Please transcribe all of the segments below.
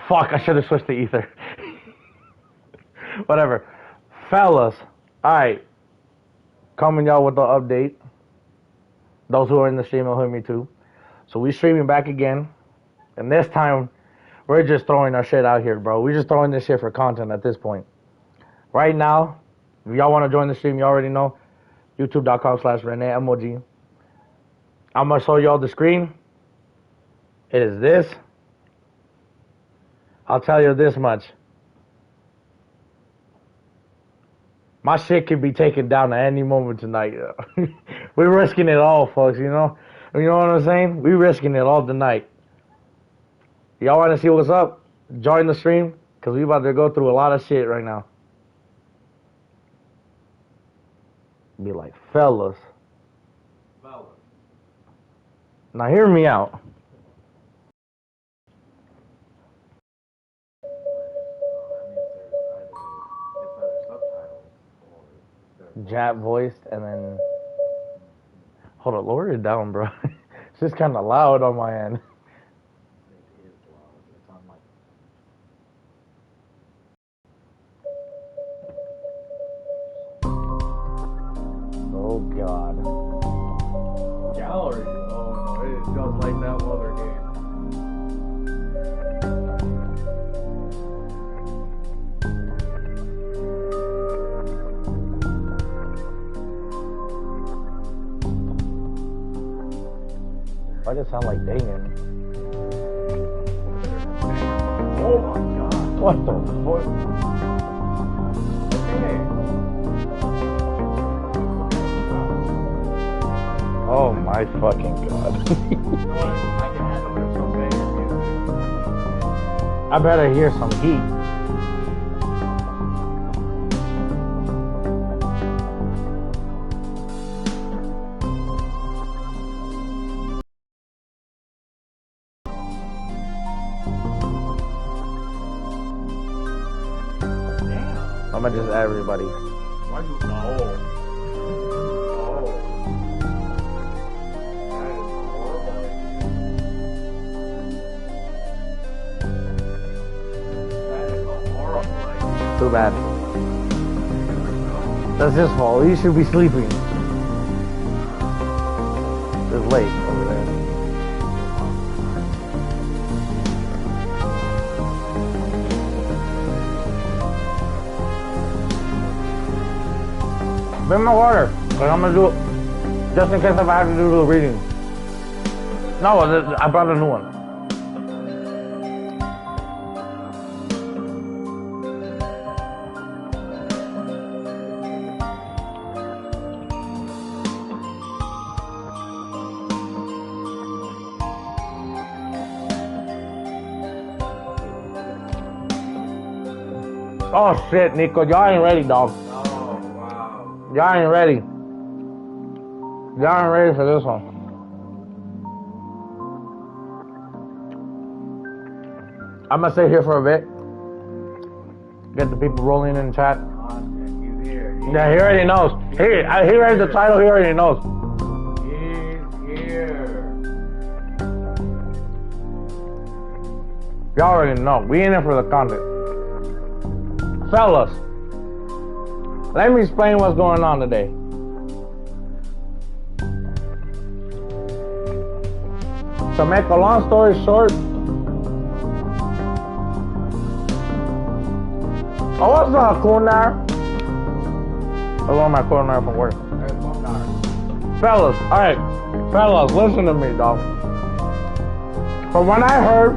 Fuck, I should have switched to ether. Whatever. Fellas, alright. Coming y'all with the update. Those who are in the stream will hear me too. So we streaming back again. And this time, we're just throwing our shit out here, bro. We're just throwing this shit for content at this point. Right now, if y'all want to join the stream, you already know. YouTube.com/ReneMOG. I'm going to show y'all the screen. It is this. I'll tell you this much. My shit could be taken down at any moment tonight. We're risking it all, folks, you know? You know what I'm saying? We're risking it all tonight. Y'all want to see what's up? Join the stream, because we about to go through a lot of shit right now. Be like, fellas. Now hear me out. Jap voiced and then hold on, lower it down, bro. It's just kind of loud on my end. It is loud. It's on my. Oh god. Gallery. Oh no, it is just like that other game. Why does it sound like Damien? Oh my god. What the fuck? Okay. Oh my fucking god. I can handle some banger music. I better hear some heat. I'm gonna just add everybody. Why you? Oh. Oh. That is horrible. That is a horrible. Too bad. That's his fault. He should be sleeping. It's late over there. Bring my water, cause I'm gonna do it just in case if I have to do the reading. No, I brought a new one. Oh shit, Nico, y'all ain't ready, dog. Y'all ain't ready. Y'all ain't ready for this one. I'm gonna sit here for a bit. Get the people rolling in the chat. He's here. Yeah, he already knows. He read the title, he already knows. He's here. Y'all already know. We in it for the content. Fellas, let me explain what's going on today. To make a long story short, oh, what's up, Kunar? Hello, my Kunar from work. Fellas, alright. Fellas, listen to me, dog. From what I heard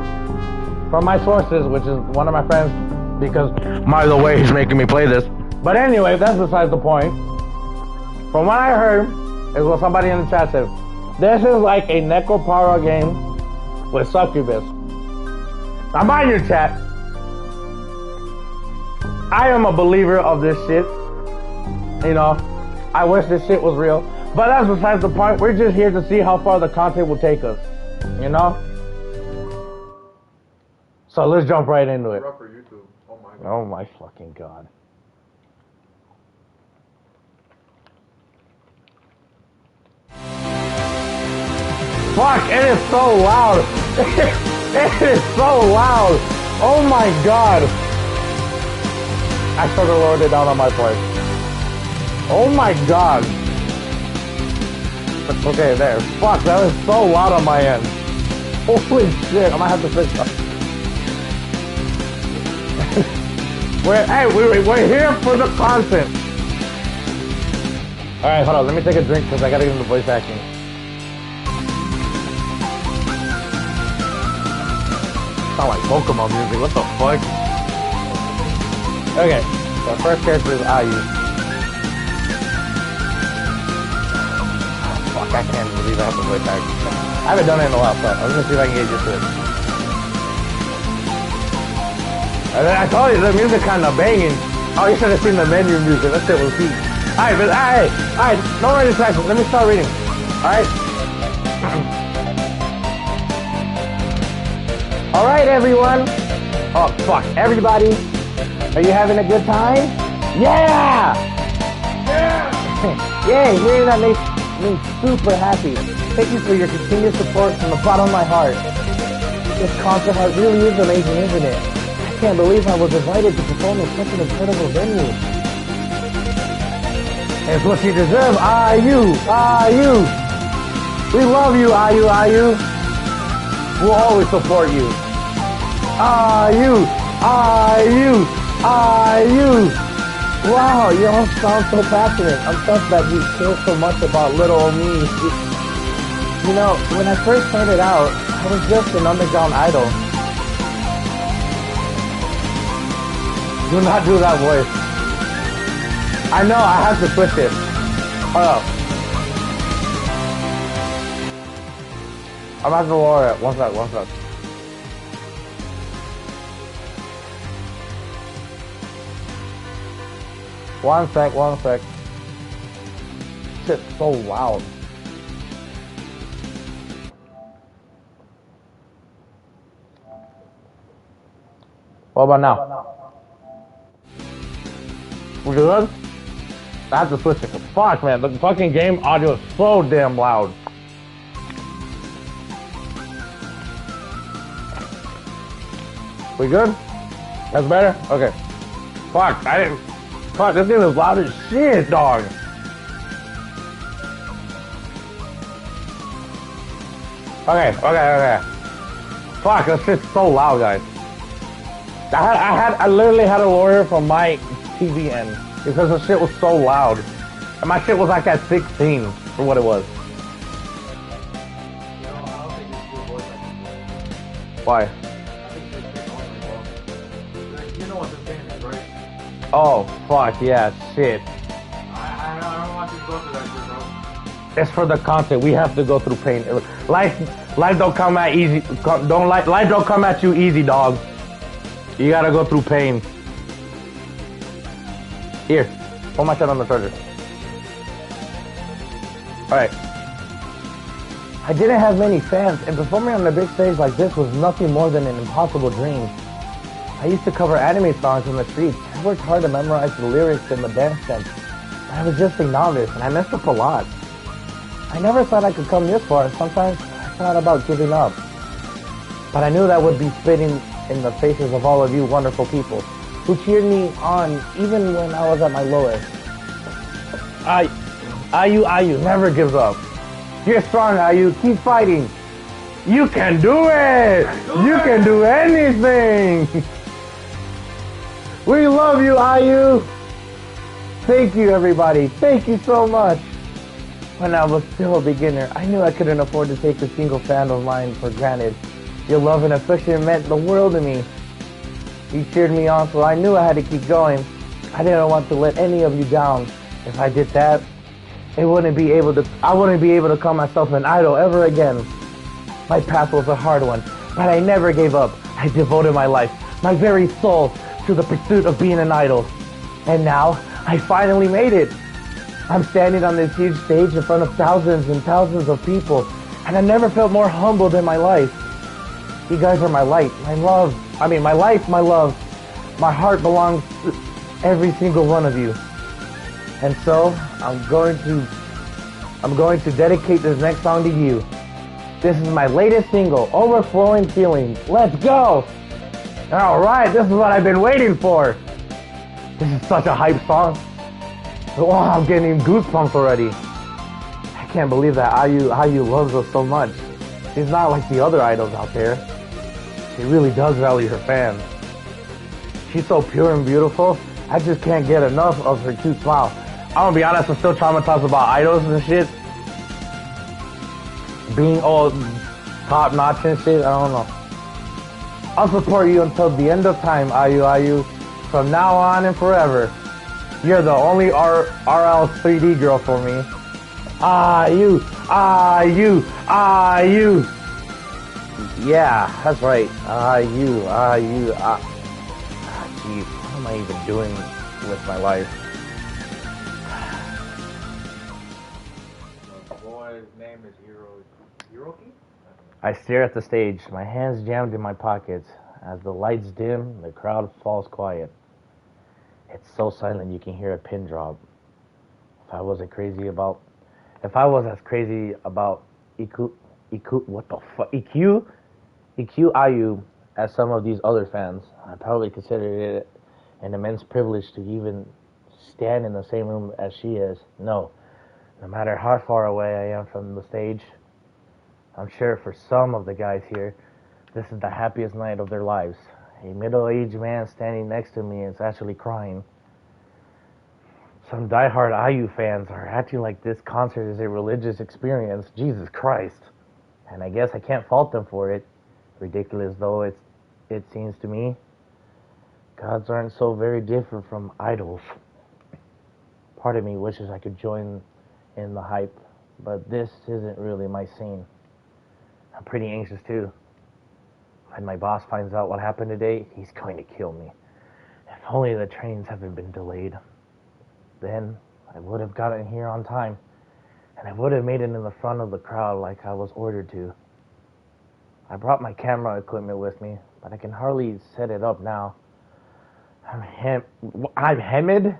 from my sources, which is one of my friends, because, by the way, he's making me play this. But anyway, that's besides the point. From what I heard, is what somebody in the chat said. This is like a Necropara game with Succubus. Now mind your chat. I am a believer of this shit. You know, I wish this shit was real. But that's besides the point. We're just here to see how far the content will take us. You know? So let's jump right into it. For YouTube. Oh my god. Oh my fucking god. Fuck, it is so loud. It is so loud. Oh my god! I should have lowered it down on my part. Oh my god! Okay, there. Fuck, that was so loud on my end. Holy shit, I might have to fix that. We're here for the content. Alright, hold on, let me take a drink because I gotta get into voice acting. Sound like Pokemon music, what the fuck? Okay, so first character is Ayu. Fuck, I can't believe I have to voice act. I haven't done it in a while, so I'm gonna see if I can get used to it. And then I told you, the music kinda banging. Oh, you should have seen the menu music, that shit was heat. Alright, no more distractions, let me start reading. Alright? Alright, everyone. Oh, fuck, everybody. Are you having a good time? Yeah! Yeah! Yay, hearing that makes me super happy. Thank you for your continued support from the bottom of my heart. This concert art really is amazing, isn't it? I can't believe I was invited to perform at such an incredible venue. It's what you deserve, Ayu! We love you, Ayu! We'll always support you. Ayu! Wow, you all sound so passionate. I'm touched that you care so much about little old me. You know, when I first started out, I was just an underground idol. Do not do that voice. I know, I have to switch it. Hold up. I'm about to lower it. One sec. One sec. Shit's so loud. What about now? We good? I have to switch it. Fuck, man, the fucking game audio is so damn loud. We good? That's better? Okay. Fuck, Fuck, this game is loud as shit, dog. Okay. Fuck, this shit's so loud, guys. I literally had a lawyer from my TV end because the shit was so loud. And my shit was like at 16 for what it was. No, I don't think it's your voice like Why? I think this shit only well. You know what the thing is, right? Oh, fuck, yeah, shit. I don't want you to go through that shit, bro. It's for the content. We have to go through pain. Life don't come at easy. Life don't come at you easy, dog. You gotta go through pain. Here, put my shit on the charger. Alright. I didn't have many fans, and performing on a big stage like this was nothing more than an impossible dream. I used to cover anime songs in the streets. I worked hard to memorize the lyrics and the dance steps. But I was just a novice, and I messed up a lot. I never thought I could come this far, and sometimes I thought about giving up. But I knew that would be spitting in the faces of all of you wonderful people who cheered me on even when I was at my lowest. Ayu never gives up. You're strong, Ayu. Keep fighting. You can do it. You can do anything. We love you, Ayu. Thank you, everybody. Thank you so much. When I was still a beginner, I knew I couldn't afford to take a single fan of mine for granted. Your love and affection meant the world to me. You cheered me on, so I knew I had to keep going. I didn't want to let any of you down. If I did that, I wouldn't be able to call myself an idol ever again. My path was a hard one, but I never gave up. I devoted my life, my very soul, to the pursuit of being an idol. And now, I finally made it. I'm standing on this huge stage in front of thousands and thousands of people, and I never felt more humbled in my life. You guys are my light, my love. My life, my love. My heart belongs to every single one of you. And so, I'm going to dedicate this next song to you. This is my latest single, Overflowing Feelings. Let's go! Alright, this is what I've been waiting for. This is such a hype song. Oh, I'm getting goosebumps already. I can't believe that IU loves us so much. She's not like the other idols out there. She really does value her fans. She's so pure and beautiful. I just can't get enough of her cute smile. I'm gonna be honest, I'm still traumatized about idols and shit. Being all top notch and shit, I don't know. I'll support you until the end of time, IU. From now on and forever. You're the only RL 3D girl for me. IU. Yeah, that's right. IU. Jeez, what am I even doing with my life? The boy's name is Hiroki? I stare at the stage, my hands jammed in my pockets. As the lights dim, the crowd falls quiet. It's so silent you can hear a pin drop. If I was as crazy about EQ IU as some of these other fans, I probably consider it an immense privilege to even stand in the same room as she is. No matter how far away I am from the stage, I'm sure for some of the guys here, this is the happiest night of their lives. A middle-aged man standing next to me is actually crying. Some diehard IU fans are acting like this concert is a religious experience. Jesus Christ. And I guess I can't fault them for it. Ridiculous though it seems to me. Gods aren't so very different from idols. Part of me wishes I could join in the hype, but this isn't really my scene. I'm pretty anxious too. When my boss finds out what happened today, he's going to kill me. If only the trains haven't been delayed. Then I would have gotten here on time, and I would have made it in the front of the crowd like I was ordered to. I brought my camera equipment with me, but I can hardly set it up now. I'm hemmed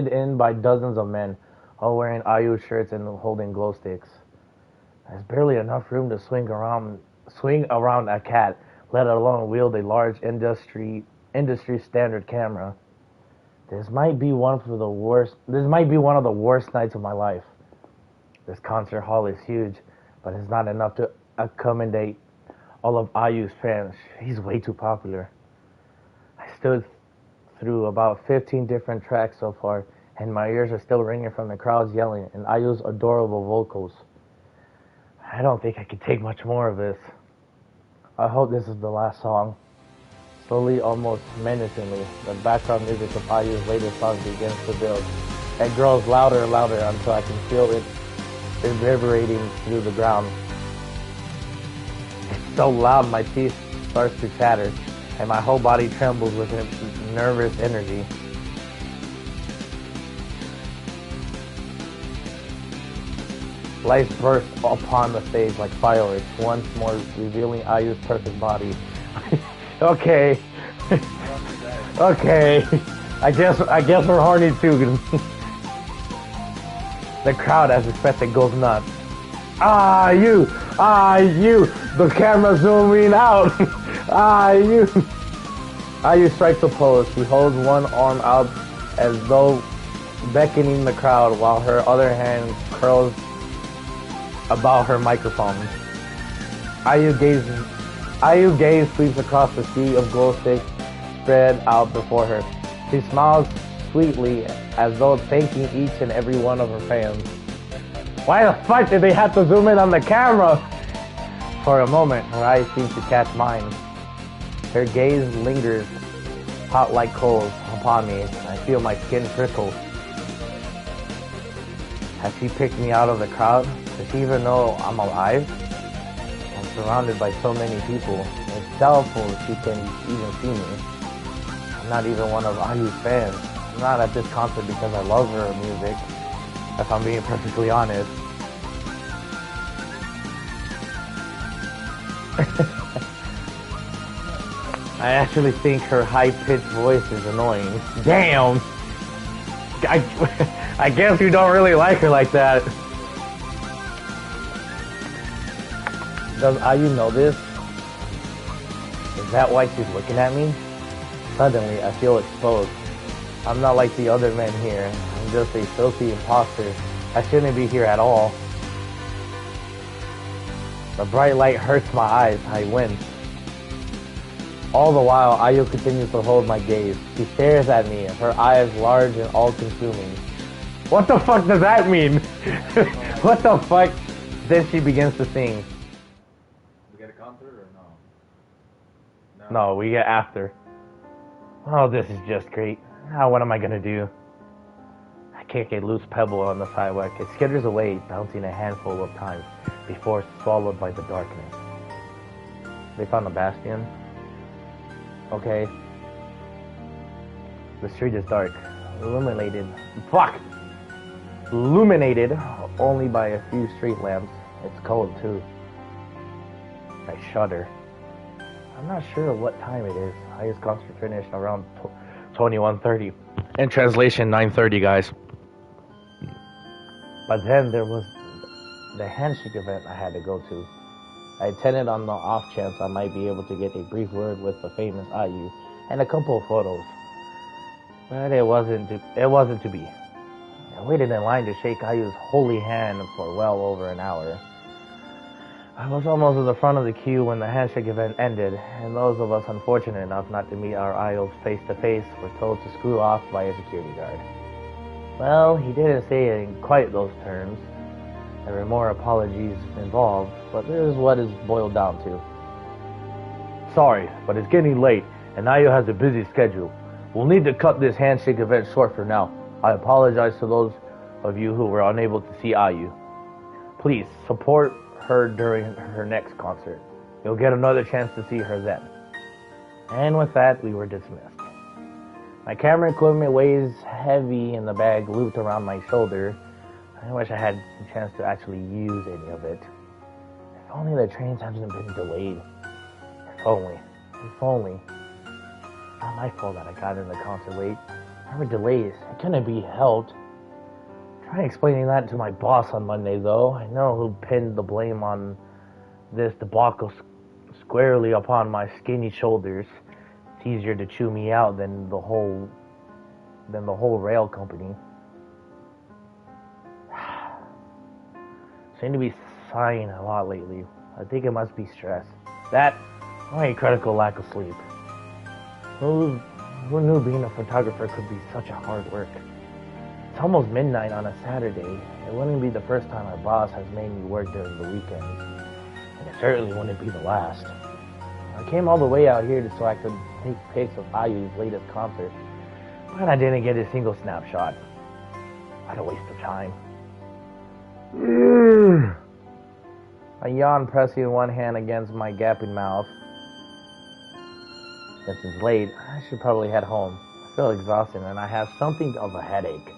in by dozens of men, all wearing IU shirts and holding glow sticks. There's barely enough room to swing around a cat, let alone wield a large industry standard camera. This might be one of the worst nights of my life. This concert hall is huge, but it's not enough to accommodate all of IU's fans. He's way too popular. I stood through about 15 different tracks so far, and my ears are still ringing from the crowds yelling and IU's adorable vocals. I don't think I can take much more of this. I hope this is the last song. Slowly, almost menacingly, the background music of IU's latest song begins to build. It grows louder and louder until I can feel it reverberating through the ground. It's so loud my teeth starts to chatter, and my whole body trembles with nervous energy. Lights burst upon the stage like fireworks, once more revealing IU's perfect body. Okay. Okay. I guess we're horny too. The crowd, as expected, goes nuts. IU! The camera's zooming out. IU strikes a pose. She holds one arm out as though beckoning the crowd, while her other hand curls about her microphone. IU gaze sweeps across the sea of glow sticks spread out before her. She smiles sweetly as though thanking each and every one of her fans. Why the fuck did they have to zoom in on the camera? For a moment, her eyes seem to catch mine. Her gaze lingers hot like coals upon me. I feel my skin prickle. Has she picked me out of the crowd? Does she even know I'm alive? I'm surrounded by so many people. It's doubtful if she can even see me. I'm not even one of IU's fans. I'm not at this concert because I love her music, if I'm being perfectly honest. I actually think her high-pitched voice is annoying. Damn! I guess you don't really like her like that. Does IU know this? Is Is that why she's looking at me? Suddenly, I feel exposed. I'm not like the other men here. I'm just a filthy imposter. I shouldn't be here at all. The bright light hurts my eyes. I wince. All the while, Ayo continues to hold my gaze. She stares at me, her eyes large and all-consuming. What the fuck does that mean? What the fuck? Then she begins to sing. We get a concert or no? No, we get after. Oh, this is just great. Now what am I gonna do? I kick a loose pebble on the sidewalk. It skitters away, bouncing a handful of times before it's swallowed by the darkness. They found the bastion. Okay. The street is dark. Illuminated only by a few street lamps. It's cold too. I shudder. I'm not sure what time it is. Highest concert finished around 21:30. In translation, 9:30, guys. But then there was the handshake event I had to go to. I attended on the off chance I might be able to get a brief word with the famous Ayu and a couple of photos. But it wasn't to be. I waited in line to shake Ayu's holy hand for well over an hour. I was almost at the front of the queue when the handshake event ended, and those of us unfortunate enough not to meet our idols face to face were told to screw off by a security guard. Well, he didn't say it in quite those terms. There were more apologies involved, but this is what it's boiled down to. Sorry, but it's getting late, and Ayu has a busy schedule. We'll need to cut this handshake event short for now. I apologize to those of you who were unable to see Ayu. Please, support her during her next concert. You'll get another chance to see her then. And with that, we were dismissed. My camera equipment weighs heavy in the bag looped around my shoulder. I wish I had a chance to actually use any of it. If only the trains hadn't been delayed. If only. It's not my fault that I got in the concert late. There were delays. It couldn't be helped. Try explaining that to my boss on Monday, though. I know who pinned the blame on this debacle squarely upon my skinny shoulders. It's easier to chew me out than the whole rail company. Seem to be sighing a lot lately. I think it must be stress. That, or a critical lack of sleep. Who knew being a photographer could be such a hard work? It's almost midnight on a Saturday. It wouldn't be the first time my boss has made me work during the weekends. And it certainly wouldn't be the last. I came all the way out here so I could take pics of Ayu's latest concert. But I didn't get a single snapshot. What a waste of time. I yawn, pressing one hand against my gaping mouth. Since it's late, I should probably head home. I feel exhausted and I have something of a headache.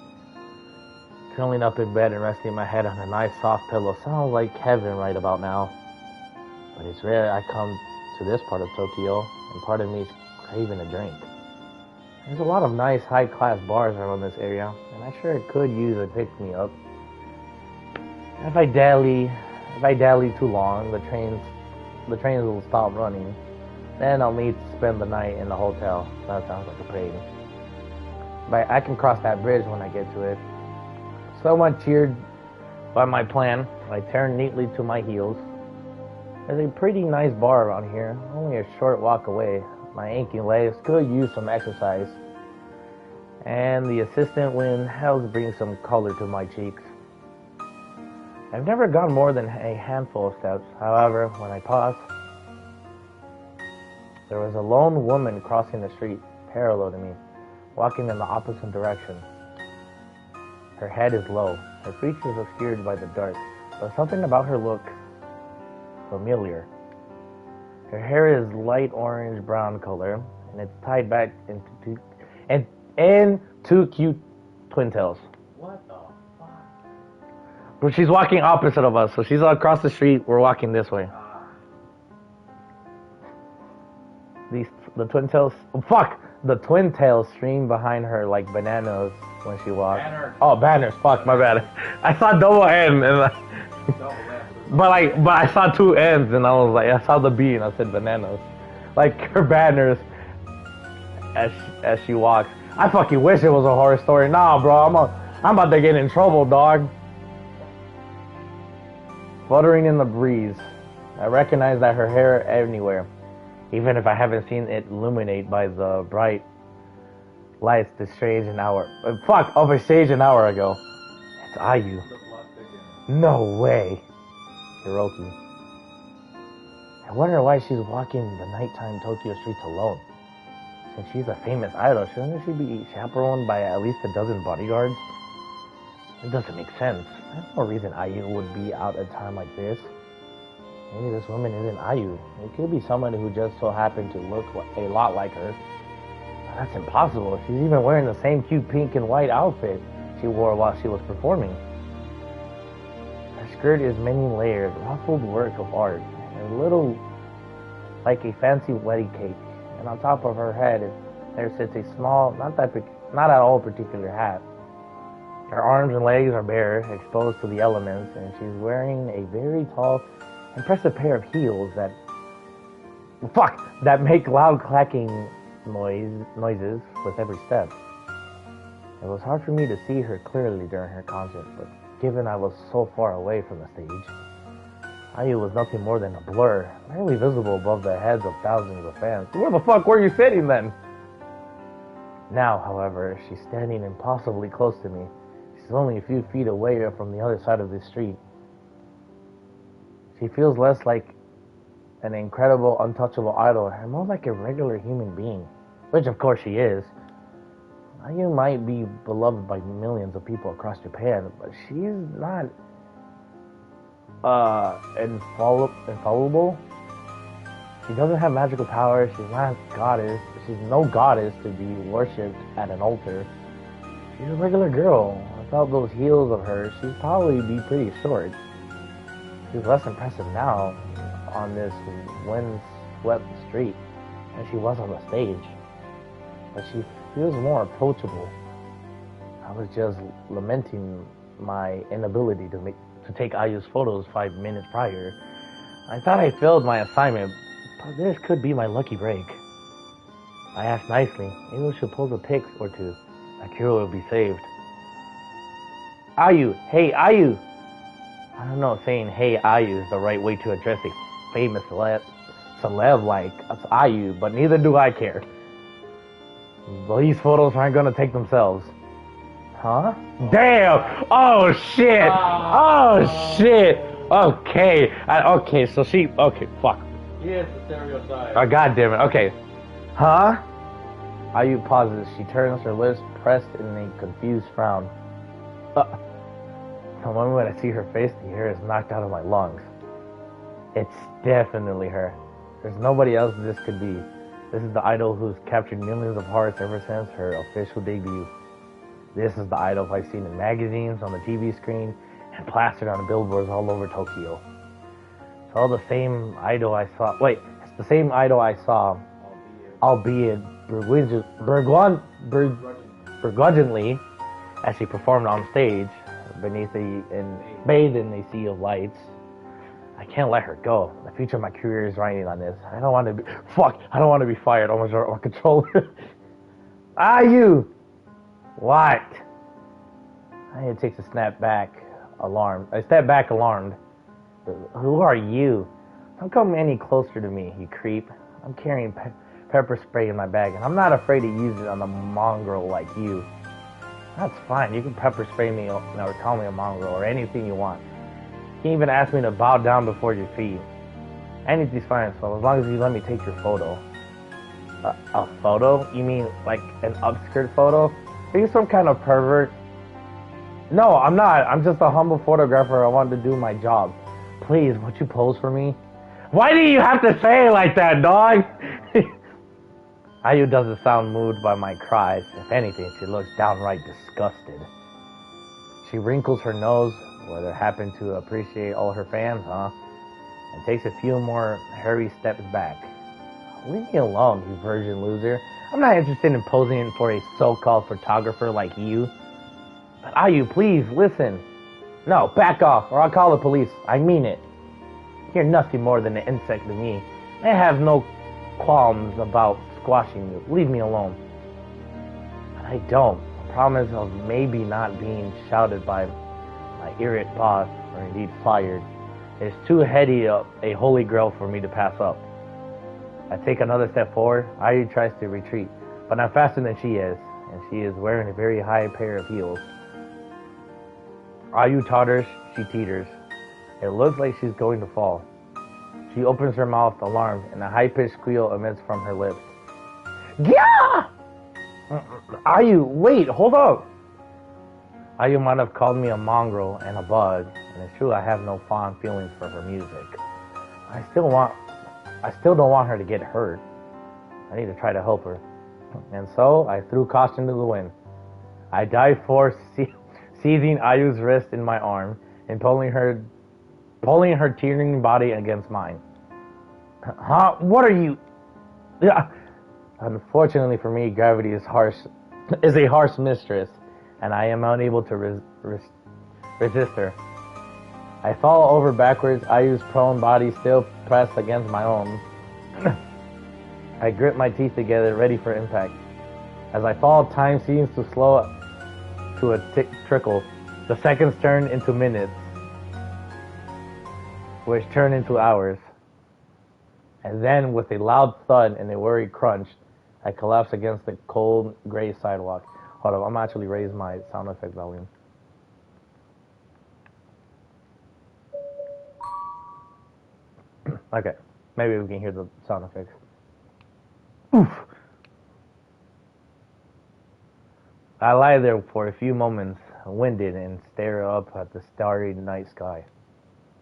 Curling up in bed and resting my head on a nice soft pillow sounds like heaven right about now. But it's rare I come to this part of Tokyo, and part of me is craving a drink. There's a lot of nice high-class bars around this area, and I sure could use a pick-me-up. If I dally too long, the trains will stop running. Then I'll need to spend the night in the hotel. That sounds like a pain. But I can cross that bridge when I get to it. Somewhat cheered by my plan, I turn neatly to my heels. There's a pretty nice bar around here, only a short walk away. My aching legs could use some exercise. And the assistant wind helps bring some color to my cheeks. I've never gone more than a handful of steps. However, when I paused, there was a lone woman crossing the street, parallel to me, walking in the opposite direction. Her head is low, her features obscured by the dark, but something about her looked familiar. Her hair is light orange-brown color, and it's tied back into two cute twintails. What the fuck? But she's walking opposite of us, so she's across the street, we're walking this way. The twintails stream behind her like bananas when she walks. Banners. Oh, banners, fuck, my bad. I saw double N, and but I saw two N's, and I was like, I saw the B, and I said bananas. like her banners as she walks. I fucking wish it was a horror story. Nah, bro, I'm about to get in trouble, dog. Fluttering in the breeze, I recognize that her hair anywhere, even if I haven't seen it illuminate by the bright lights of a stage an hour ago. It's Ayu. No way. Hiroki. I wonder why she's walking the nighttime Tokyo streets alone. Since she's a famous idol, shouldn't she be chaperoned by at least a dozen bodyguards? It doesn't make sense. There's no reason Ayu would be out at a time like this. Maybe this woman isn't Ayu. It could be someone who just so happened to look a lot like her. That's impossible. She's even wearing the same cute pink and white outfit she wore while she was performing. Her skirt is many layered, ruffled work of art, and a little like a fancy wedding cake. And on top of her head, there sits a small, not at all particular hat. Her arms and legs are bare, exposed to the elements, and she's wearing a very tall, impressive pair of heels that make loud clacking noises with every step. It was hard for me to see her clearly during her concert, but given I was so far away from the stage, Ayu was nothing more than a blur, barely visible above the heads of thousands of fans. Where the fuck were you sitting then? Now, however, she's standing impossibly close to me. She's only a few feet away from the other side of the street. She feels less like an incredible, untouchable idol and more like a regular human being, which of course she is. Ayu might be beloved by millions of people across Japan, but she's not infallible. She doesn't have magical powers. She's not a goddess. She's no goddess to be worshipped at an altar. She's a regular girl. Without those heels of hers, she'd probably be pretty short. She's less impressive now on this wind-swept street than she was on the stage, but she feels more approachable. I was just lamenting my inability to take Ayu's photos 5 minutes prior. I thought I failed my assignment, but this could be my lucky break. I asked nicely, maybe we should pose a pic or two. Akira will be saved. Ayu, hey Ayu! I don't know if saying hey Ayu is the right way to address a famous celeb like Ayu, but neither do I care. These photos aren't gonna take themselves. Huh? Damn! Oh shit! Oh shit! Okay. Okay, so okay, fuck. He is the stereotype. Oh, god damn it. Okay. Huh? Ayu pauses. She turns, her lips pressed in a confused frown. The moment I see her face, the air is knocked out of my lungs. It's definitely her. There's nobody else this could be. This is the idol who's captured millions of hearts ever since her official debut. This is the idol I've seen in magazines, on the TV screen, and plastered on billboards all over Tokyo. It's all the same idol I saw. Wait, it's the same idol I saw, albeit begrudgingly, as she performed on stage, bathed in a sea of lights. I can't let her go. The future of my career is riding on this. I don't want to be fired. Almost out of control. Ayu! What? Ayu takes a step back, alarmed. Who are you? Don't come any closer to me, you creep. I'm carrying pepper spray in my bag, and I'm not afraid to use it on a mongrel like you. That's fine. You can pepper spray me or call me a mongrel or anything you want. You can even ask me to bow down before your feet. Anything's fine, so as long as you let me take your photo. A photo? You mean like an upskirt photo? Are you some kind of pervert? No, I'm not. I'm just a humble photographer. I want to do my job. Please, won't you pose for me? Why do you have to say it like that, dog? Ayu doesn't sound moved by my cries. If anything, she looks downright disgusted. She wrinkles her nose, whether happen to appreciate all her fans, huh? And takes a few more hurried steps back. Leave me alone, you virgin loser. I'm not interested in posing for a so-called photographer like you. But Ayu, please, listen. No, back off, or I'll call the police. I mean it. You're nothing more than an insect to me. I have no qualms about squashing you. Leave me alone. But I don't. A promise of maybe not being shouted by my irate boss, or indeed fired, is too heady a holy grail for me to pass up. I take another step forward. Ayu tries to retreat, but I'm faster than she is, and she is wearing a very high pair of heels. Ayu totters, she teeters. It looks like she's going to fall. She opens her mouth, alarmed, and a high-pitched squeal emits from her lips. Yeah! Ayu, wait, hold up. Ayu might have called me a mongrel and a bug, and it's true I have no fond feelings for her music. I still don't want her to get hurt. I need to try to help her. And so I threw caution to the wind. I dived forth, seizing Ayu's wrist in my arm and pulling her teetering body against mine. Huh? What are you? Yeah. Unfortunately for me, gravity is a harsh mistress, and I am unable to resist her. I fall over backwards, Ayu's prone body still pressed against my own. I grip my teeth together, ready for impact. As I fall, time seems to slow up to a trickle. The seconds turn into minutes, which turn into hours. And then, with a loud thud and a worried crunch, I collapse against the cold, gray sidewalk. Hold on, I'm actually raise my sound effect volume. Okay, maybe we can hear the sound effects. Oof. I lie there for a few moments, winded, and stare up at the starry night sky.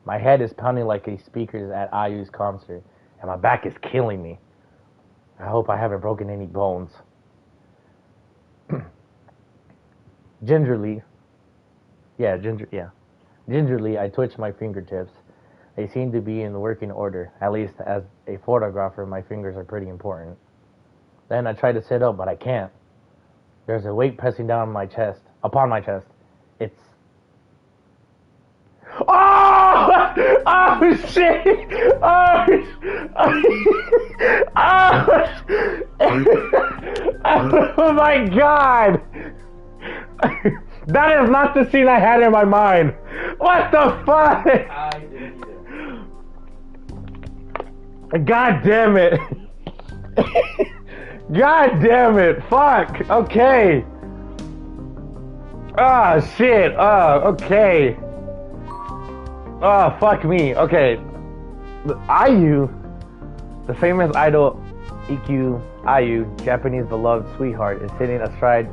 My head is pounding like a speaker at Ayu's concert, and my back is killing me. I hope I haven't broken any bones. Gingerly, I twitch my fingertips. They seem to be in working order. At least as a photographer, my fingers are pretty important. Then I try to sit up, but I can't. There's a weight pressing down upon my chest. It's... Oh! Oh, shit! Oh! Oh my god! That is not the scene I had in my mind. What the fuck? I didn't either. God damn it. God damn it. Fuck. Okay. Ah, shit. Okay. Oh, fuck me. Okay. Ayu, the famous idol EQ Ayu, Japanese beloved sweetheart, is sitting astride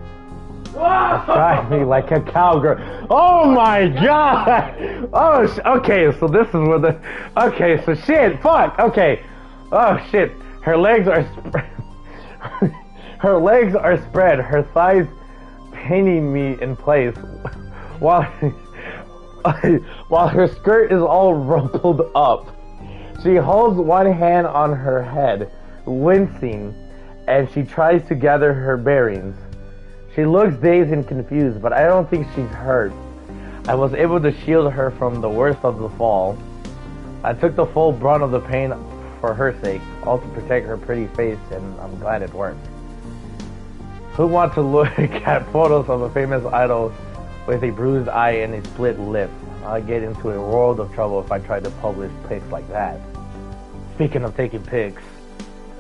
me like a cowgirl. Oh my god! Oh, okay, so this is where the... Okay, so shit, fuck, okay. Oh shit, her legs are her legs are spread, her thighs pinning me in place, while her skirt is all rumpled up. She holds one hand on her head, wincing, and she tries to gather her bearings. She looks dazed and confused, but I don't think she's hurt. I was able to shield her from the worst of the fall. I took the full brunt of the pain for her sake, all to protect her pretty face, and I'm glad it worked. Who wants to look at photos of a famous idol with a bruised eye and a split lip? I'd get into a world of trouble if I tried to publish pics like that. Speaking of taking pics,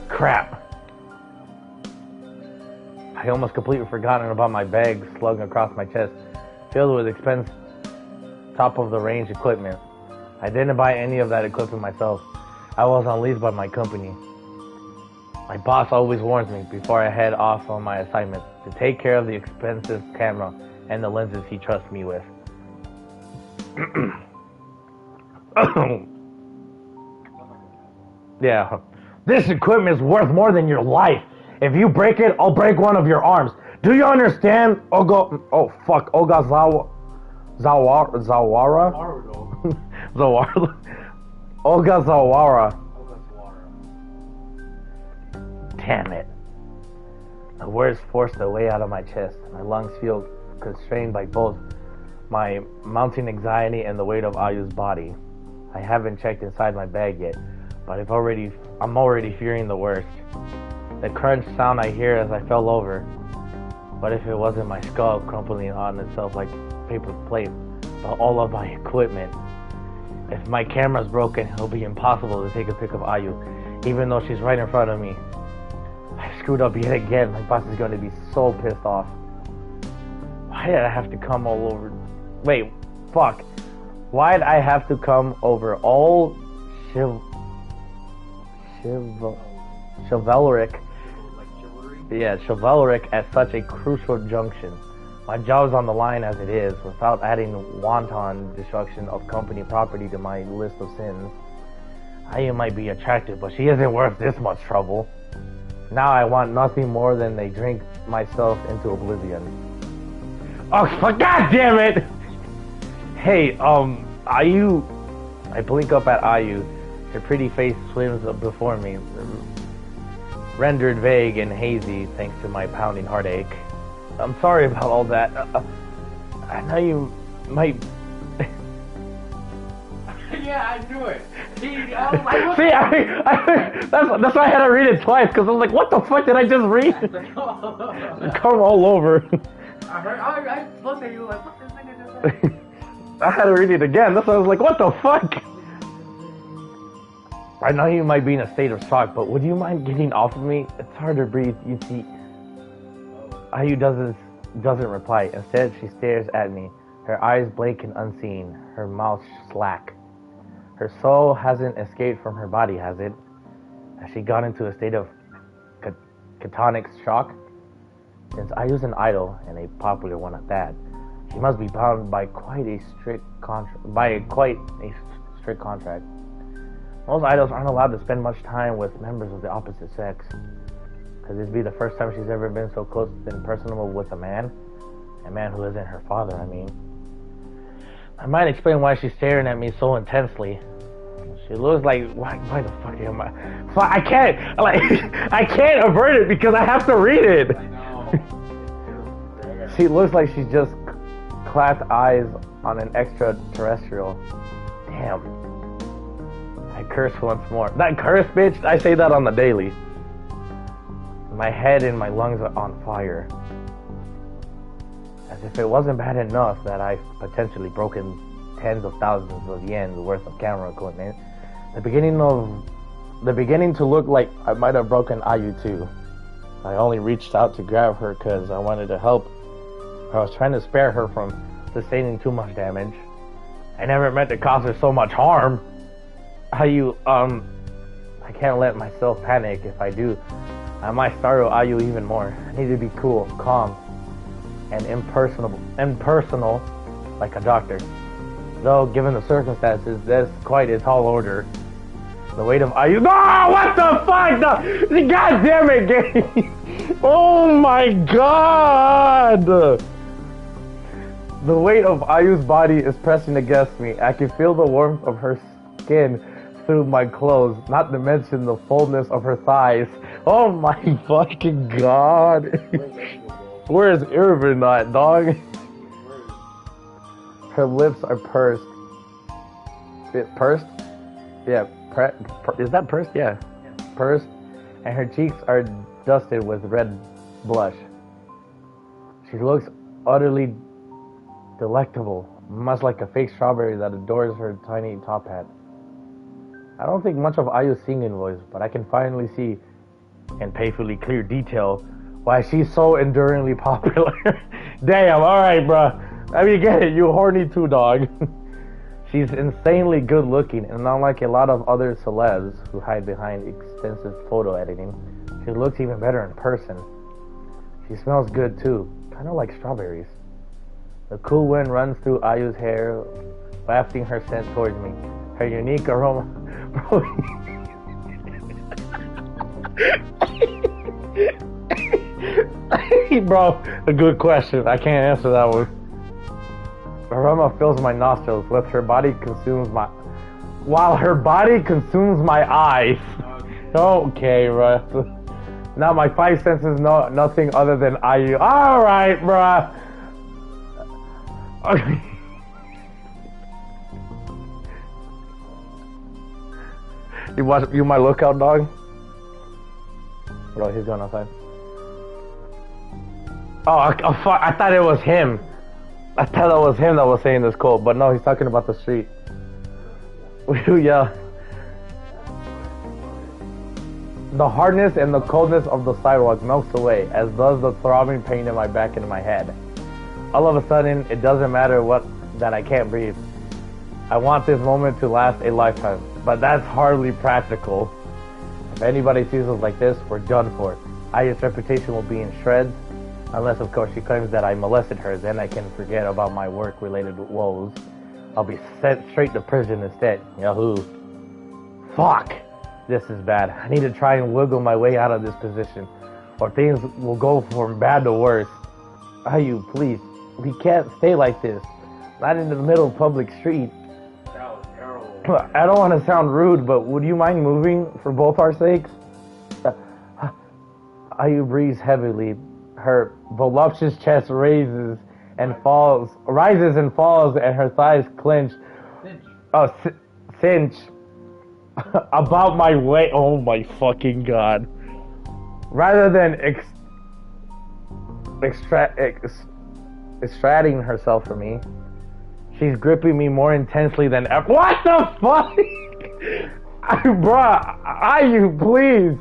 crap. I almost completely forgotten about my bag slung across my chest, filled with expensive top-of-the-range equipment. I didn't buy any of that equipment myself. I was on lease by my company. My boss always warns me before I head off on my assignment to take care of the expensive camera and the lenses he trusts me with. Yeah. This equipment is worth more than your life. If you break it, I'll break one of your arms. Do you understand? Ogasawa? Zawara? Zawara? Ogasawa. Damn it. The words forced their way out of my chest. My lungs feel constrained by both my mounting anxiety and the weight of Ayu's body. I haven't checked inside my bag yet, but I've already I'm already fearing the worst. The crunch sound I hear as I fell over. What if it wasn't my skull crumpling on itself like paper plate, but all of my equipment? If my camera's broken, it'll be impossible to take a pic of Ayu, even though she's right in front of me. I screwed up yet again. My boss is going to be so pissed off. Why did I have to come all over? Wait, fuck. Why'd I have to come over all chivalric? Yeah, chivalric at such a crucial junction. My job's on the line as it is, without adding wanton destruction of company property to my list of sins. Ayu might be attractive, but she isn't worth this much trouble. Now I want nothing more than they drink myself into oblivion. Oh, god damn it! Hey, Ayu. I blink up at Ayu. Her pretty face swims before me, rendered vague and hazy thanks to my pounding heartache. I'm sorry about all that. I know you might... Yeah, I knew it. See, that's why I had to read it twice, because I was like, what the fuck did I just read? Come all over. I looked at you like, what this nigga just said? I had to read it again. That's why I was like, what the fuck? I know you might be in a state of shock, but would you mind getting off of me? It's hard to breathe, you see. Ayu doesn't reply. Instead, she stares at me, her eyes blank and unseeing, her mouth slack. Her soul hasn't escaped from her body, has it? Has she gone into a state of catonic shock? Since Ayu's an idol, and a popular one at that, she must be bound by quite a strict contract. Most idols aren't allowed to spend much time with members of the opposite sex. Could this be the first time she's ever been so close and personable with a man who isn't her father, I mean. I might explain why she's staring at me so intensely. She looks like, why the fuck am I? I can't avert it because I have to read it. I know. She looks like she's just clapped eyes on an extraterrestrial. Damn. I curse once more. That curse, bitch, I say that on the daily. My head and my lungs are on fire. As if it wasn't bad enough that I've potentially broken tens of thousands of yens worth of camera equipment, the beginning to look like I might have broken Ayu too. I only reached out to grab her because I wanted to help. I was trying to spare her from sustaining too much damage. I never meant to cause her so much harm. Ayu, I can't let myself panic. If I do, I might startle Ayu even more. I need to be cool, calm, and impersonal like a doctor. Though, given the circumstances, that's quite a tall order. The weight of Ayu... No! What the fuck? No! God damn it, game! Oh my god! The weight of Ayu's body is pressing against me. I can feel the warmth of her skin through my clothes, not to mention the fullness of her thighs. Oh my fucking god. Where is Irvin at, dog? Her lips are pursed. Pursed? Yeah, is that pursed? Yeah. Pursed. And her cheeks are dusted with red blush. She looks utterly delectable, much like a fake strawberry that adores her tiny top hat. I don't think much of Ayu's singing voice, but I can finally see in painfully clear detail why she's so enduringly popular. Damn, alright, bruh. I mean, get it, you horny too, dog. She's insanely good looking, and unlike a lot of other celebs who hide behind extensive photo editing, she looks even better in person. She smells good too, kind of like strawberries. The cool wind runs through Ayu's hair, wafting her scent towards me. Her unique aroma... Bro, a good question. I can't answer that one. Aroma fills my nostrils while her body consumes my eyes. Okay, bro. Now my five senses know nothing other than Ayu. Alright, bruh. Okay. You my lookout dog? Bro, he's going outside. Oh, fuck! I thought it was him. I thought it was him that was saying this quote, but no, he's talking about the street. Yeah. The hardness and the coldness of the sidewalk melts away, as does the throbbing pain in my back and in my head. All of a sudden, it doesn't matter that I can't breathe. I want this moment to last a lifetime, but that's hardly practical. If anybody sees us like this, we're done for. Ayu's reputation will be in shreds, unless of course she claims that I molested her, then I can forget about my work-related woes. I'll be sent straight to prison instead. Yahoo. Fuck! This is bad. I need to try and wiggle my way out of this position, or things will go from bad to worse. Ayu, please. We can't stay like this. Not in the middle of public street. That was terrible. I don't want to sound rude, but would you mind moving for both our sakes? Ayu breathes heavily. Her voluptuous chest rises and falls, and her thighs clench. Cinch. Oh, cinch. About my way. Oh my fucking god. Rather than extracting herself from me, she's gripping me more intensely than ever. What the fuck? Bruh, Ayu, please.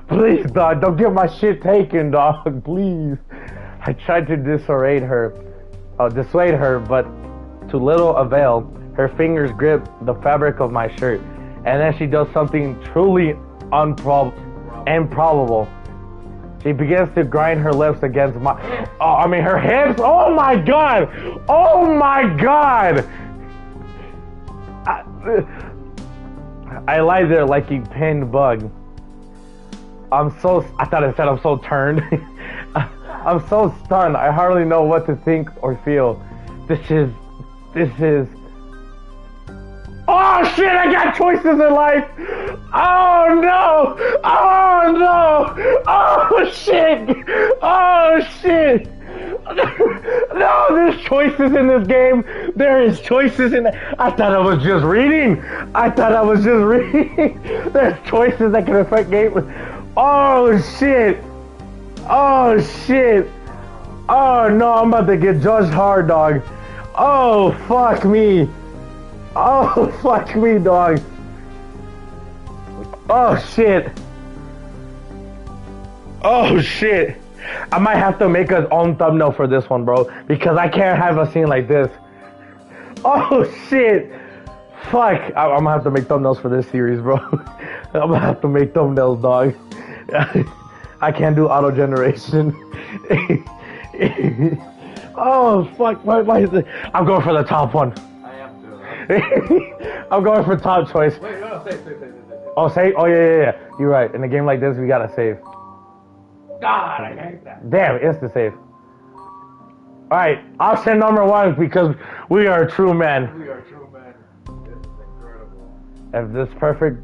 Please, dog, don't get my shit taken, dog. Please. I tried to dissuade her, but to little avail. Her fingers grip the fabric of my shirt, and then she does something truly improbable. She begins to grind her lips against her hips. Oh my god! Oh my god! I lie there like a pinned bug. I thought it said I'm so turned. I'm so stunned. I hardly know what to think or feel. This is... Oh shit, I got choices in life! Oh no! Oh no! Oh shit! Oh shit! No, there's choices in this game. There is choices in I thought I was just reading. There's choices that can affect game. Oh shit! Oh shit! Oh no, I'm about to get judged hard, dog. Oh fuck me! Oh fuck me, dog! Oh shit! Oh shit! I might have to make our own thumbnail for this one, bro, because I can't have a scene like this. Oh shit! Fuck! I'm gonna have to make thumbnails for this series, bro. I'm gonna have to make thumbnails, dog. I can't do auto generation. Oh fuck! Why is it? I'm going for the top one. I am too. I'm going for top choice. Wait, no, save. Oh, save? Oh yeah. You're right. In a game like this, we gotta save. God, I hate that. Damn, insta save. Alright, option number one, because we are true men. We are true men. This is incredible. If this perfect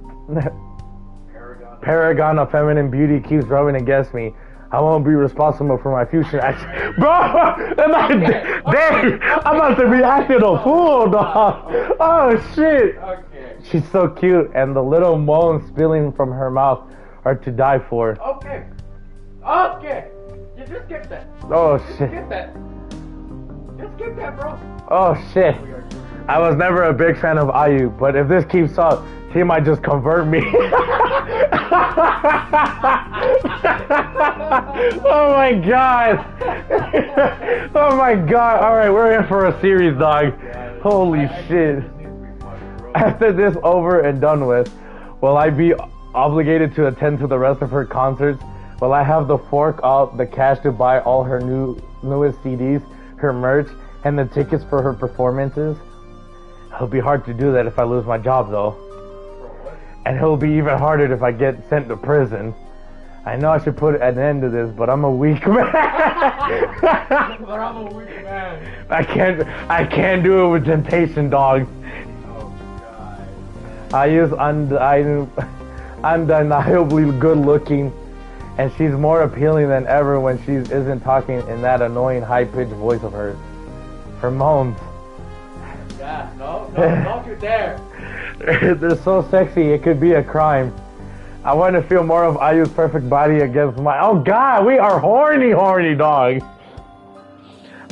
Paragon. paragon of feminine beauty keeps rubbing against me, I won't be responsible for my future actions. Bro, I'm about to be acting a fool, dog. Oh shit. Okay. She's so cute, and the little moans spilling from her mouth are to die for. Okay. You just get that. Oh shit. Get that. Just get that, bro. Oh shit. We are true men. I was never a big fan of Ayu, but if this keeps up, she might just convert me. Oh my god. Oh my god. Alright, we're in for a series, dog. Holy shit. This needs to be funny, bro. After this over and done with, will I be obligated to attend to the rest of her concerts? Will I have to fork out the cash to buy all her newest CDs, her merch, and the tickets for her performances? It'll be hard to do that if I lose my job, though. Bro, what? And it'll be even harder if I get sent to prison. I know I should put an end to this, but I'm a weak man. But I'm a weak man. I can't do it with temptation, dog. Oh, God. I use undeniably good looking, and she's more appealing than ever when she isn't talking in that annoying high-pitched voice of hers. Her moans. Yeah, no, don't you dare. They're so sexy, it could be a crime. I want to feel more of Ayu's perfect body against my... Oh God, we are horny, dog.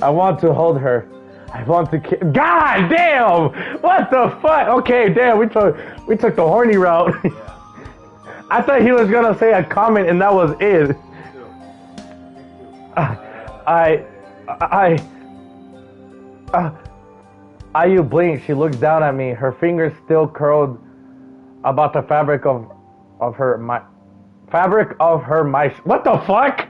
I want to hold her. I want to God damn! What the fuck? Okay, damn, we took the horny route. I thought he was gonna say a comment and that was it. Ayu blinked. She looks down at me. Her fingers still curled about the fabric of her my what the fuck?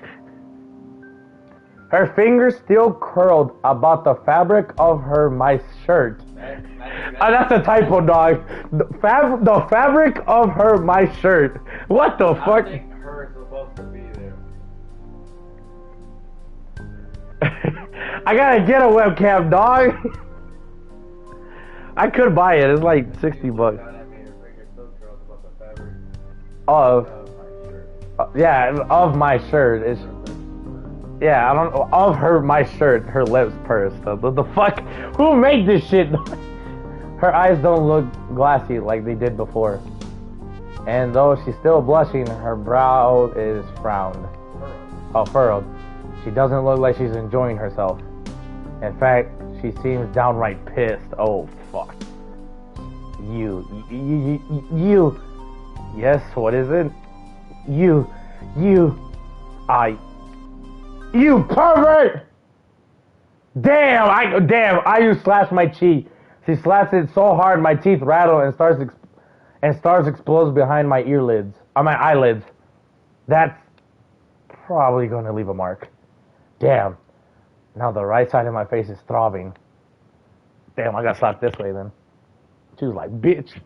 Her fingers still curled about the fabric of my shirt. That's a typo, dog. The fabric of my shirt. What the fuck? I think her is supposed to be there. I gotta get a webcam, dog. I could buy it. It's like $60. Of my shirt. It's I don't know. Of my shirt, her lips pursed. The fuck? Who made this shit? Her eyes don't look glassy like they did before. And though she's still blushing, her brow is frowned. Furrowed. She doesn't look like she's enjoying herself. In fact, she seems downright pissed. Oh, fuck. You. Yes, what is it? You pervert! Damn, Ayu slaps my cheek. She slaps it so hard my teeth rattle and stars explodes behind my eyelids. That's probably gonna leave a mark. Damn. Now the right side of my face is throbbing. Damn, I got slapped this way then. She was like, bitch.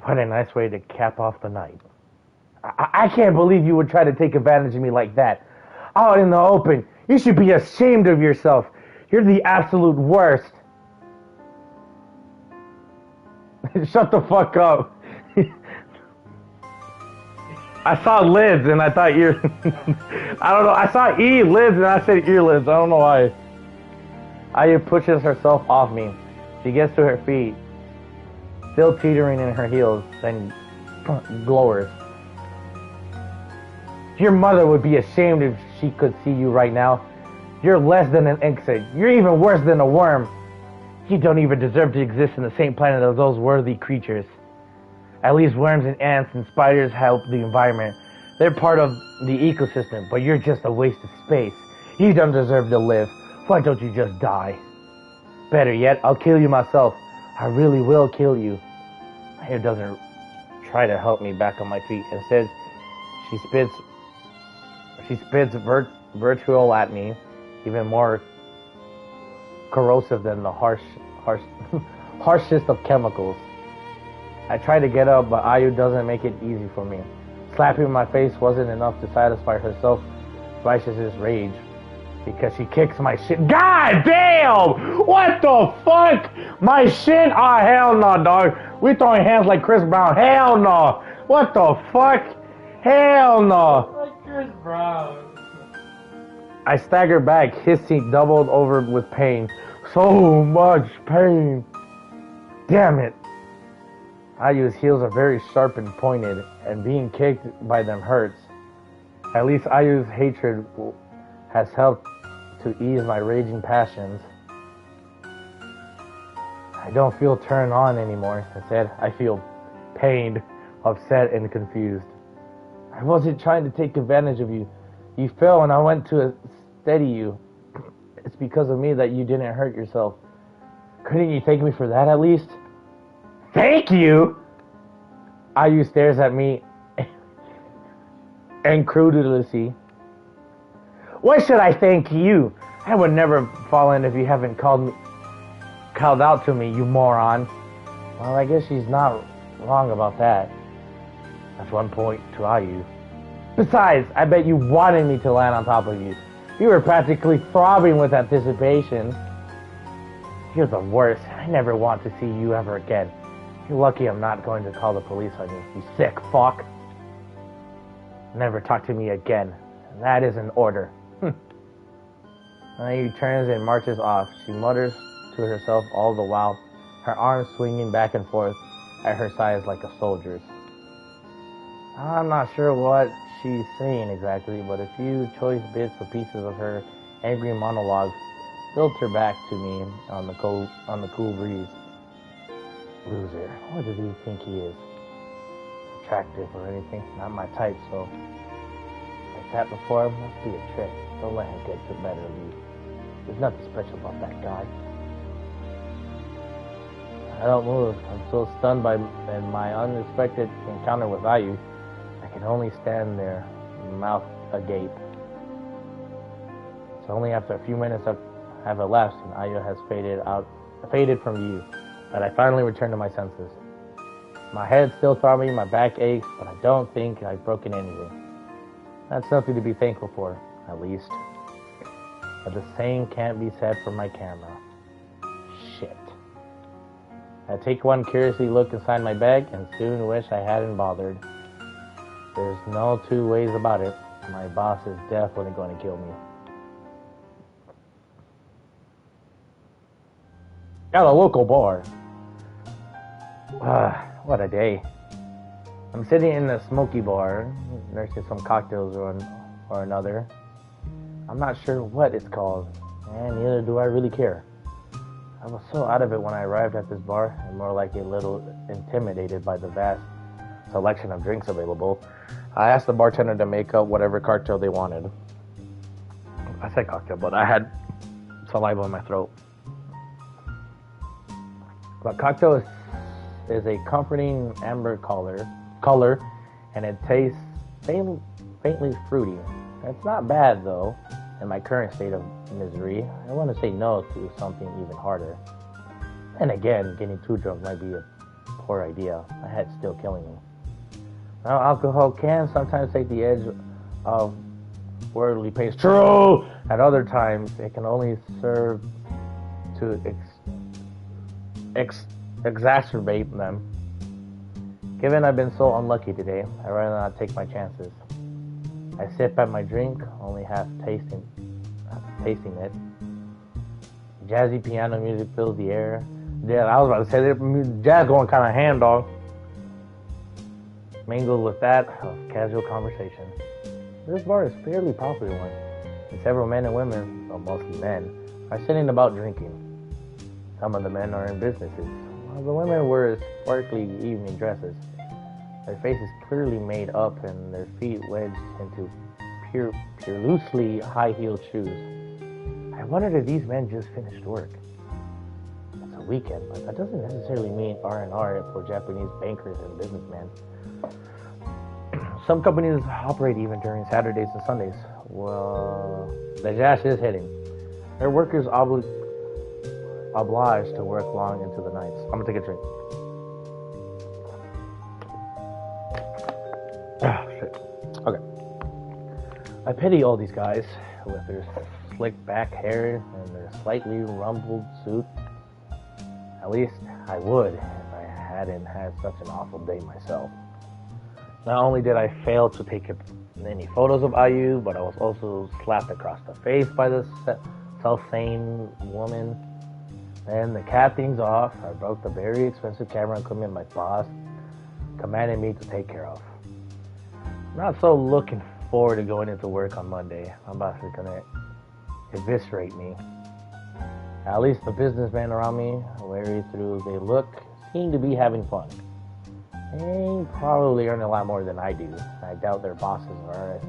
What a nice way to cap off the night. I can't believe you would try to take advantage of me like that. Out in the open. You should be ashamed of yourself. You're the absolute worst. Shut the fuck up. I saw lids and I thought ear... I don't know. I saw lids and I said earlids. I don't know why. Aya pushes herself off me. She gets to her feet, still teetering in her heels, then glowers. Your mother would be ashamed if she could see you right now. You're less than an insect. You're even worse than a worm. You don't even deserve to exist in the same planet as those worthy creatures. At least worms and ants and spiders help the environment. They're part of the ecosystem, but you're just a waste of space. You don't deserve to live. Why don't you just die? Better yet, I'll kill you myself. I really will kill you. Aya doesn't try to help me back on my feet. Instead, she spits vitriol at me, even more corrosive than the harshest of chemicals. I try to get up, but Ayu doesn't make it easy for me. Slapping my face wasn't enough to satisfy her self-righteous rage, because she kicks my shit. God damn! What the fuck? My shit? Oh, hell no, dog. We throwing hands like Chris Brown. Hell no. What the fuck? Hell no. Like Chris Brown. I stagger back, hissing, doubled over with pain. So much pain. Damn it. Ayu's heels are very sharp and pointed, and being kicked by them hurts. At least Ayu's hatred has helped to ease my raging passions. I don't feel turned on anymore. Instead, I feel pained, upset, and confused. I wasn't trying to take advantage of you. You fell and I went to steady you. It's because of me that you didn't hurt yourself. Couldn't you thank me for that at least? Thank you? Ayu stares at me incredulously. Why should I thank you? I would never fall in if you haven't called out to me, you moron. Well, I guess she's not wrong about that. That's one point to Ayu. Besides, I bet you wanted me to land on top of you. You were practically throbbing with anticipation. You're the worst. I never want to see you ever again. You're lucky I'm not going to call the police on you, you sick fuck. Never talk to me again. That is an order. Ayu turns and marches off. She mutters to herself all the while, her arms swinging back and forth. at her size like a soldier's. I'm not sure what she's saying exactly, but a few choice bits or pieces of her angry monologue filter back to me on the cool breeze. Loser. What does he think he is? Attractive or anything? Not my type, so like that before must be a trick. Don't let him get the better of you. There's nothing special about that guy. I don't move. I'm so stunned by my unexpected encounter with Ayu. I can only stand there, mouth agape. It's only after a few minutes have elapsed and Ayu has faded from view, that I finally return to my senses. My head's still throbbing, my back aches, but I don't think I've broken anything. That's something to be thankful for, at least. But the same can't be said for my camera. Shit. I take one curiously look inside my bag and soon wish I hadn't bothered. There's no two ways about it. My boss is definitely going to kill me. At a local bar. What a day. I'm sitting in a smoky bar, nursing some cocktails or another. I'm not sure what it's called, and neither do I really care. I was so out of it when I arrived at this bar, and more like a little intimidated by the vast selection of drinks available. I asked the bartender to make up whatever cocktail they wanted. I said cocktail, but I had saliva in my throat. But cocktail is a comforting amber color, and it tastes faintly fruity. It's not bad, though. In my current state of misery, I want to say no to something even harder. And again, getting too drunk might be a poor idea. My head's still killing me. Now, alcohol can sometimes take the edge of worldly pace. True! At other times, it can only serve to exacerbate them. Given I've been so unlucky today, I'd rather not take my chances. I sip at my drink, only half tasting it. Jazzy piano music fills the air. Yeah, I was about to say that jazz going kind of hand, dog. Mingled with that, casual conversation. This bar is a fairly popular one, and several men and women, well, mostly men, are sitting about drinking. Some of the men are in businesses, while the women wear sparkly evening dresses. Their faces clearly made up and their feet wedged into pure loosely high-heeled shoes. I wondered if these men just finished work. It's a weekend, but that doesn't necessarily mean R&R for Japanese bankers and businessmen. Some companies operate even during Saturdays and Sundays. Well, the jazz is hitting. Their workers obliged to work long into the nights. I'm gonna take a drink. Ah, shit. Okay. I pity all these guys with their slick back hair and their slightly rumpled suit. At least I would if I hadn't had such an awful day myself. Not only did I fail to take any photos of Ayu, but I was also slapped across the face by the self-same woman. And to cap things off, I broke the very expensive camera equipment my boss commanded me to take care of. Not so looking forward to going into work on Monday. My boss is gonna eviscerate me. At least the businessmen around me, wary through they look, seem to be having fun. They probably earn a lot more than I do. I doubt their bosses are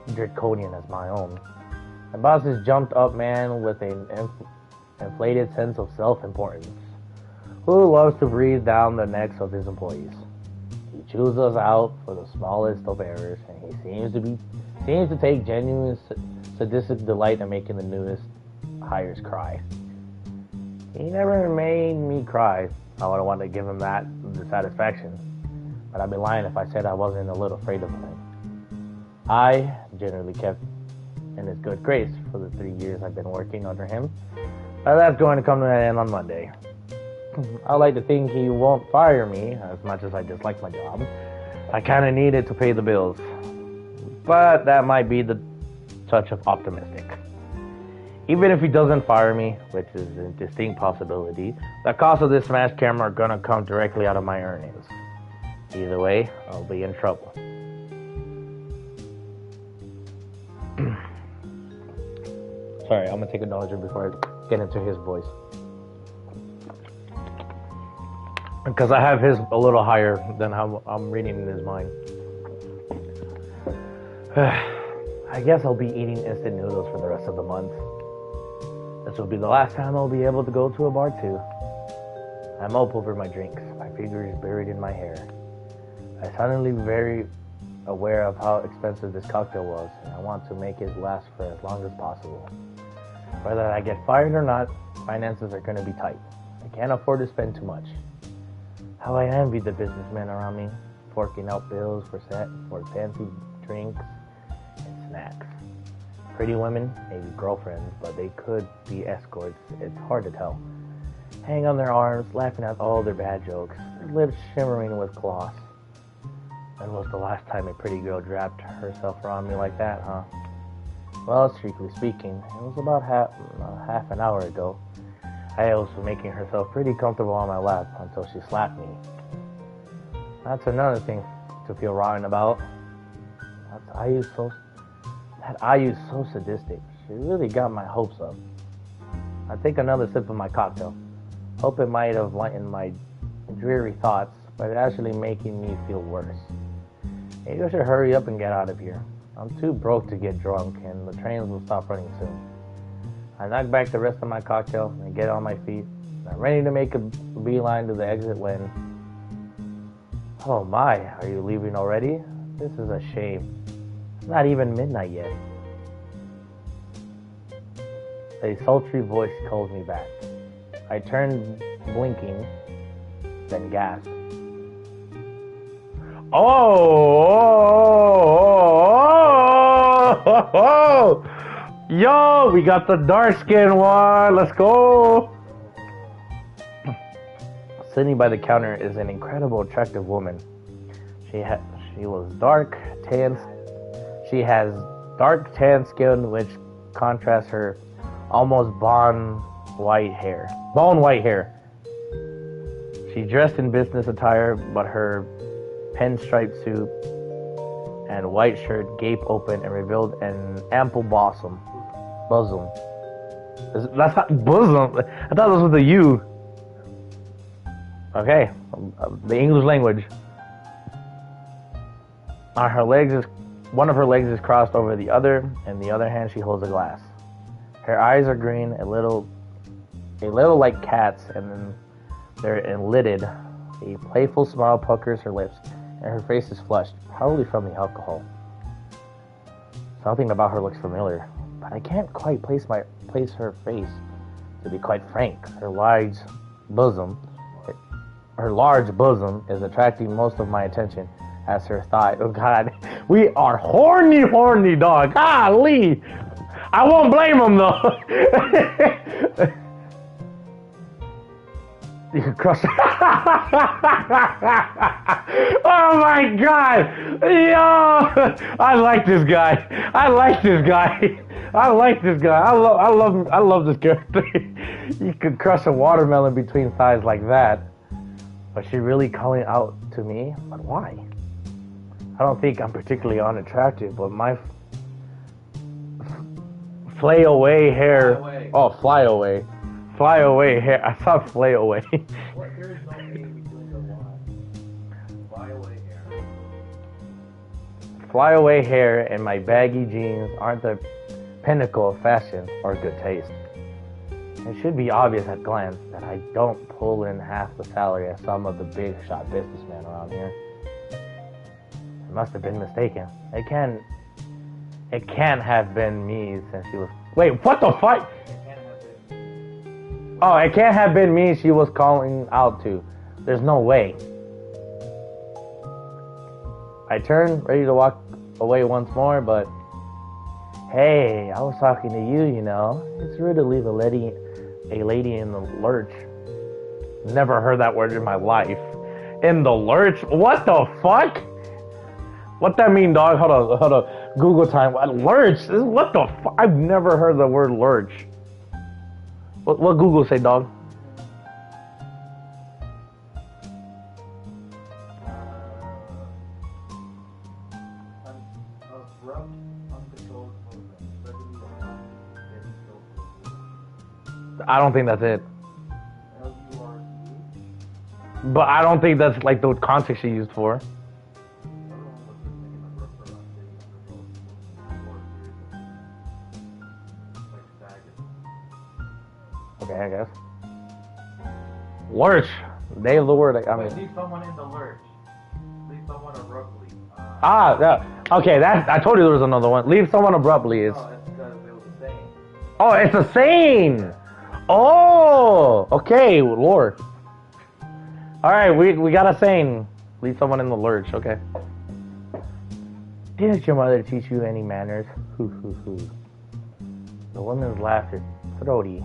as draconian as my own. My boss is jumped up man with an inflated sense of self-importance, who loves to breathe down the necks of his employees. He chews us out for the smallest of errors, and he seems to take genuine sadistic delight in making the newest hires cry. He never made me cry. I would want to give him the satisfaction, but I'd be lying if I said I wasn't a little afraid of him. I generally kept in his good grace for the 3 years I've been working under him, but that's going to come to an end on Monday. I like to think he won't fire me as much as I dislike my job. I kind of need it to pay the bills, but that might be the touch of optimistic. Even if he doesn't fire me, which is a distinct possibility, the cost of this smash camera are gonna come directly out of my earnings. Either way, I'll be in trouble. Sorry, I'm gonna take a Dollar before I get into his voice. Because I have his a little higher than how I'm reading in his mind. I guess I'll be eating instant noodles for the rest of the month. This will be the last time I'll be able to go to a bar too. I'm up over my drinks. My figure is buried in my hair. I suddenly very aware of how expensive this cocktail was, and I want to make it last for as long as possible. Whether I get fired or not, finances are going to be tight. I can't afford to spend too much. How I envy the businessmen around me, forking out bills for fancy drinks and snacks. Pretty women, maybe girlfriends, but they could be escorts. It's hard to tell. Hang on their arms, laughing at all their bad jokes, their lips shimmering with gloss. When was the last time a pretty girl draped herself around me like that, huh? Well, strictly speaking, it was about half an hour ago. I was making herself pretty comfortable on my lap until she slapped me. That's another thing to feel rotten about. That IU's so sadistic. She really got my hopes up. I take another sip of my cocktail. Hope it might have lightened my dreary thoughts, but it's actually making me feel worse. Maybe I should hurry up and get out of here. I'm too broke to get drunk, and the trains will stop running soon. I knock back the rest of my cocktail and get on my feet. I'm ready to make a beeline to the exit when... Oh my, are you leaving already? This is a shame. It's not even midnight yet. A sultry voice calls me back. I turn, blinking, then gasp. Oh! Yo, we got the dark skin one. Let's go. Sitting by the counter is an incredible, attractive woman. She was dark, tan. She has dark tan skin, which contrasts her almost bone white hair. She dressed in business attire, but her pinstripe suit and white shirt gape open and revealed an ample bosom. That's not bosom. I thought this was a U. Okay, the English language. One of her legs is crossed over the other, and the other hand she holds a glass. Her eyes are green, a little like cats, and then they're enlidded. A playful smile puckers her lips, and her face is flushed, probably from the alcohol. Something about her looks familiar, but I can't quite place her face. To be quite frank, her large bosom is attracting most of my attention as her thigh. Oh God, we are horny, dog. Golly, I won't blame him though. You can crush it. Oh my God, yo! I like this guy. I love this character. You could crush a watermelon between thighs like that. But she really calling out to me? But why? I don't think I'm particularly unattractive, but my fly away hair. Fly away hair. I saw flay away. What? There is no A between the Y. Fly away hair. Fly away hair and my baggy jeans aren't the pinnacle of fashion or good taste. It should be obvious at glance that I don't pull in half the salary as some of the big shot businessmen around here. I must have been mistaken. It can't have been me since she was... Wait, what the fuck? Oh, it can't have been me she was calling out to. There's no way. I turn, ready to walk away once more, but... Hey, I was talking to you, you know. It's rude to leave a lady in the lurch. Never heard that word in my life. In the lurch? What the fuck? What that mean, dog? Hold on. Google time. Lurch? What the fuck? I've never heard the word lurch. What Google say, dog? Abrupt, uncontrolled movement, especially when getting so I don't think that's it. L-U-R-C. But I don't think that's like the context she used for. Okay, I guess. Lurch. They have the word. I mean. Leave someone in the lurch. Leave someone abruptly. Yeah. Okay, that I told you there was another one. Leave someone abruptly. It's. No, it's because it was a saying. Oh, it's a saying. Oh, okay, Lord. All right, we got a saying. Leave someone in the lurch. Okay. Didn't your mother teach you any manners? Hoo hoo hoo. The woman's laugh is throaty.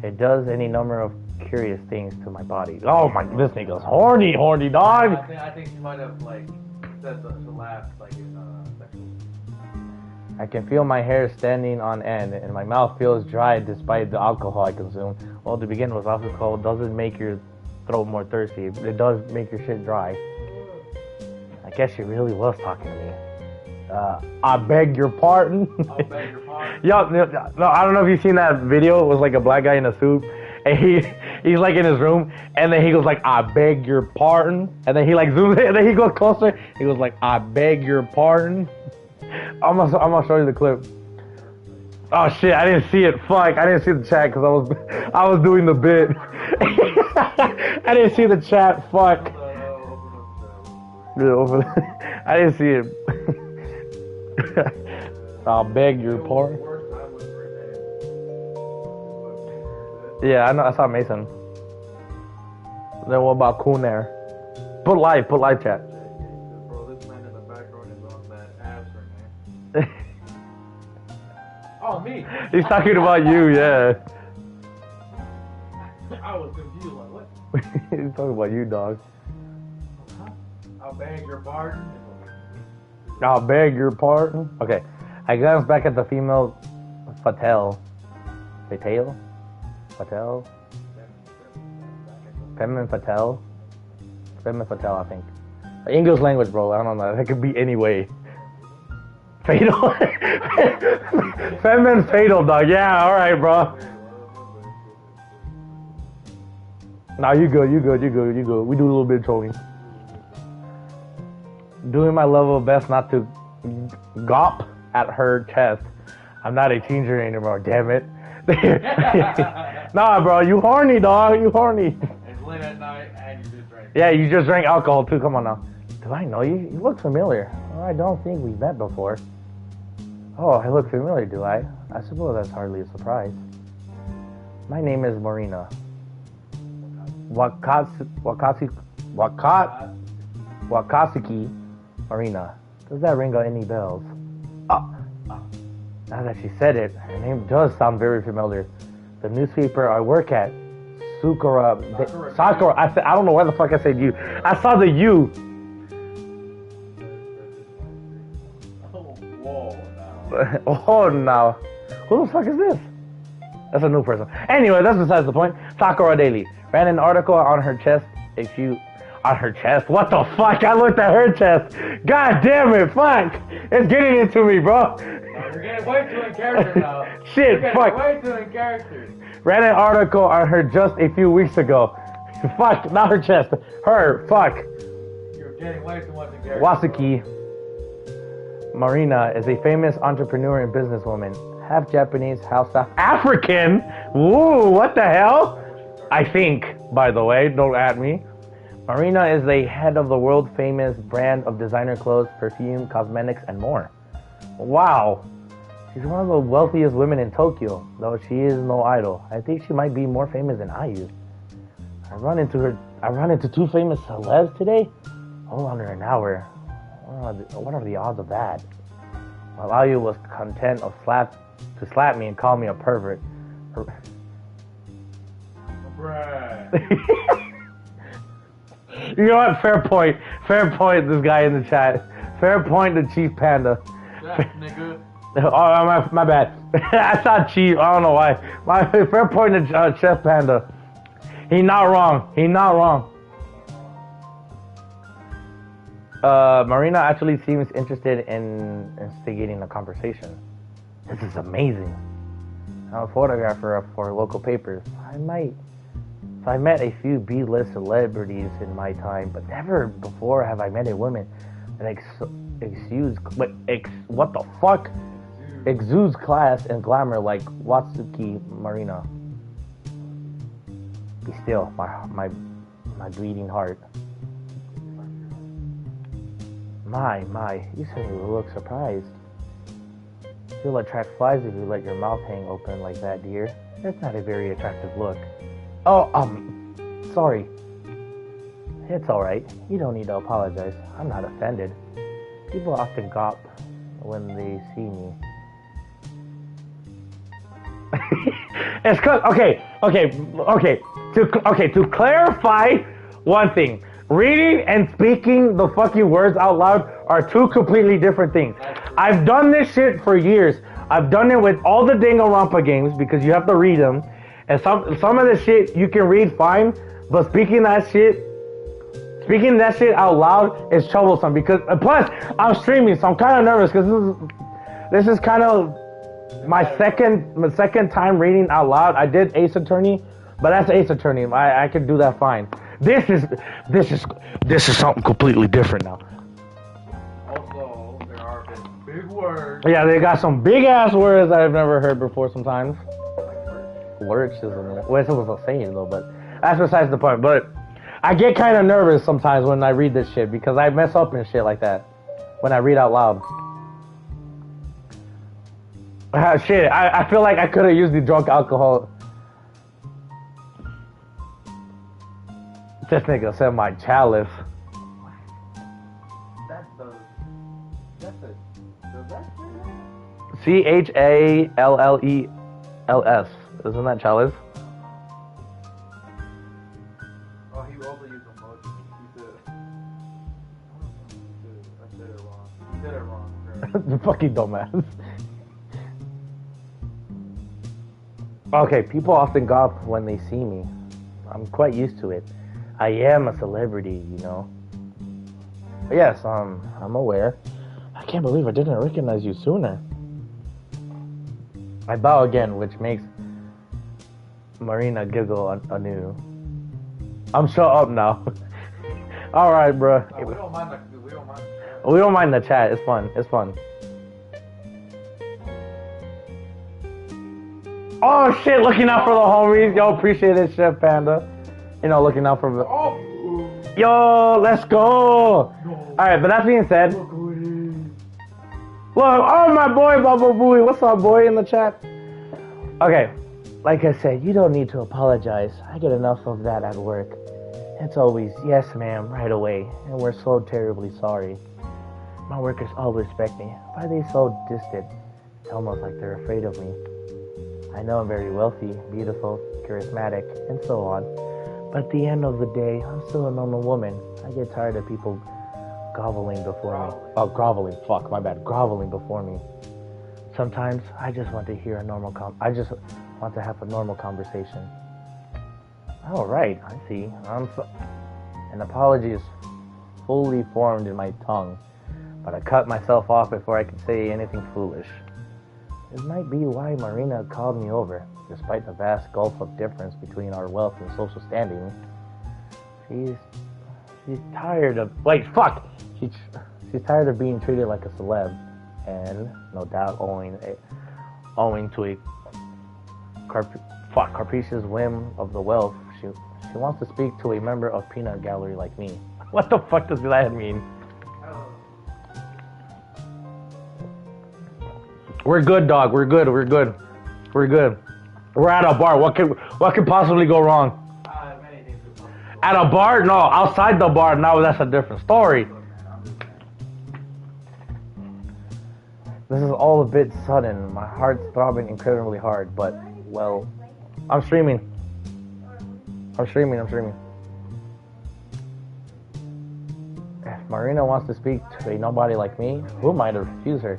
It does any number of curious things to my body. Oh my, this nigga's horny dog. I think she might have like said the laugh like in sexual. I can feel my hair standing on end, and my mouth feels dry despite the alcohol I consume. Well, to begin with, alcohol doesn't make your throat more thirsty. It does make your shit dry. I guess she really was talking to me. I beg your pardon. I beg your pardon. Yo, no, I don't know if you've seen that video. It was like a black guy in a suit, and he's like in his room, and then he goes like, I beg your pardon, and then he like zooms in, and then he goes closer. He goes like, I beg your pardon. I'm gonna show you the clip. Oh shit, I didn't see it. Fuck, I didn't see the chat because I was doing the bit. I didn't see the chat. Fuck. I didn't see it. I'll beg your pardon. Yeah, I know. I saw Mason. Then what about Kunair? Put live chat. Bro, this man in the background is on that answer, man. Oh, me. He's talking about you, yeah. I was confused. Like, what? He's talking about you, dog. I'll beg your pardon. I'll beg your pardon. Okay, I glanced back at the female Fatel. Fatel? Feminine Fatel, I think. English language, bro. I don't know. That could be any way. Fatal. Feminine fatal, dog. Yeah, all right, bro. Nah, you good. We do a little bit of trolling. Doing my level best not to gawp at her chest. I'm not a teenager anymore, damn it. Nah, bro, you horny, dog. You horny. It's late at night and you just drank. Yeah, you just drank alcohol too. Come on now. Do I know you? You look familiar. Oh, I don't think we've met before. Oh, I look familiar, do I? I suppose that's hardly a surprise. My name is Marina. Wakatsuki Marina. Does that ring any bells? Oh. Now that she said it, her name does sound very familiar. The newspaper I work at, Sakura. I don't know why the fuck I said you. I saw the U. Oh, no. Who the fuck is this? That's a new person. Anyway, that's besides the point. Sakura Daily ran an article on her chest. On her chest? What the fuck? I looked at her chest. God damn it, fuck. It's getting into me, bro. You're getting way too in character now. Shit, fuck. Way too in character. Ran an article on her just a few weeks ago. Fuck, not her chest. Her, fuck. You're getting way too much in character. Wasaki Marina is a famous entrepreneur and businesswoman. Half Japanese, half South African. Woo, what the hell? I think, by the way, don't at me. Marina is the head of the world famous brand of designer clothes, perfume, cosmetics, and more. Wow. She's one of the wealthiest women in Tokyo, though she is no idol. I think she might be more famous than IU. I run into two famous celebs today? All under an hour. What are the odds of that? While IU was content to slap me and call me a pervert. Bruh. You know what? Fair point. This guy in the chat. Fair point to Chief Panda. That nigga. Oh, my bad. I thought cheap. I don't know why. My fair point to Chef Panda. He not wrong. He not wrong. Marina actually seems interested in instigating a conversation. This is amazing. I'm a photographer for local papers. So I met a few B-list celebrities in my time, but never before have I met a woman that what the fuck? Exudes class and glamour like Watsuki Marina. Be still, my bleeding heart. My, you certainly look surprised. You'll attract flies if you let your mouth hang open like that, dear. That's not a very attractive look. Oh, sorry. It's alright. You don't need to apologize. I'm not offended. People often gawp when they see me. It's okay. To clarify one thing, reading and speaking the fucking words out loud are two completely different things. I've done this shit for years. I've done it with all the Danganronpa games because you have to read them, and some of the shit you can read fine, but speaking that shit out loud is troublesome because plus I'm streaming, so I'm kind of nervous because this is kind of my second time reading out loud. I did Ace Attorney, but that's Ace Attorney. I can do that fine. This is something completely different now. Also, there are big words. Yeah, they got some big ass words I've never heard before. Sometimes lurch isn't it? Well, it's supposed to say it though, but that's besides the point. But I get kind of nervous sometimes when I read this shit because I mess up and shit like that when I read out loud. Shit, I feel like I could have used the drunk alcohol. This nigga said my chalice. CHALLELS. Isn't that chalice? Oh, he also used emoji. He said it wrong. He did it wrong. Right? The fucking dumbass. Okay, people often gawp when they see me. I'm quite used to it. I am a celebrity, you know. But yes, I'm aware. I can't believe I didn't recognize you sooner. I bow again, which makes Marina giggle anew. I'm shut up now. All right, bro. We don't mind. We don't mind the chat. It's fun. It's fun. Oh shit! Looking out for the homies. Yo, appreciate it, Chef Panda. You know, looking out for the. Oh. Yo, let's go. All right, but that being said. Look, oh my boy, Bubble Booey. What's up, boy, in the chat? Okay, like I said, you don't need to apologize. I get enough of that at work. It's always, yes, ma'am, right away. And we're so terribly sorry. My workers all respect me. Why are they so distant? It's almost like they're afraid of me. I know I'm very wealthy, beautiful, charismatic, and so on. But at the end of the day, I'm still a normal woman. I get tired of people groveling before me. Oh, groveling. Fuck, my bad. Groveling before me. Sometimes I just want to hear a normal I just want to have a normal conversation. All right, I see. An apology is fully formed in my tongue, but I cut myself off before I could say anything foolish. This might be why Marina called me over, despite the vast gulf of difference between our wealth and social standing. She's tired of She's tired of being treated like a celeb, and no doubt owing to a capricious whim of the wealth, she wants to speak to a member of Peanut Gallery like me. What the fuck does that mean? We're good, dog. We're good. We're at a bar. What could possibly go wrong? At a bar? No, outside the bar. No, that's a different story. This is all a bit sudden. My heart's throbbing incredibly hard, but, well, I'm streaming. If Marina wants to speak to a nobody like me, who am I to refuse her?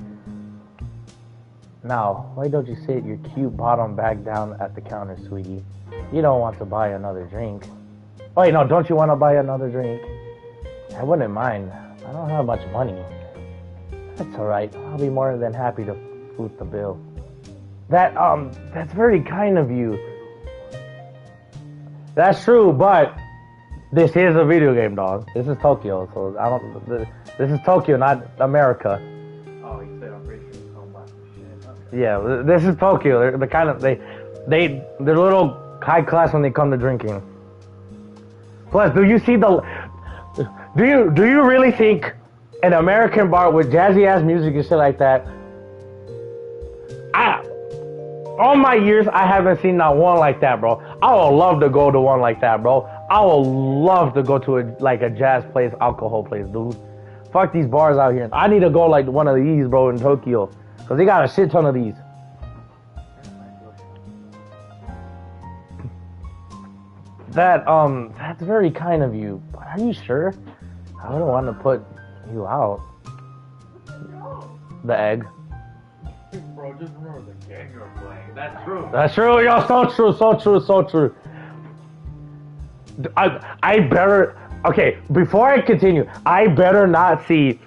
Now, why don't you sit your cute bottom back down at the counter, sweetie? You don't want to buy another drink. Wait, no, don't you want to buy another drink? I wouldn't mind. I don't have much money. That's alright. I'll be more than happy to foot the bill. That's very kind of you. That's true, but this is a video game, dog. This is Tokyo, so I don't. This is Tokyo, not America. Oh, he said I'm pretty sure he's talking about some shit. Yeah, this is Tokyo. They're the kind of they're a little high class when they come to drinking. Plus, do you see the? Do you really think an American bar with jazzy ass music and shit like that? All my years, I haven't seen not one like that, bro. I would love to go to one like that, bro. I would love to go to a jazz place, alcohol place, dude. Fuck these bars out here. I need to go like one of these, bro, in Tokyo, cause they got a shit ton of these. That's very kind of you. But are you sure? I don't want to put you out. The egg. Bro, just remember the game you're playing. That's true. That's true, yo. So true. I better. Okay, before I continue, I better not see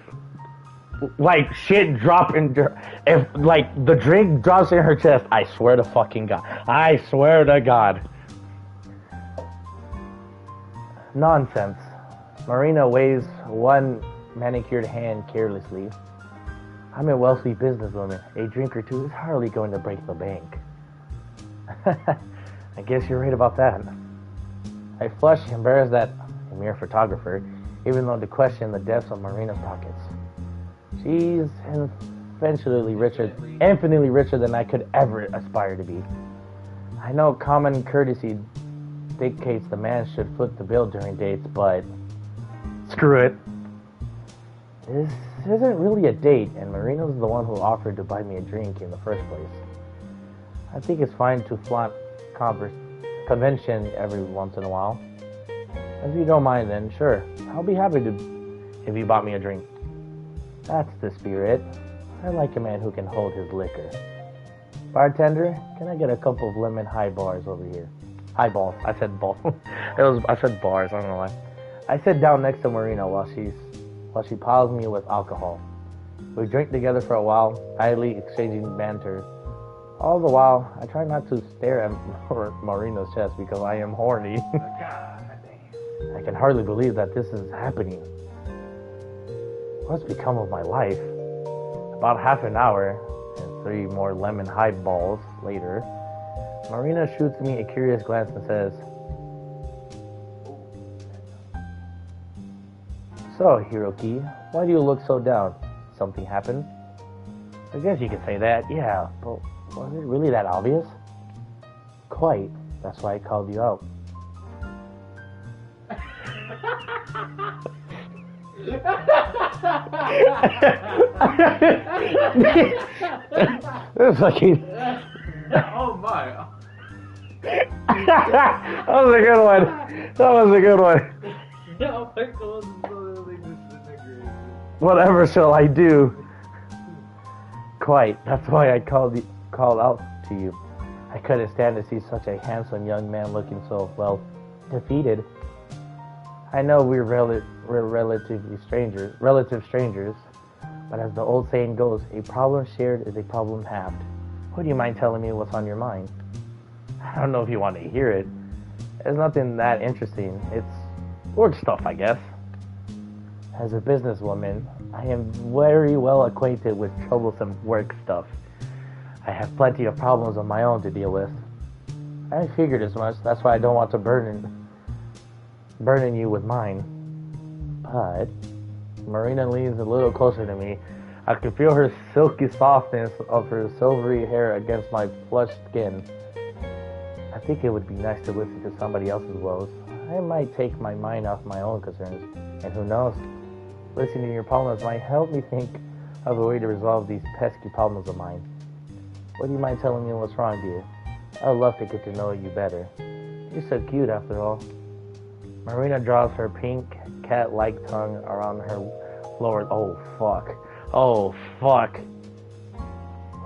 like shit drop in. If like the drink drops in her chest, I swear to fucking God. I swear to God. Nonsense. Marina waves one manicured hand carelessly. I'm a wealthy businesswoman. A drink or two is hardly going to break the bank. I guess you're right about that. I flush, embarrassed that I'm a mere photographer, even though to question the depths of Marina's pockets. She's infinitely richer than I could ever aspire to be. I know common courtesy dictates the man should foot the bill during dates, but screw it. This isn't really a date, and Marina's the one who offered to buy me a drink in the first place. I think it's fine to flaunt convention every once in a while. If you don't mind, then sure, I'll be happy to if you bought me a drink. That's the spirit. I like a man who can hold his liquor. Bartender, can I get a couple of lemon highballs over here? Highballs. I said ball. I said bars. I don't know why. I sit down next to Marina while she piles me with alcohol. We drink together for a while, idly exchanging banter. All the while, I try not to stare at Marina's chest because I am horny. I can hardly believe that this is happening. What's become of my life? About half an hour and 3 more lemon highballs later, Marina shoots me a curious glance and says, "So, Hiroki, why do you look so down? Something happened?" I guess you could say that, yeah, but was it really that obvious? Quite. That's why I called you out. This fucking... Oh my. That was a good one. That was a good one. Oh my God, this is Whatever shall I do? Quite. That's why I called out to you. I couldn't stand to see such a handsome young man looking so, well, defeated. I know we're relative strangers, but as the old saying goes, a problem shared is a problem halved. Would you mind telling me what's on your mind? I don't know if you want to hear it. It's nothing that interesting. It's work stuff, I guess. As a businesswoman, I am very well acquainted with troublesome work stuff. I have plenty of problems of my own to deal with. I figured as much. That's why I don't want to burden you with mine. But Marina leans a little closer to me. I can feel her silky softness of her silvery hair against my flushed skin. I think it would be nice to listen to somebody else's woes. I might take my mind off my own concerns, and who knows, listening to your problems might help me think of a way to resolve these pesky problems of mine. Would you mind telling me what's wrong, dear? I'd love to get to know you better. You're so cute, after all. Marina draws her pink, cat-like tongue around her lower... Oh, fuck.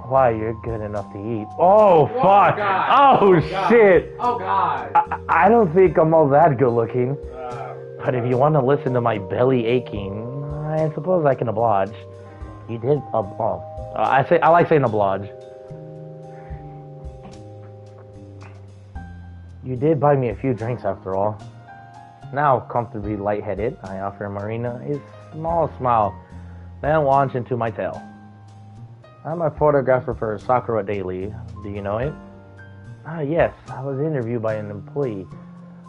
Why, you're good enough to eat. Oh, fuck. God. Oh, God. shit. Oh, God. I don't think I'm all that good looking. But if you want to listen to my belly aching, I suppose I can oblige. You did, I like saying oblige. You did buy me a few drinks after all. Now comfortably lightheaded, I offer Marina a small smile, then launch into my tale. I'm a photographer for Sakura Daily. Do you know it? Ah, yes. I was interviewed by an employee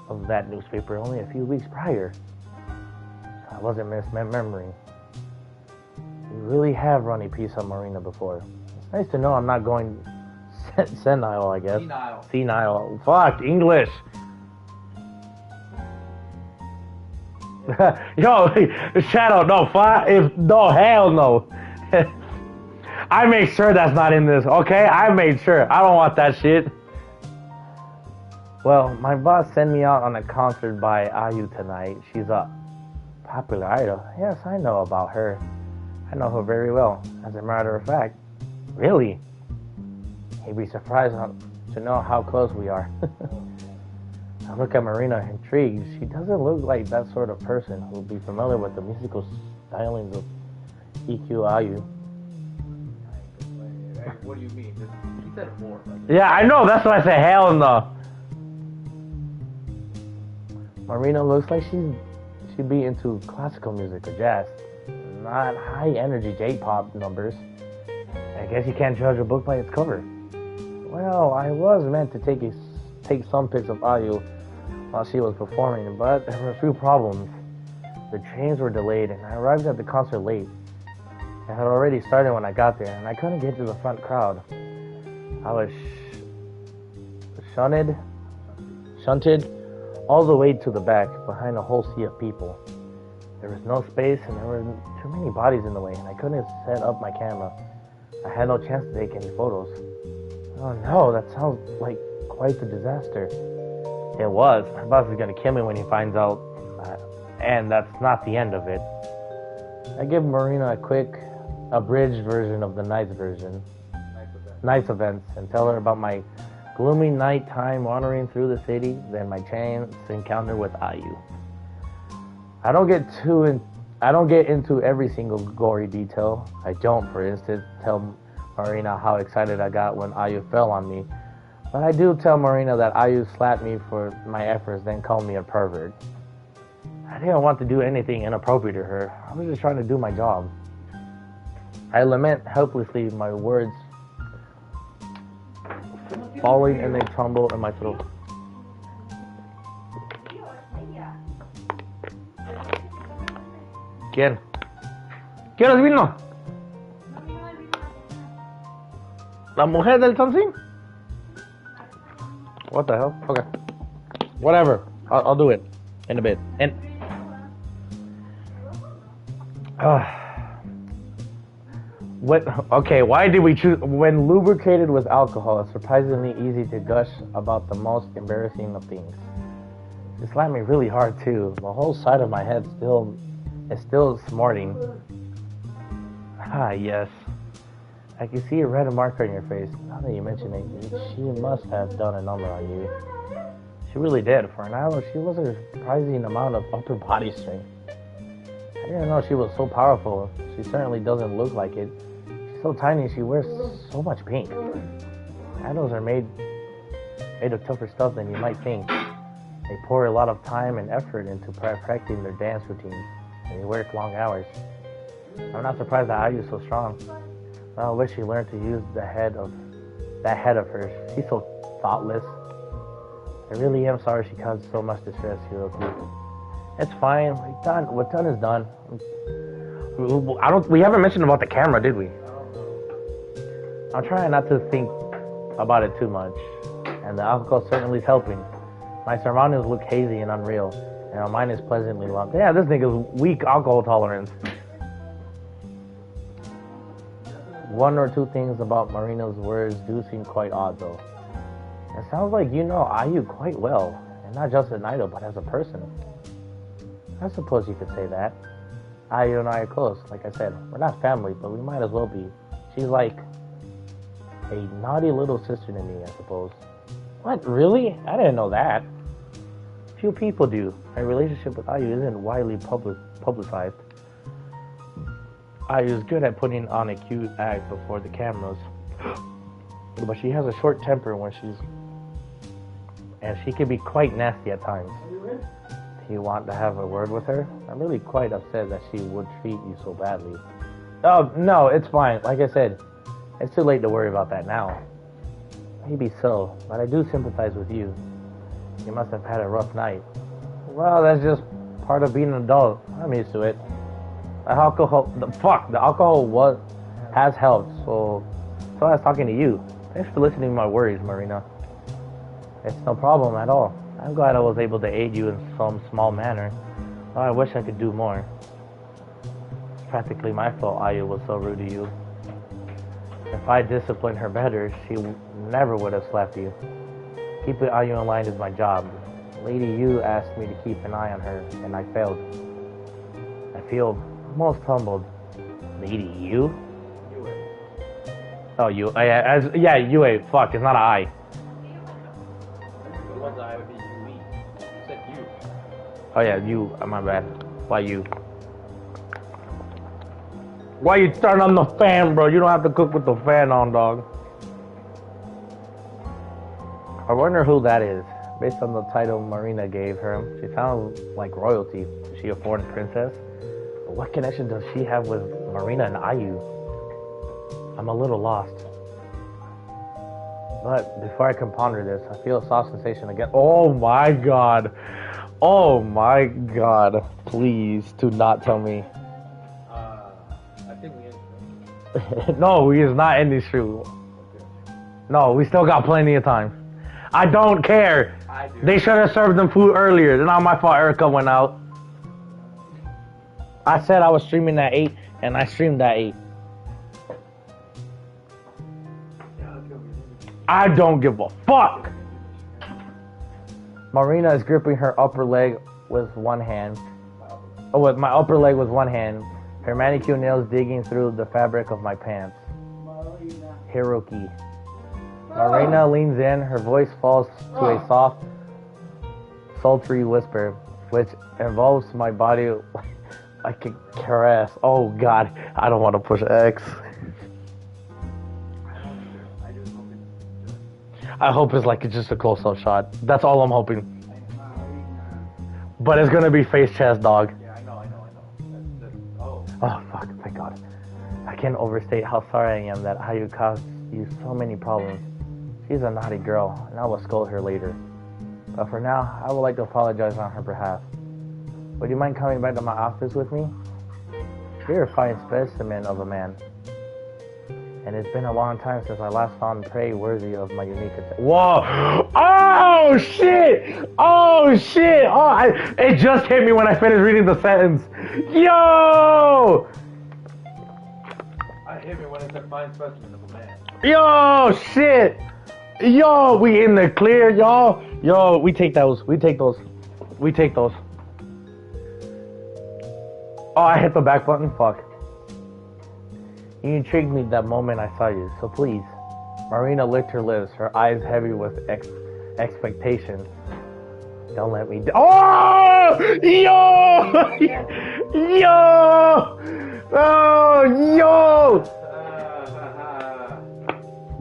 of that newspaper only a few weeks prior. I wasn't misremembering. You really have run a piece on Marina before. It's nice to know I'm not going senile, I guess. Senile. Fuck, English. Yo, Shadow, no, no, hell no. I make sure that's not in this, okay? I made sure. I don't want that shit. Well, my boss sent me out on a concert by IU tonight. She's a popular idol. Yes, I know about her. I know her very well, as a matter of fact. Really? You'd be surprised to know how close we are. I look at Marina intrigued. She doesn't look like that sort of person who would be familiar with the musical stylings of EQ IU. What do you mean? He said more. Yeah, I know. That's why I say hell no. Marina looks like she'd be into classical music or jazz, not high energy J-pop numbers. I guess you can't judge a book by its cover. Well, I was meant to take some pics of IU while she was performing, but there were a few problems. The trains were delayed, and I arrived at the concert late. It had already started when I got there, and I couldn't get to the front crowd. I was shunted all the way to the back, behind a whole sea of people. There was no space, and there were too many bodies in the way, and I couldn't set up my camera. I had no chance to take any photos. Oh no, that sounds like quite the disaster. It was. My boss is gonna kill me when he finds out, and that's not the end of it. I give Marina a quick, abridged version of the night's events, and tell her about my gloomy nighttime wandering through the city, then my chance encounter with IU. I don't get into every single gory detail. I don't, for instance, tell Marina how excited I got when IU fell on me. But I do tell Marina that IU slapped me for my efforts, then called me a pervert. I didn't want to do anything inappropriate to her. I was just trying to do my job. I lament helplessly, my words falling and they tumble in my throat. ¿Quién? ¿Quieres vino? ¿La mujer del something? What the hell? Okay. Whatever. I'll do it in a bit. And okay, why did we choose? When lubricated with alcohol, it's surprisingly easy to gush about the most embarrassing of things. It slapped me really hard too. The whole side of my head is still smarting. Ah, yes. I can see a red mark on your face. Now that you mention it, she must have done a number on you. She really did. For an idol, she was a surprising amount of upper body strength. I didn't know she was so powerful. She certainly doesn't look like it. She's so tiny, she wears so much pink. Idols are made of tougher stuff than you might think. They pour a lot of time and effort into perfecting their dance routines, and they work long hours. I'm not surprised that IU is so strong. I wish she learned to use that head of hers. She's so thoughtless. I really am sorry she caused so much distress, Hiroki. It's fine. What's done is done. We haven't mentioned about the camera, did we? I'm trying not to think about it too much, and the alcohol certainly is helping. My surroundings look hazy and unreal, and my mind is pleasantly lump. Yeah, this nigga's weak alcohol tolerance. One or two things about Marina's words do seem quite odd, though. It sounds like you know IU quite well, and not just an idol, but as a person. I suppose you could say that. IU and I are close, like I said. We're not family, but we might as well be. She's like a naughty little sister to me, I suppose. What? Really? I didn't know that. Few people do. My relationship with Ayu isn't widely publicized. Ayu is good at putting on a cute act before the cameras. But she has a short temper when and she can be quite nasty at times. Do you want to have a word with her? I'm really quite upset that she would treat you so badly. Oh, no, it's fine. Like I said, it's too late to worry about that now. Maybe so, but I do sympathize with you. You must have had a rough night. Well, that's just part of being an adult. I'm used to it. The alcohol has helped, so I was talking to you. Thanks for listening to my worries, Marina. It's no problem at all. I'm glad I was able to aid you in some small manner. Oh, I wish I could do more. It's practically my fault Ayu was so rude to you. If I disciplined her better, she never would have slapped you. Keeping Ayu in line is my job. Lady Yu asked me to keep an eye on her, and I failed. I feel most humbled. Lady Yu? Oh, you. Yeah, Yue. Fuck, it's not an I. The one's I would be Yui. You said you. Oh yeah, you. My bad. Why you? Why you turn on the fan, bro? You don't have to cook with the fan on, dog. I wonder who that is. Based on the title Marina gave her, she sounds like royalty. Is she a foreign princess? What connection does she have with Marina and Ayu? I'm a little lost. But before I can ponder this, I feel a soft sensation again. Oh my god. Oh my god. Please do not tell me. I think we ended. No, he is not ending stream. No, we still got plenty of time. I don't care. I do. They should have served them food earlier. It's not my fault Erica went out. I said I was streaming at 8, and I streamed at 8. I don't give a fuck. Marina is gripping her upper leg with one hand. Oh, with my upper leg with one hand. Her manicure nails digging through the fabric of my pants. Hiroki. Marina leans in. Her voice falls to a soft, sultry whisper, which involves my body like a caress. Oh God, I don't want to push X. I hope it's like just a close-up shot. That's all I'm hoping. But it's gonna be face chest, dog. Yeah, I know. Oh fuck, thank God. I can't overstate how sorry I am that Ayu caused you so many problems. She's a naughty girl, and I will scold her later. But for now, I would like to apologize on her behalf. Would you mind coming back to my office with me? You're a fine specimen of a man. And it's been a long time since I last found prey worthy of my unique attention. Whoa! Oh shit! Oh shit! Oh, it just hit me when I finished reading the sentence. Yo! I hit me when it's a fine specimen of a man. Yo, shit! Yo, we in the clear, y'all. Yo, we take those. We take those. We take those. Oh, I hit the back button. Fuck. You intrigued me that moment I saw you, so please. Marina licked her lips, her eyes heavy with expectation. Don't let me Oh! Yo! Yo! Oh, yo!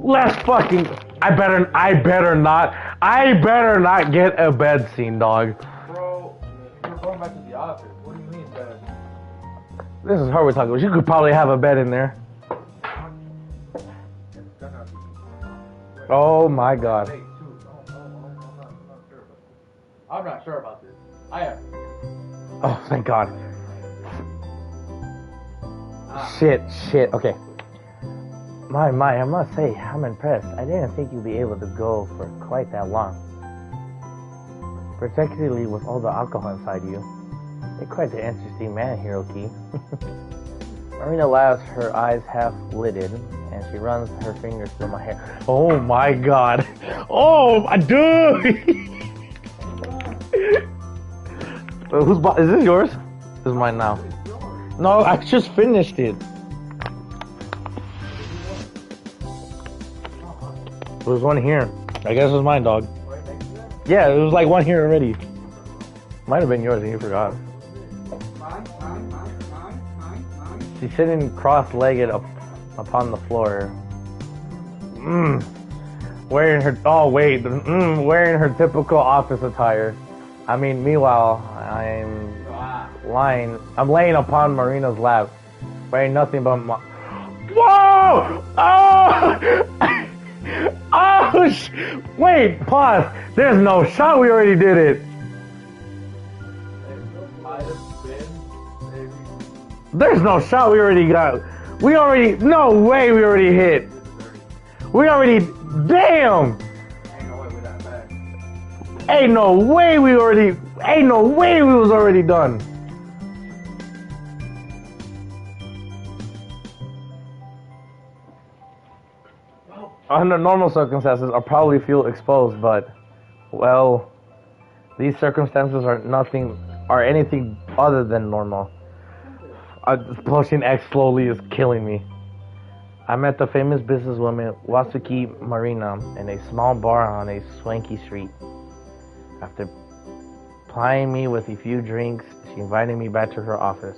Let's fucking... I better not get a bed scene, dog. Bro, you're going back to the office. What do you mean, bed? This is her we're talking about. You could probably have a bed in there. Oh my God. Hey, I'm not sure about this. I am. Oh, thank God. Shit. Okay. My, I must say, I'm impressed. I didn't think you'd be able to go for quite that long. Particularly with all the alcohol inside you. You're quite an interesting man, Hiroki. Marina laughs, her eyes half lidded, and she runs her fingers through my hair. Oh my God. Oh, my dude. Is this yours? This is mine now. No, I just finished it. There was one here. I guess it was mine, dog. Right next to it? Yeah, there was like one here already. Might have been yours and you forgot. Mine. She's sitting cross-legged upon the floor. Wearing her, wearing her typical office attire. I mean, meanwhile, I'm laying upon Marina's lap, wearing nothing but whoa! Oh! Oh! Wait, pause. There's no shot. We already did it. Might have been, maybe. There's no shot. We already got. No way. We already hit. We already. Damn. Ain't no way with that back. Ain't no way we was already done. Under normal circumstances, I'll probably feel exposed, but, well, these circumstances are anything other than normal. Pushing X slowly is killing me. I met the famous businesswoman Wasuki Marina in a small bar on a swanky street. After plying me with a few drinks, she invited me back to her office.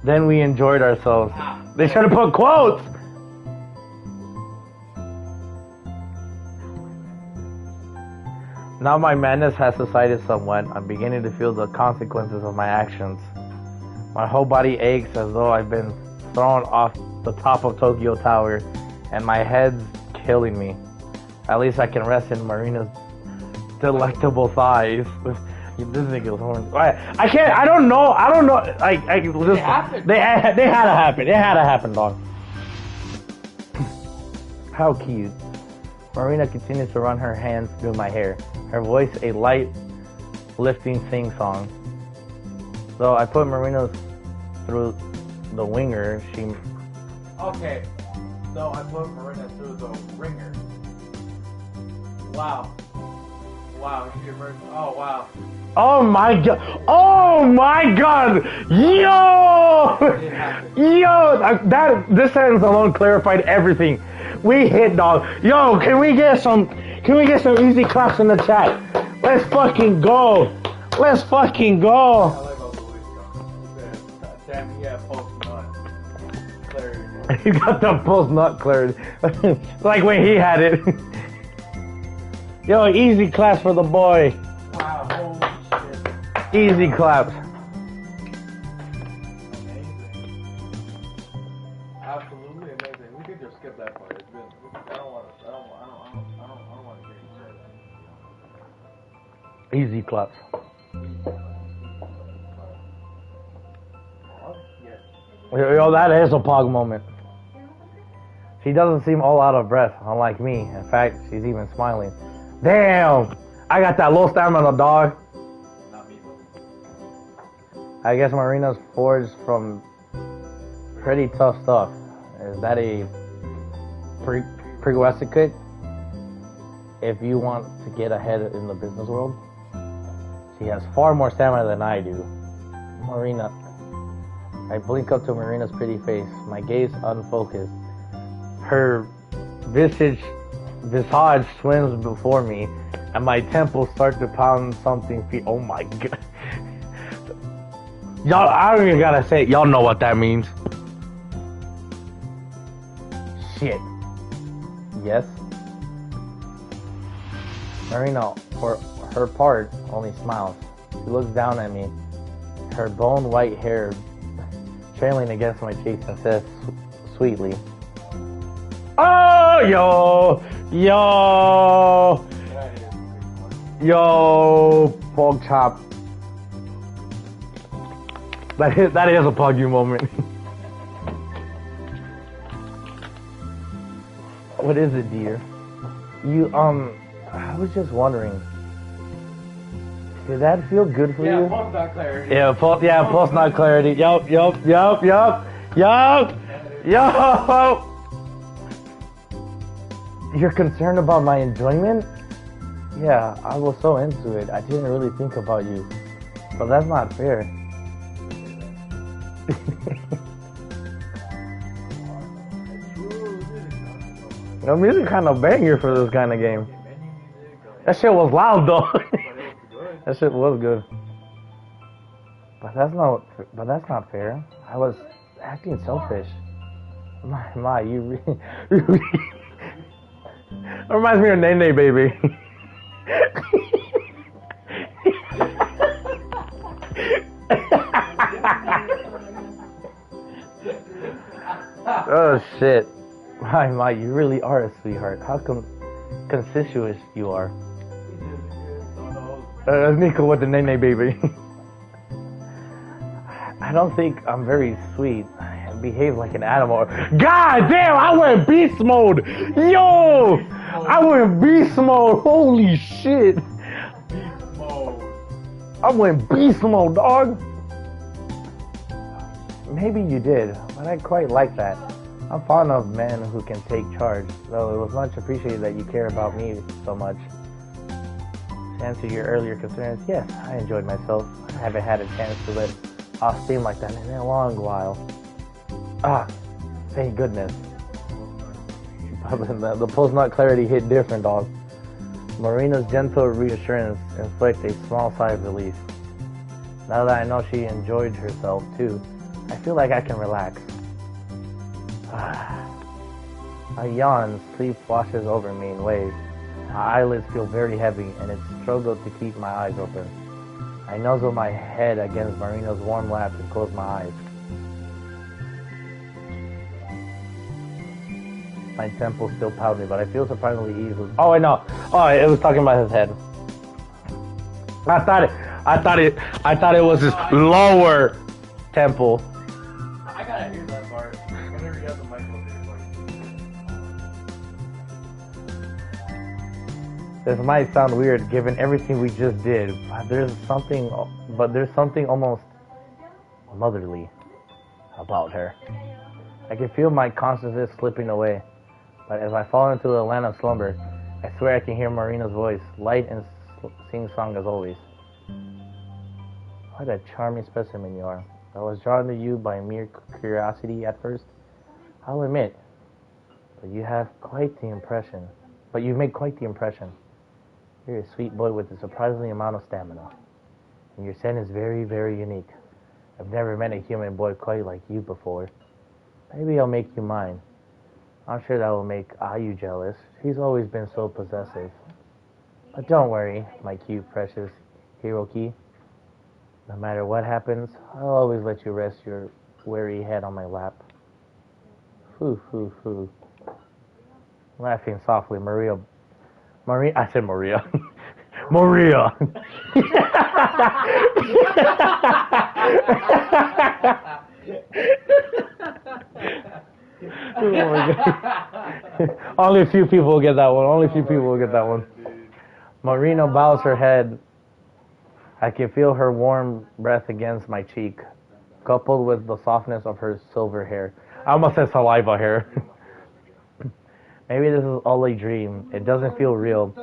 Then we enjoyed ourselves. They should have put quotes! Now my madness has subsided somewhat. I'm beginning to feel the consequences of my actions. My whole body aches as though I've been thrown off the top of Tokyo Tower, and my head's killing me. At least I can rest in Marina's delectable thighs. This nigga's horny. I can't. I don't know. Like, It happened. They had to happen. It had to happen, dog. How cute. Marina continues to run her hands through my hair. Her voice a light, lifting sing-song. Though I put Marina through the winger, she... Okay, so I put Marina through the ringer. Wow. Wow, you heard? Oh, wow. Oh my god! Oh my god! Yo! Yo! This sentence alone clarified everything. We hit, dog. Yo, can we get some easy claps in the chat? Let's fucking go. Let's fucking I go. like how the voice comes. Damn, yeah, post nut. Clarity. You got the post nut cleared. Like when he had it. Yo, easy claps for the boy. Wow, holy shit. Easy claps. Amazing. Absolutely amazing. We could just skip that part. It's been, I don't want to get into it. Easy claps. Yo, that is a pog moment. She doesn't seem all out of breath, unlike me. In fact, she's even smiling. Damn! I got that low stamina, dog. Not me, though. I guess Marina's forged from pretty tough stuff. Is that a prerequisite if you want to get ahead in the business world? She has far more stamina than I do. Marina. I blink up to Marina's pretty face, my gaze unfocused. Her visage swims before me, and my temples start to pound something. Oh my god. Y'all, I don't even gotta say it. Y'all know what that means. Shit. Yes? Marina, for her part, only smiles. She looks down at me, her bone white hair trailing against my cheeks, and says sweetly, "Oh, yo, pork chop." That is a pug you moment. What is it, dear? I was just wondering. Did that feel good for you? Post nut clarity. Post nut clarity. Yup. You're concerned about my enjoyment? Yeah, I was so into it. I didn't really think about you. But that's not fair. The music kind of banger for this kind of game. Menu music, like, That shit was loud though. but it was good. That shit was good. But that's not fair. I was acting selfish. My, you really. That reminds me of Nene Baby. Oh shit. My, you really are a sweetheart. How come conspicuous you are? That's Nico with the Nene Baby. I don't think I'm very sweet. I behave like an animal. God damn, I went beast mode. Yo, I went beast mode. Holy shit. Beast mode. I went beast mode, dog. Maybe you did, but I quite like that. I'm fond of men who can take charge, though it was much appreciated that you care about me so much. To answer your earlier concerns, yes, I enjoyed myself. I haven't had a chance to let off steam like that in a long while. Ah, thank goodness. The post-nut clarity hit different, dog. Marina's gentle reassurance inflicts a small sigh of relief. Now that I know she enjoyed herself too, I feel like I can relax. A yawn, sleep washes over me in waves. My eyelids feel very heavy, and it's a struggle to keep my eyes open. I nuzzle my head against Marina's warm lap and close my eyes. My temples still pounding, but I feel surprisingly easy. Oh wait, no. Oh, it was talking about his head. I thought it was his lower temple. I gotta hear that part. Whenever you have the mic over here, This might sound weird given everything we just did, but there's something almost motherly about her. I can feel my consciousness slipping away, but as I fall into the land of slumber, I swear I can hear Marina's voice, light and sing-song as always. What a charming specimen you are. I was drawn to you by mere curiosity at first, I'll admit, but you have quite the impression. But you make quite the impression. You're a sweet boy with a surprising amount of stamina, and your scent is very, very unique. I've never met a human boy quite like you before. Maybe I'll make you mine. I'm sure that will make Ayu jealous. She's always been so possessive. But don't worry, my cute, precious Hiroki. No matter what happens, I'll always let you rest your weary head on my lap. Foo, foo, foo. Laughing softly, Maria. I said Maria. Maria. Oh my God. Only a few people will get that one. Only a few people will get that one. Marina bows her head. I can feel her warm breath against my cheek, coupled with the softness of her silver hair. I almost said saliva hair. Maybe this is all a dream. It doesn't feel real.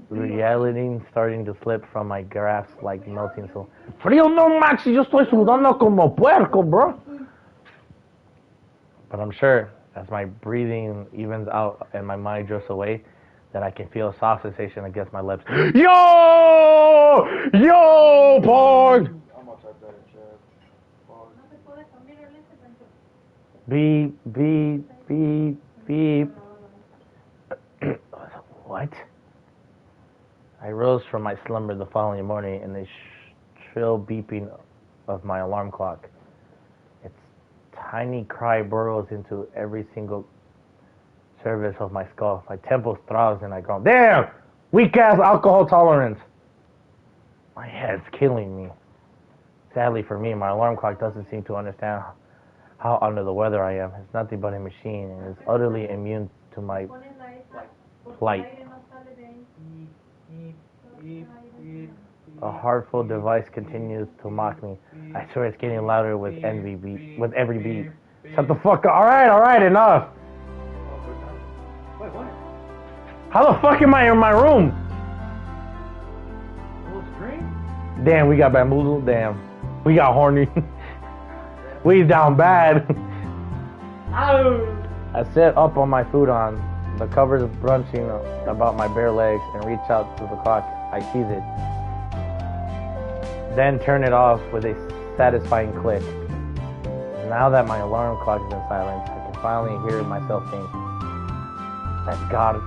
Reality starting to slip from my grasp like melting snow. Frío no, Maxi, yo estoy sudando como puerco, bro. But I'm sure as my breathing evens out and my mind drifts away, that I can feel a soft sensation against my lips. Yo! Yo, Pog! I'm gonna type that in chat. Beep, beep, beep, beep. What? I rose from my slumber the following morning in the shrill beeping of my alarm clock. Its tiny cry burrows into every single surface of my skull. My temples throbs and I groan. Damn! Weak-ass alcohol tolerance! My head's killing me. Sadly for me, my alarm clock doesn't seem to understand how under the weather I am. It's nothing but a machine and is utterly immune to my plight. A heartful device continues to mock me. I swear it's getting louder with every beat. Shut the fuck up. Alright, enough. Wait, what? How the fuck am I in my room? Little screen? Damn, we got bamboozled. Damn. We got horny. We down bad. Ow! I set up on my futon, the covers brunching about my bare legs and reach out to the clock. I seize it. Then turn it off with a satisfying click. Now that my alarm clock is in silence, I can finally hear myself think, "That's God."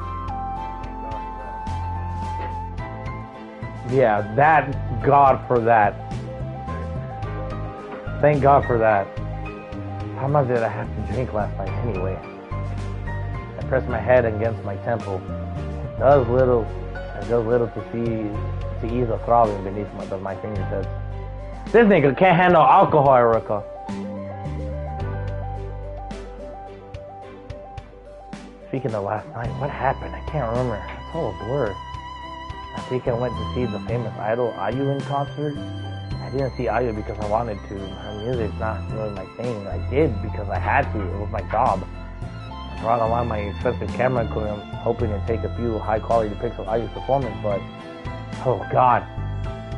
Yeah, that God for that. Thank God for that. How much did I have to drink last night anyway? I pressed my head against my temple. It does little to ease the throbbing beneath my fingertips. This nigga can't handle alcohol, Erica. Speaking of last night, what happened? I can't remember. It's all a blur. I think I went to see the famous idol IU in concert. I didn't see IU because I wanted to. Her music's not really my thing. I did because I had to. It was my job. I brought along my expensive camera equipment, hoping to take a few high-quality pics of IU's performance, but oh God!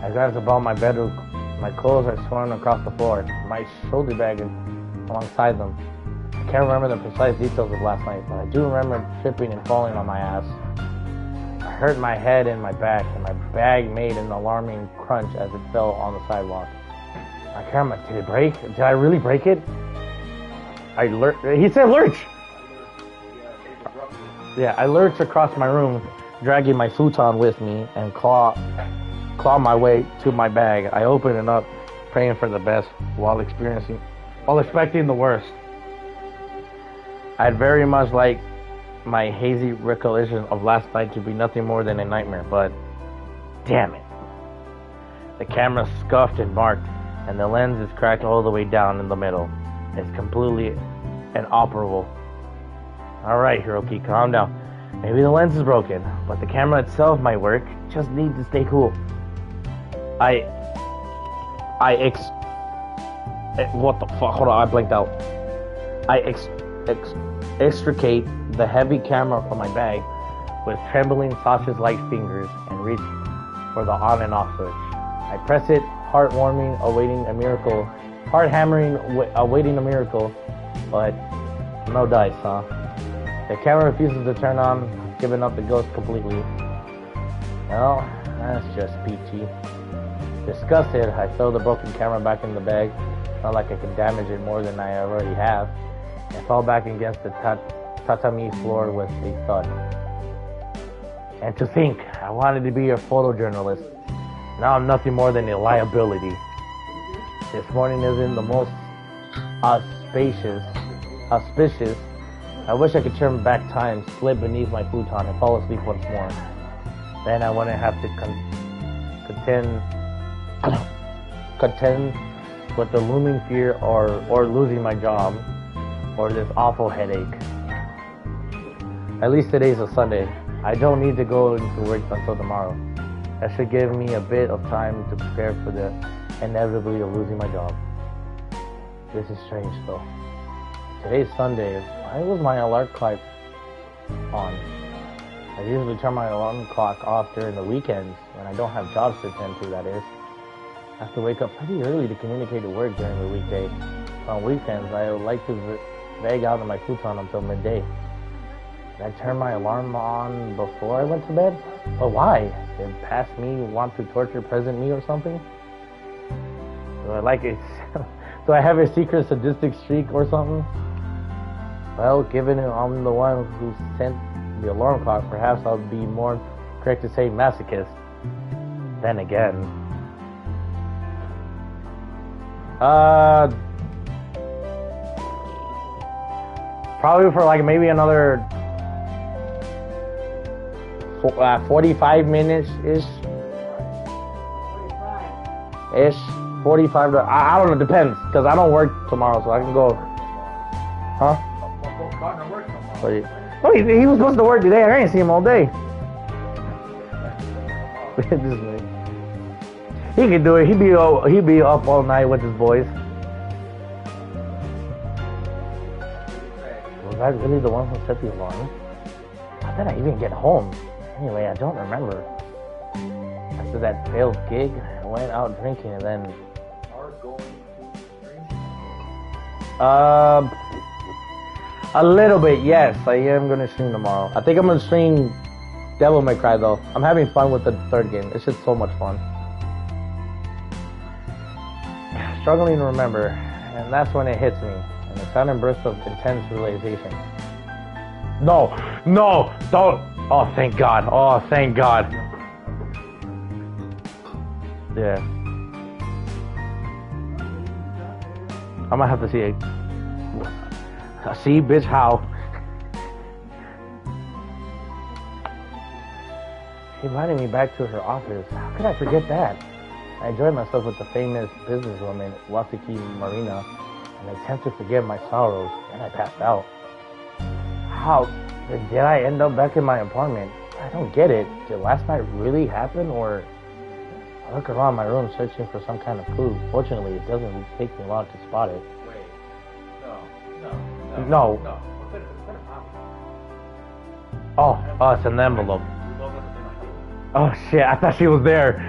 I grabbed above my bedroom. My clothes are swirling across the floor. My shoulder bag is alongside them. I can't remember the precise details of last night, but I do remember tripping and falling on my ass. I hurt my head and my back, and my bag made an alarming crunch as it fell on the sidewalk. I can't remember. Did it break? Did I really break it? He said lurch! Yeah, I lurched across my room, dragging my futon with me, and claw my way to my bag. I opened it up, praying for the best while expecting the worst. I'd very much like my hazy recollection of last night to be nothing more than a nightmare, but damn it. The camera's scuffed and marked, and the lens is cracked all the way down in the middle. It's completely inoperable. Alright, Hiroki, calm down. Maybe the lens is broken, but the camera itself might work. Just need to stay cool. What the fuck? Hold on, I blanked out. I extricate the heavy camera from my bag with trembling sausage-like fingers and reach for the on and off switch. I press it, heart-hammering, awaiting a miracle, but no dice, huh? The camera refuses to turn on, giving up the ghost completely. Well, that's just peachy. Disgusted, I throw the broken camera back in the bag. Not like I can damage it more than I already have. I fall back against the tatami floor with a thud. And to think, I wanted to be a photojournalist. Now I'm nothing more than a liability. This morning isn't the most auspicious. I wish I could turn back time, slip beneath my futon, and fall asleep once more. Then I wouldn't have to contend with the looming fear or losing my job, or this awful headache. At least today's a Sunday. I don't need to go into work until tomorrow. That should give me a bit of time to prepare for the inevitability of losing my job. This is strange though. Today's Sunday. Why was my alarm clock on? I usually turn my alarm clock off during the weekends when I don't have jobs to attend to, that is. I have to wake up pretty early to communicate to work during the weekday. On weekends, I like to vag out on my futon until midday. Did I turn my alarm on before I went to bed? But why? Did past me want to torture present me or something? Do I have a secret sadistic streak or something? Well, given I'm the one who sent the alarm clock, perhaps I'll be more correct to say masochist. Then again, probably for like maybe another 45 minutes ish. 45. I don't know. Depends, because I don't work tomorrow, so I can go. Huh? Oh, he was supposed to work today. I didn't see him all day. He could do it. He'd be up all night with his boys. Was I really the one who set the alarm? How did I even get home? Anyway, I don't remember. After that failed gig, I went out drinking and then... A little bit, yes. I am gonna stream tomorrow. I think I'm gonna stream Devil May Cry though. I'm having fun with the third game. It's just so much fun. Struggling to remember, and that's when it hits me. And a sudden burst of intense realization. No, don't. Oh, thank God. Oh, thank God. Yeah. I might have to see it. See, bitch, how? She invited me back to her office. How could I forget that? I enjoyed myself with the famous businesswoman, Watsuki Marina, and I attempt to forget my sorrows, and I passed out. How did I end up back in my apartment? I don't get it. Did last night really happen, or... I look around my room searching for some kind of clue. Fortunately, it doesn't take me long to spot it. Wait. No. Oh, it's an envelope. Oh shit, I thought she was there.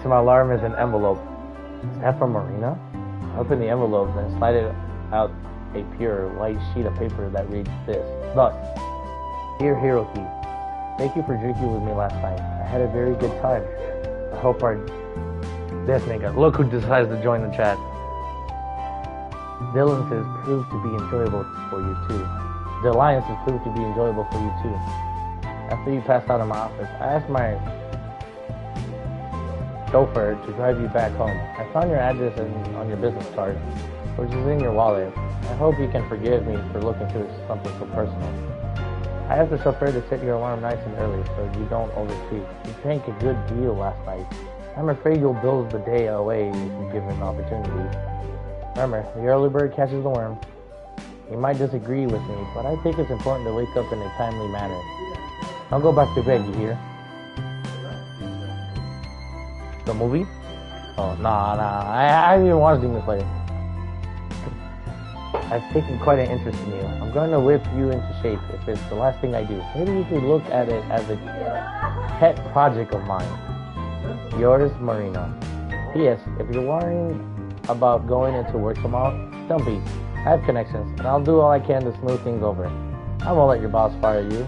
My alarm is an envelope. Is that from Marina? I open the envelope and slide it out a pure white sheet of paper that reads this. Thus, Dear Hiroki, thank you for drinking with me last night. I had a very good time. I hope this nigga. Look who decides to join the chat. The alliance has proved to be enjoyable for you too. After you passed out of my office, I asked my chauffeur to drive you back home. I found your address on your business card, which is in your wallet. I hope you can forgive me for looking through something so personal. I asked the chauffeur to set your alarm nice and early so you don't oversleep. You drank a good deal last night. I'm afraid you'll doze the day away if you give it an opportunity. Remember, the early bird catches the worm. You might disagree with me, but I think it's important to wake up in a timely manner. Don't go back to bed, you hear? The movie? Oh, nah. I haven't even watched Demon Slayer. I've taken quite an interest in you. I'm going to whip you into shape if it's the last thing I do. Maybe you could look at it as a pet project of mine. Yours, Marina. P.S. If you're worrying about going into work tomorrow, don't be. I have connections, and I'll do all I can to smooth things over. I won't let your boss fire you.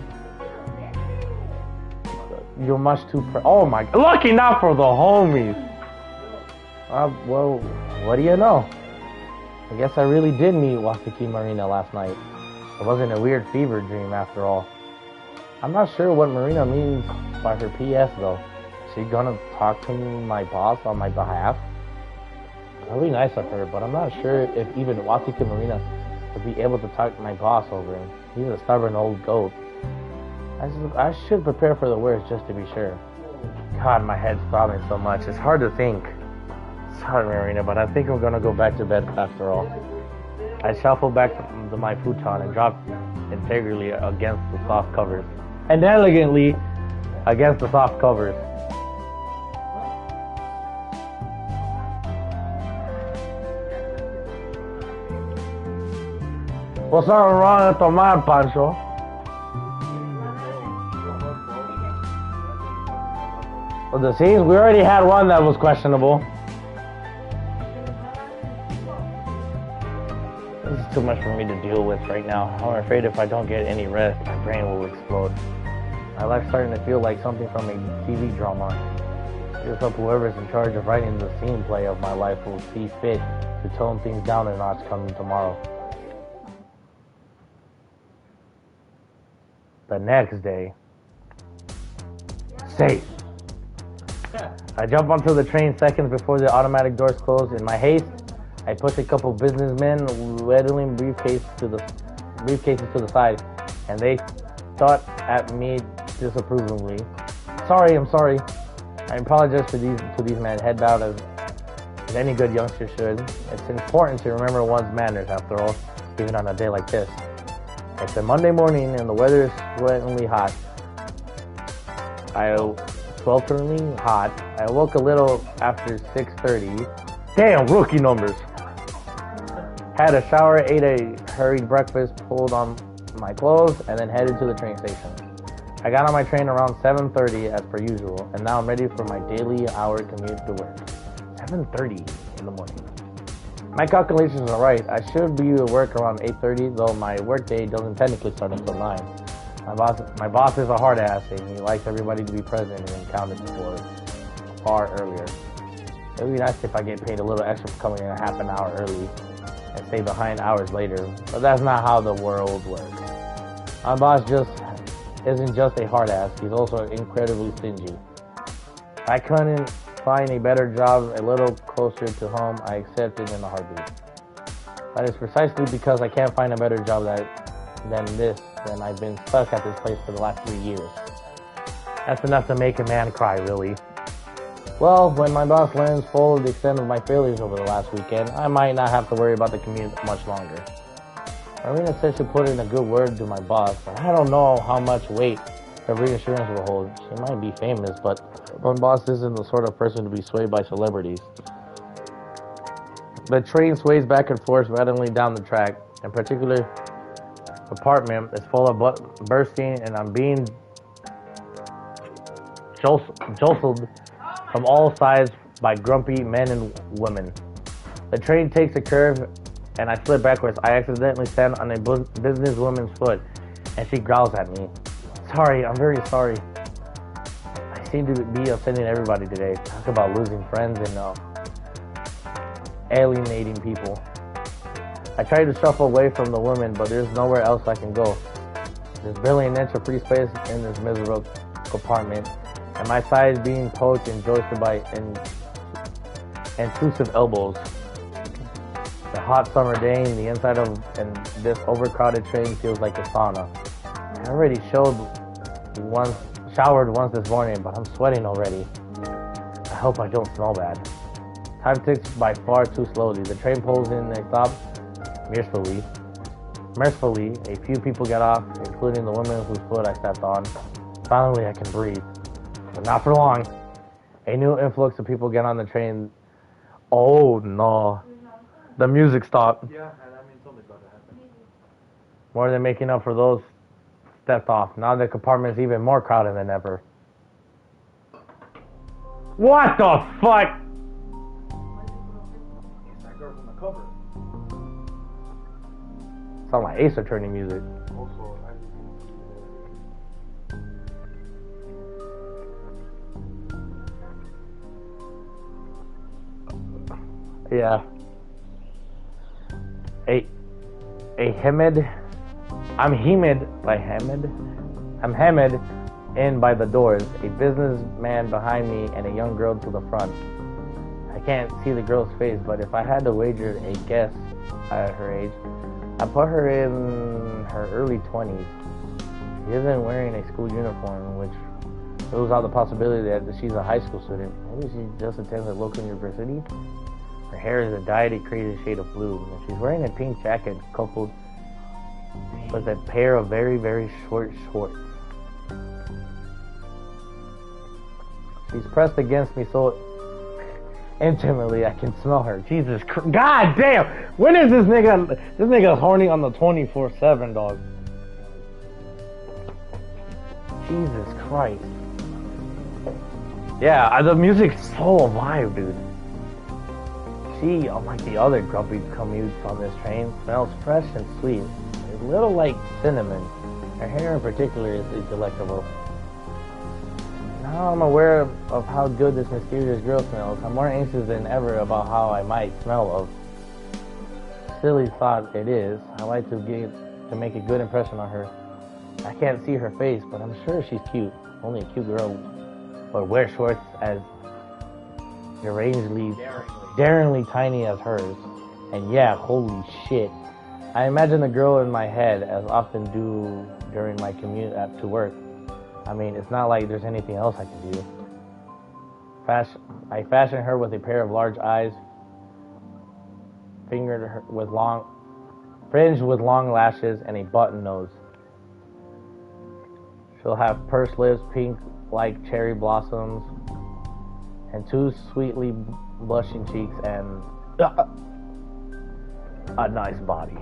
You're much too oh my... Lucky not for the homies! Well, what do you know? I guess I really did meet Watsuki Marina last night. It wasn't a weird fever dream after all. I'm not sure what Marina means by her PS though. Is she gonna talk to my boss on my behalf? That'd be nice of her, but I'm not sure if even Watsuki Marina would be able to talk to my boss over him. He's a stubborn old goat. I should prepare for the worst just to be sure. God, my head's throbbing so much. It's hard to think. Sorry, Marina, but I think I'm gonna go back to bed after all. I shuffle back to my futon and drop integrally against the soft covers. And elegantly against the soft covers. What's wrong with tomar, Pancho? Well, the scenes, we already had one that was questionable. This is too much for me to deal with right now. I'm afraid if I don't get any rest, my brain will explode. My life's starting to feel like something from a TV drama. I just hope whoever's in charge of writing the screenplay of my life will see fit to tone things down a notch coming tomorrow. The next day. Safe. I jump onto the train seconds before the automatic doors close. In my haste, I push a couple businessmen whittling briefcases to the side, and they thought at me disapprovingly. I'm sorry. I apologize to these men. Head bowed as any good youngster should. It's important to remember one's manners after all, even on a day like this. It's a Monday morning and the weather is swelteringly hot. I woke a little after 6:30. Damn, rookie numbers. Had a shower, ate a hurried breakfast, pulled on my clothes, and then headed to the train station. I got on my train around 7:30 as per usual, and now I'm ready for my daily hour commute to work. 7:30 in the morning. My calculations are right. I should be at work around 8:30, though my work day doesn't technically start until 9. My boss is a hard ass, and he likes everybody to be present and accounted for far earlier. It would be nice if I get paid a little extra for coming in a half an hour early and stay behind hours later, but that's not how the world works. My boss isn't just a hard ass, he's also incredibly stingy. If I couldn't find a better job a little closer to home, I accept it in a heartbeat. That is precisely because I can't find a better job than this, and I've been stuck at this place for the last 3 years. That's enough to make a man cry, really. Well, when my boss learns full of the extent of my failures over the last weekend, I might not have to worry about the commute much longer. Marina said she put in a good word to my boss, but I don't know how much weight her reassurance will hold. She might be famous, but my boss isn't the sort of person to be swayed by celebrities. The train sways back and forth randomly down the track. In particular, apartment is full of bursting, and I'm being jostled from all sides by grumpy men and women. The train takes a curve, and I slip backwards. I accidentally stand on a businesswoman's foot, and she growls at me. Sorry, I'm very sorry. I seem to be upsetting everybody today. Talk about losing friends and alienating people. I try to shuffle away from the woman, but there's nowhere else I can go. There's barely an inch of free space in this miserable compartment, and my sides being poked and joisted by intrusive elbows. The hot summer day in the inside of this overcrowded train feels like a sauna. I already showered once this morning, but I'm sweating already. I hope I don't smell bad. Time ticks by far too slowly. The train pulls in and stops. Mercifully, a few people get off, including the woman whose foot I stepped on. Finally, I can breathe. But not for long. A new influx of people get on the train. Oh no. The music stopped. Yeah, I mean, something's about to happen. More than making up for those stepped off. Now the compartment's even more crowded than ever. What the fuck? It's that girl from the cover. Sound like Ace Attorney music. Also, Yeah. I'm hemmed in by the doors, a businessman behind me, and a young girl to the front. I can't see the girl's face, but if I had to wager a guess at her age, I'd put her in her early 20s. She isn't wearing a school uniform, which rules out the possibility that she's a high school student. Maybe she just attends a local university. Her hair is a dyed crazy shade of blue, and she's wearing a pink jacket coupled with a pair of very, very short shorts. She's pressed against me so intimately I can smell her. Jesus Christ. God damn! When is this nigga? This nigga's horny on the 24/7, dog. Jesus Christ. Yeah, the music's so alive, dude. She, unlike the other grumpy commutes on this train, smells fresh and sweet. A little like cinnamon. Her hair in particular is delectable. Now I'm aware of how good this mysterious girl smells. I'm more anxious than ever about how I might smell of. Silly thought it is. I like to make a good impression on her. I can't see her face, but I'm sure she's cute. Only a cute girl would wear shorts as daringly tiny as hers. And yeah, holy shit. I imagine the girl in my head as often do during my commute to work. I mean, it's not like there's anything else I can do. I fashioned her with a pair of large eyes, fringed with long lashes, and a button nose. She'll have pursed lips, pink like cherry blossoms, and two sweetly blushing cheeks, and a nice body.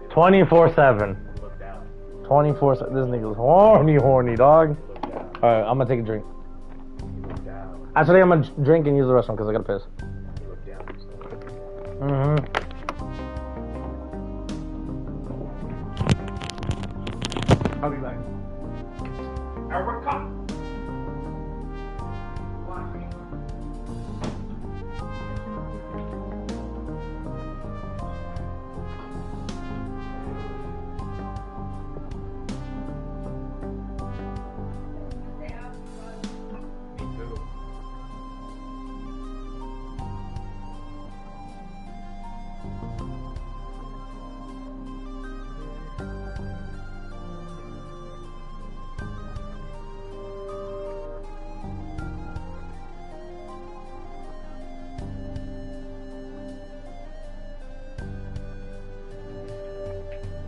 24/7. 24/7. This nigga's horny, dog. Alright, I'm gonna take a drink. Actually, I'm gonna drink and use the restroom because I gotta piss. Mm-hmm. I'll be back. Erica!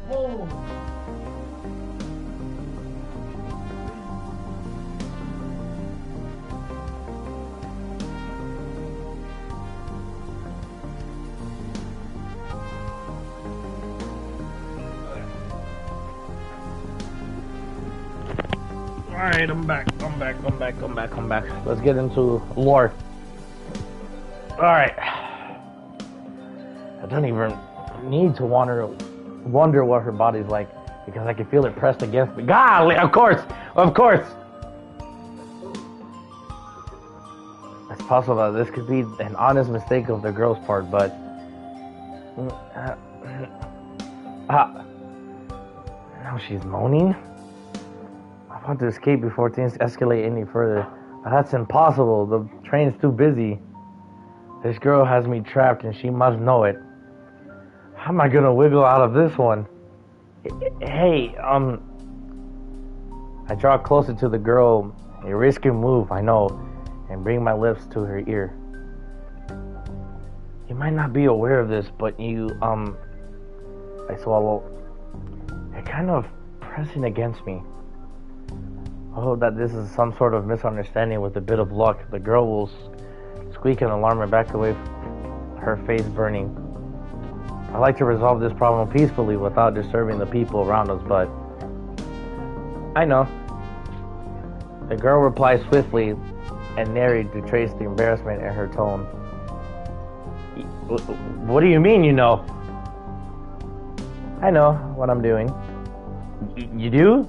Whoa! Alright, I'm back. Let's get into lore. Alright. I don't even need to wonder what her body's like because I can feel it pressed against me. Golly, of course. It's possible that this could be an honest mistake of the girl's part, but now she's moaning. I want to escape before things escalate any further. But that's impossible. The train's too busy. This girl has me trapped and she must know it. How am I gonna wiggle out of this one? Hey, I draw closer to the girl, a risky move, I know, and bring my lips to her ear. You might not be aware of this, but I swallow. You're kind of pressing against me. I hope that this is some sort of misunderstanding. With a bit of luck, the girl will squeak an alarm and back away, her face burning. I like to resolve this problem peacefully without disturbing the people around us, but I know. The girl replies swiftly and nary to trace the embarrassment in her tone. What do you mean, you know? I know what I'm doing. You do?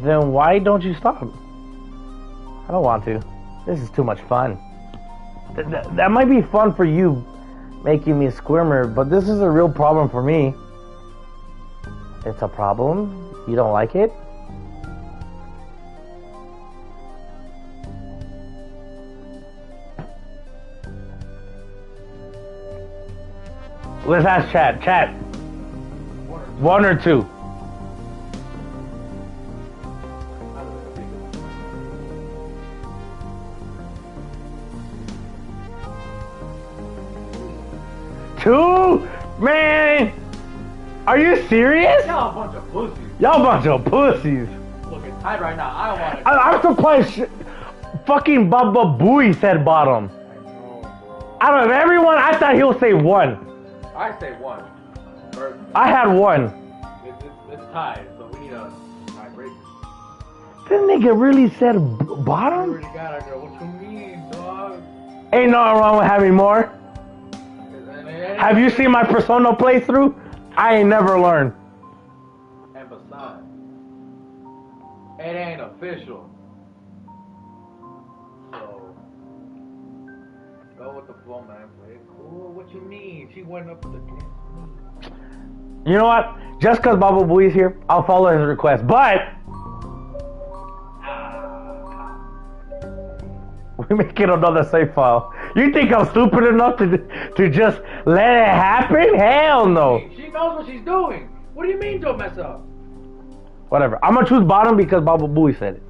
Then why don't you stop? I don't want to. This is too much fun. That might be fun for you, making me a squirmer, but this is a real problem for me. It's a problem? You don't like it? Let's ask chat. One or two. Two? Man! Are you serious? Y'all a bunch of pussies. Y'all a bunch of pussies. Looking tight right now. I don't want to. I'm surprised fucking Baba Booey said bottom. I know, bro. Out of everyone, I thought he'll say one. I say one. I had one. It's tied, so we need a tiebreaker. This nigga really said You bottom? already got it, girl. What you mean, dog? Ain't nothing wrong with having more. Have you seen my Persona playthrough? I ain't never learned. And besides, it ain't official. So, go with the flow, man. Play it cool. What you mean? She went up to the game. You know what? Just because Baba Booey's here, I'll follow his request. But we make it another save file. You think I'm stupid enough to just let it happen? Hell no. She knows what she's doing. What do you mean don't mess up? Whatever. I'm gonna choose bottom because Baba Booey said it.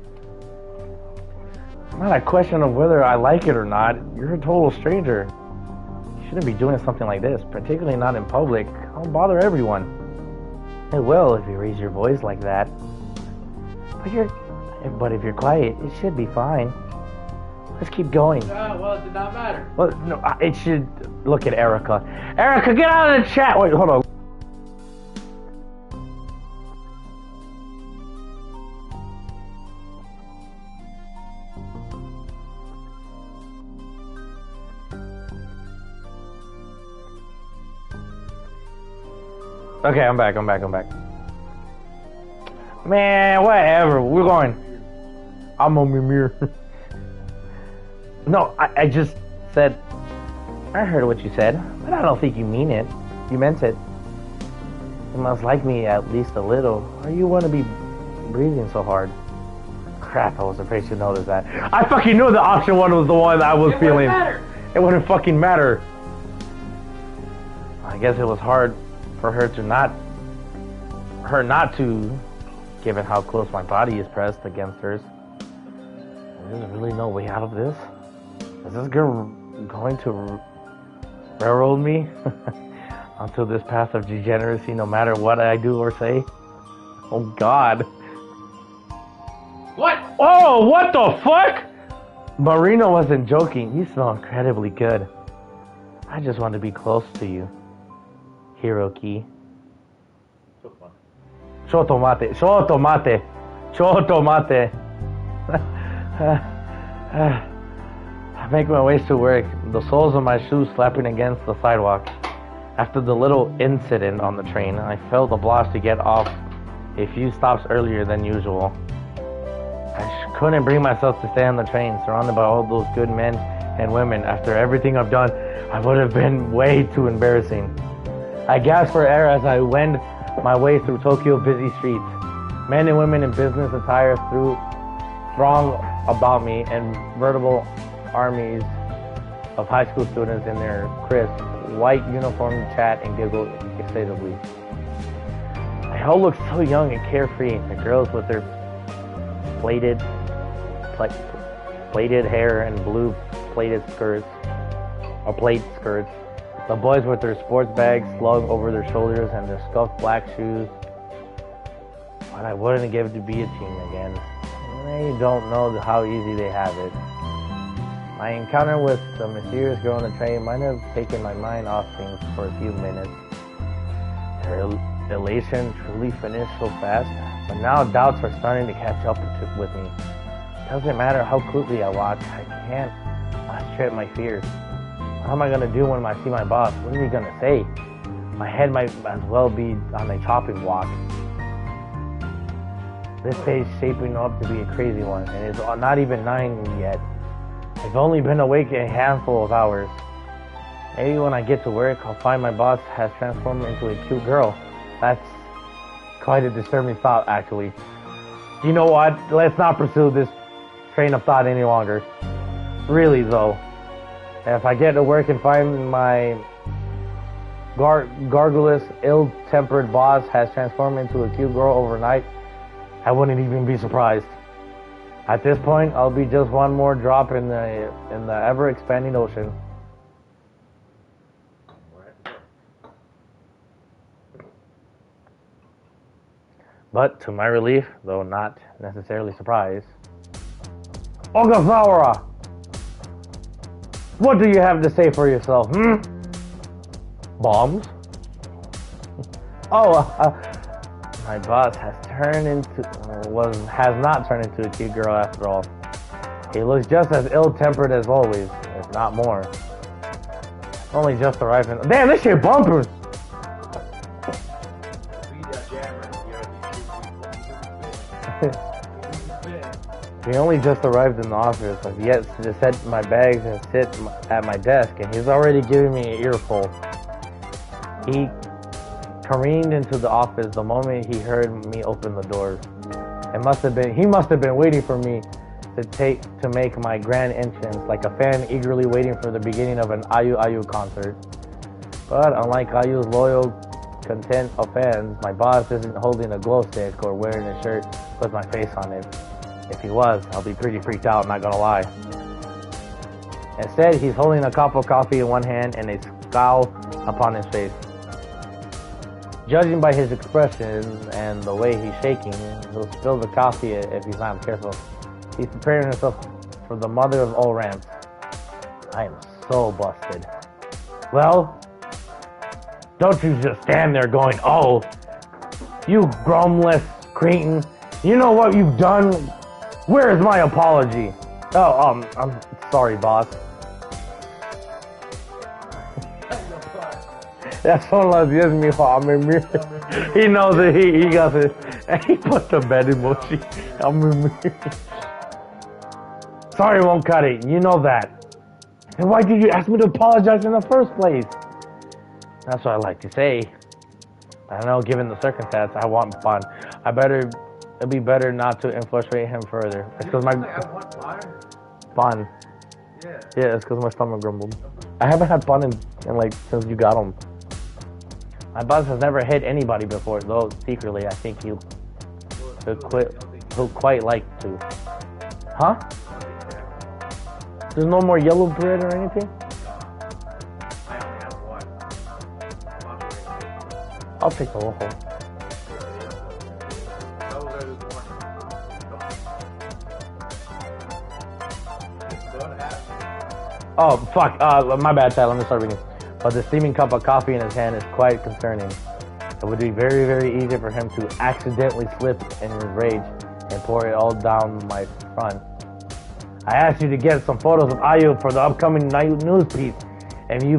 Not a question of whether I like it or not. You're a total stranger. You shouldn't be doing something like this, particularly not in public. Don't bother everyone. It will if you raise your voice like that. But if you're quiet, it should be fine. Let's keep going. Well, it did not matter. Well, no, it should. Look at Erica. Erica, get out of the chat. Wait, hold on. Okay, I'm back. Man, whatever. We're going. I'm on Mimir. No, I just said. I heard what you said, but I don't think you mean it. You meant it. You must like me at least a little, or you want to be breathing so hard. Crap, I was afraid she'd notice that. I fucking knew the option one was the one I was feeling. It wouldn't fucking matter. I guess it was hard for her not to, given how close my body is pressed against hers. There's really no way out of this. Is this girl going to railroad me onto this path of degeneracy no matter what I do or say? Oh God. What? Oh, what the fuck? Marino wasn't joking. You smell incredibly good. I just want to be close to you. Hiroki. Shotomate. I make my way to work, the soles of my shoes slapping against the sidewalk. After the little incident on the train, I felt obliged to get off a few stops earlier than usual. I couldn't bring myself to stay on the train, surrounded by all those good men and women. After everything I've done, I would have been way too embarrassing. I gasped for air as I wend my way through Tokyo's busy streets. Men and women in business attire throng about me, and veritable armies of high school students in their crisp white uniform chat and giggle excitedly. They all look so young and carefree. The girls with their plaited hair and blue plaited skirts, or plaid skirts. The boys with their sports bags slung over their shoulders and their scuffed black shoes. But I wouldn't give it to be a team again. They don't know how easy they have it. My encounter with the mysterious girl on the train might have taken my mind off things for a few minutes. Her elation truly finished so fast, but now doubts are starting to catch up with me. It doesn't matter how quickly I walk, I can't strip my fears. What am I going to do when I see my boss? What is he going to say? My head might as well be on a chopping block. This day is shaping up to be a crazy one, and it's not even 9 yet. I've only been awake a handful of hours. Maybe when I get to work, I'll find my boss has transformed into a cute girl. That's quite a disturbing thought, actually. You know what? Let's not pursue this train of thought any longer. Really, though. If I get to work and find my garrulous, ill-tempered boss has transformed into a cute girl overnight, I wouldn't even be surprised. At this point, I'll be just one more drop in the ever-expanding ocean. But to my relief, though not necessarily surprised, Ogasawara! What do you have to say for yourself, Bombs? My boss has not turned into a cute girl after all. He looks just as ill-tempered as always, if not more. Only just arrived in... Damn, this shit bumpers! He only just arrived in the office. I've yet to set my bags and sit at my desk, and he's already giving me an earful. He careened into the office the moment he heard me open the door. He must have been waiting for me to make my grand entrance, like a fan eagerly waiting for the beginning of an Ayu Ayu concert. But unlike Ayu's loyal content of fans, my boss isn't holding a glow stick or wearing a shirt with my face on it. If he was, I'll be pretty freaked out, not gonna lie. Instead, he's holding a cup of coffee in one hand and a scowl upon his face. Judging by his expression and the way he's shaking, he'll spill the coffee if he's not careful. He's preparing himself for the mother of all rants. I am so busted. Well, don't you just stand there going, oh, you grumless cretin. You know what you've done? Where is my apology? Oh, I'm sorry, boss. son las 10, mijo. I mean, he knows it. He got it. And he put the bed emoji. I mean, sorry, won't cut it. You know that. And why did you ask me to apologize in the first place? That's what I like to say. I know, given the circumstance, I want fun. It'd be better not to frustrate him further. It's because my... I want Bun. Yeah. Yeah, it's because my stomach grumbled. I haven't had bun in like, since you got him. My boss has never hit anybody before, though secretly I think he'll quite like to. Huh? There's no more yellow bread or anything? I only have one. I'll take the whole hole. Oh, fuck. My bad, Chad. Let me start reading. But the steaming cup of coffee in his hand is quite concerning. It would be very, very easy for him to accidentally slip in his rage and pour it all down my front. I asked you to get some photos of Ayu for the upcoming night news piece, and you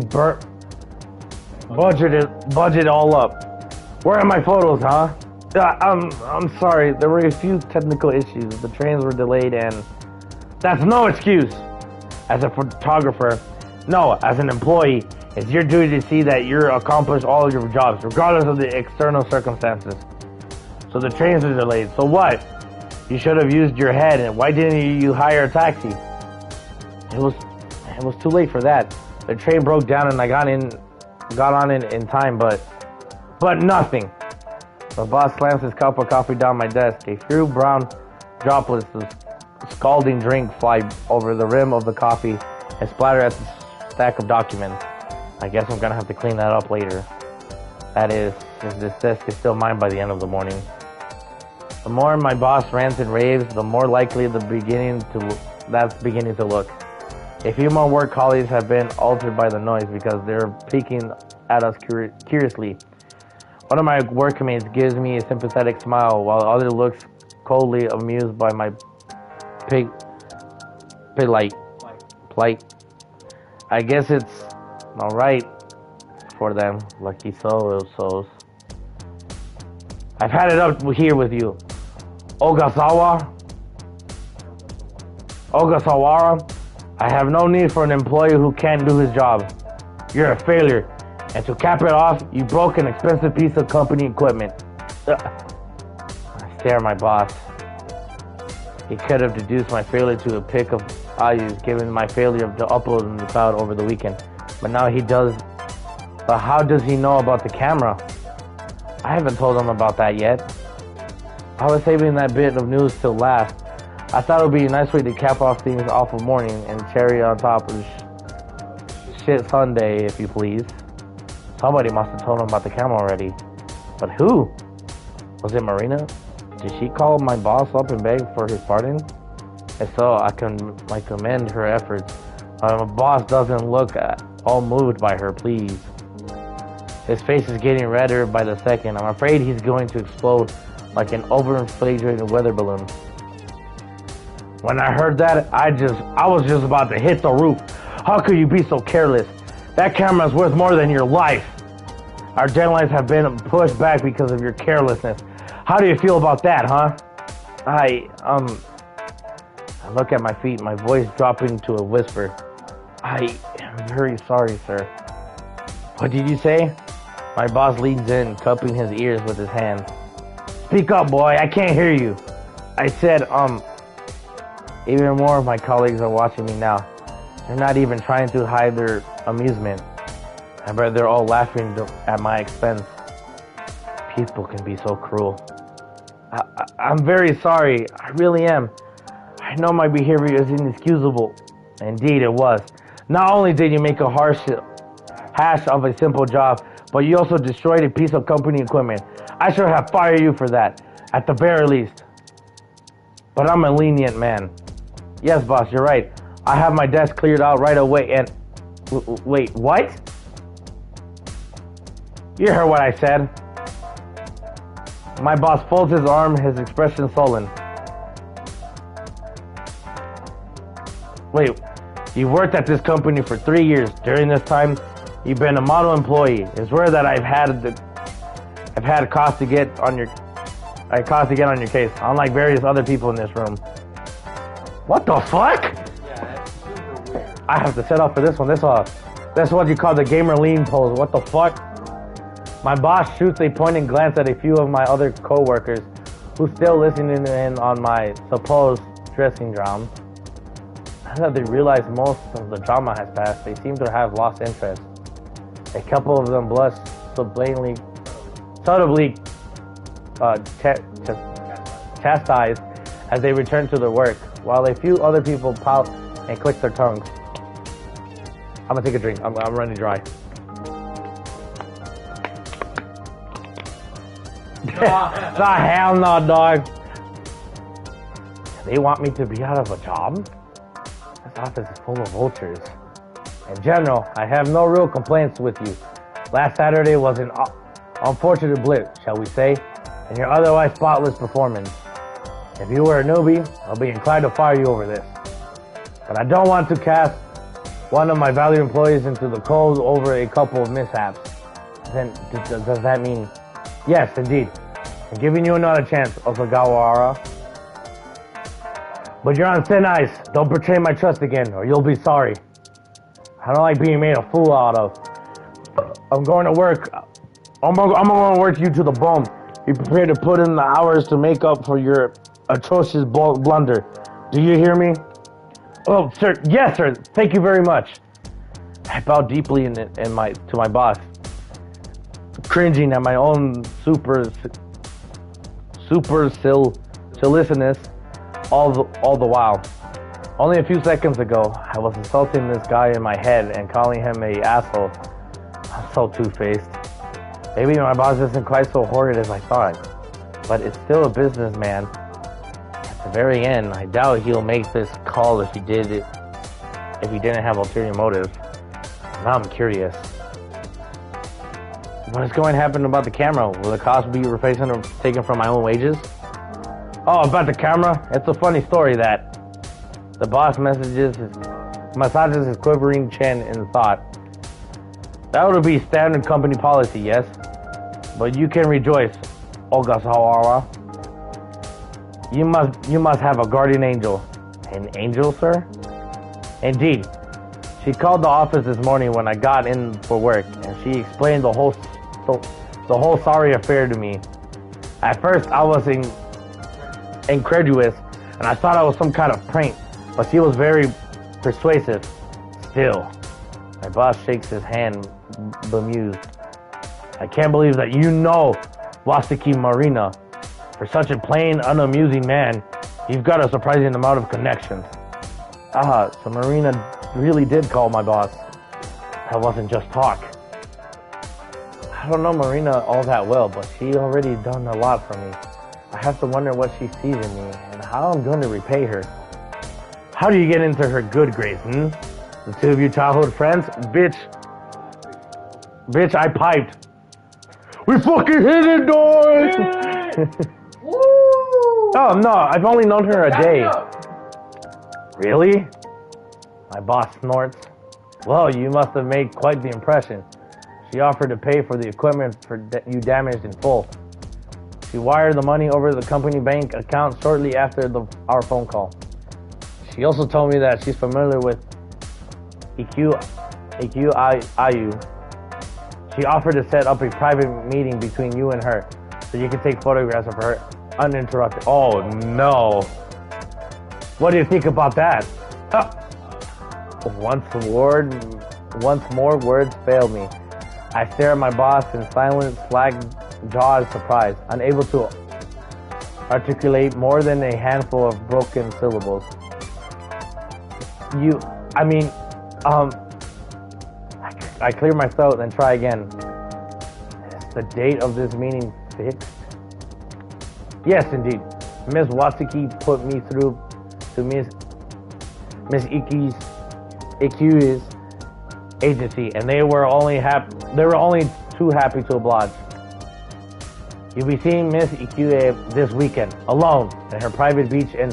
budget all up. Where are my photos, huh? I'm sorry. There were a few technical issues. The trains were delayed, and that's no excuse. As a photographer, no, as an employee, it's your duty to see that you accomplish all of your jobs, regardless of the external circumstances. So the trains are delayed. So what? You should have used your head, and why didn't you hire a taxi? It was too late for that. The train broke down, and I got on in time, but nothing. The boss slams his cup of coffee down my desk. A few brown droplets of scalding drink fly over the rim of the coffee and splatter at the stack of documents. I guess I'm gonna have to clean that up later. That is, if this desk is still mine by the end of the morning. The more my boss rants and raves, the more likely that's beginning to look. A few more work colleagues have been altered by the noise because they're peeking at us curiously. One of my workmates gives me a sympathetic smile, while the other looks coldly amused by my plight. I guess it's alright for them. Lucky souls. I've had it up here with you. Ogasawara, I have no need for an employee who can't do his job. You're a failure. And to cap it off, you broke an expensive piece of company equipment. I stare at my boss. He could have deduced my failure to a pic of Ayu's, given my failure to upload in the cloud over the weekend. But now he does. But how does he know about the camera? I haven't told him about that yet. I was saving that bit of news till last. I thought it would be a nice way to cap off things awful morning and cherry on top of shit Sunday, if you please. Somebody must have told him about the camera already. But who? Was it Marina? Did she call my boss up and beg for his pardon? If so, I commend her efforts. My boss doesn't look all moved by her, please. His face is getting redder by the second. I'm afraid he's going to explode like an overinflated weather balloon. When I heard that, I was just about to hit the roof. How could you be so careless? That camera is worth more than your life. Our deadlines have been pushed back because of your carelessness. How do you feel about that, huh? I look at my feet, my voice dropping to a whisper. I am very sorry, sir. What did you say? My boss leans in, cupping his ears with his hands. Speak up, boy, I can't hear you. I said, even more of my colleagues are watching me now. They're not even trying to hide their amusement. I bet they're all laughing at my expense. People can be so cruel. I'm very sorry. I really am. I know my behavior is inexcusable. Indeed, it was. Not only did you make a hash of a simple job, but you also destroyed a piece of company equipment. I should have fired you for that, at the very least. But I'm a lenient man. Yes, boss, you're right. I have my desk cleared out right away and... Wait, what? You heard what I said. My boss folds his arm, his expression sullen. Wait, you worked at this company for 3 years. During this time, You've been a model employee. It's rare that I've had cause to get on your case, unlike various other people in this room. What the fuck? Yeah, that's super weird. I have to set up for this one. That's what you call the gamer lean pose. What the fuck? My boss shoots a pointing glance at a few of my other co-workers who's still listening in on my supposed dressing drama. Now that they realize most of the drama has passed, they seem to have lost interest. A couple of them blush subtly chastised as they return to their work, while a few other people pout and click their tongues. I'm gonna take a drink. I'm running dry. Nah, hell no, dog. They want me to be out of a job? This office is full of vultures. In general, I have no real complaints with you. Last Saturday was an unfortunate blip, shall we say, in your otherwise spotless performance. If you were a newbie, I'll be inclined to fire you over this. But I don't want to cast one of my valued employees into the cold over a couple of mishaps. Then, does that mean... Yes, indeed. I'm giving you another chance, Okagawara. But you're on thin ice. Don't betray my trust again, or you'll be sorry. I don't like being made a fool out of. I'm going to work. I'm going to work you to the bone. Be prepared to put in the hours to make up for your atrocious blunder. Do you hear me? Oh, sir. Yes, sir. Thank you very much. I bow deeply to my boss, cringing at my own silliness all the while. Only a few seconds ago, I was insulting this guy in my head and calling him a asshole. I'm so two-faced. Maybe my boss isn't quite so horrid as I thought, but it's still a businessman. At the very end, I doubt he'll make this call if he didn't have ulterior motives. Now I'm curious. What is going to happen about the camera? Will the cost be replaced or taken from my own wages? Oh, about the camera? It's a funny story that the boss massages his quivering chin in thought. That would be standard company policy, yes? But you can rejoice, Ogasawara. You must have a guardian angel. An angel, sir? Indeed. She called the office this morning when I got in for work, and she explained the whole sorry affair to me. At first, I was incredulous, and I thought it was some kind of prank, but she was very persuasive. Still, my boss shakes his hand, bemused. I can't believe that you know Wasaki Marina. For such a plain, unamusing man, you've got a surprising amount of connections. So Marina really did call my boss. That wasn't just talk. I don't know Marina all that well, but she already done a lot for me. I have to wonder what she sees in me and how I'm going to repay her. How do you get into her good grace, The two of you childhood friends? Bitch, I piped. We fucking hit it, dog! Oh, no, I've only known her a day. Really? My boss snorts. Well, you must have made quite the impression. She offered to pay for the equipment you damaged in full. She wired the money over the company bank account shortly after our phone call. She also told me that she's familiar with EQIU. She offered to set up a private meeting between you and her, so you can take photographs of her uninterrupted. Oh no. What do you think about that? Once more words failed me. I stare at my boss in silent, slack-jawed surprise, unable to articulate more than a handful of broken syllables. I clear my throat and try again. Is the date of this meeting fixed? Yes, indeed. Miss Wasaki put me through to Miss Iki's agency, and they were only too happy to oblige. You'll be seeing Miss Ikiue this weekend, alone, in her private beach in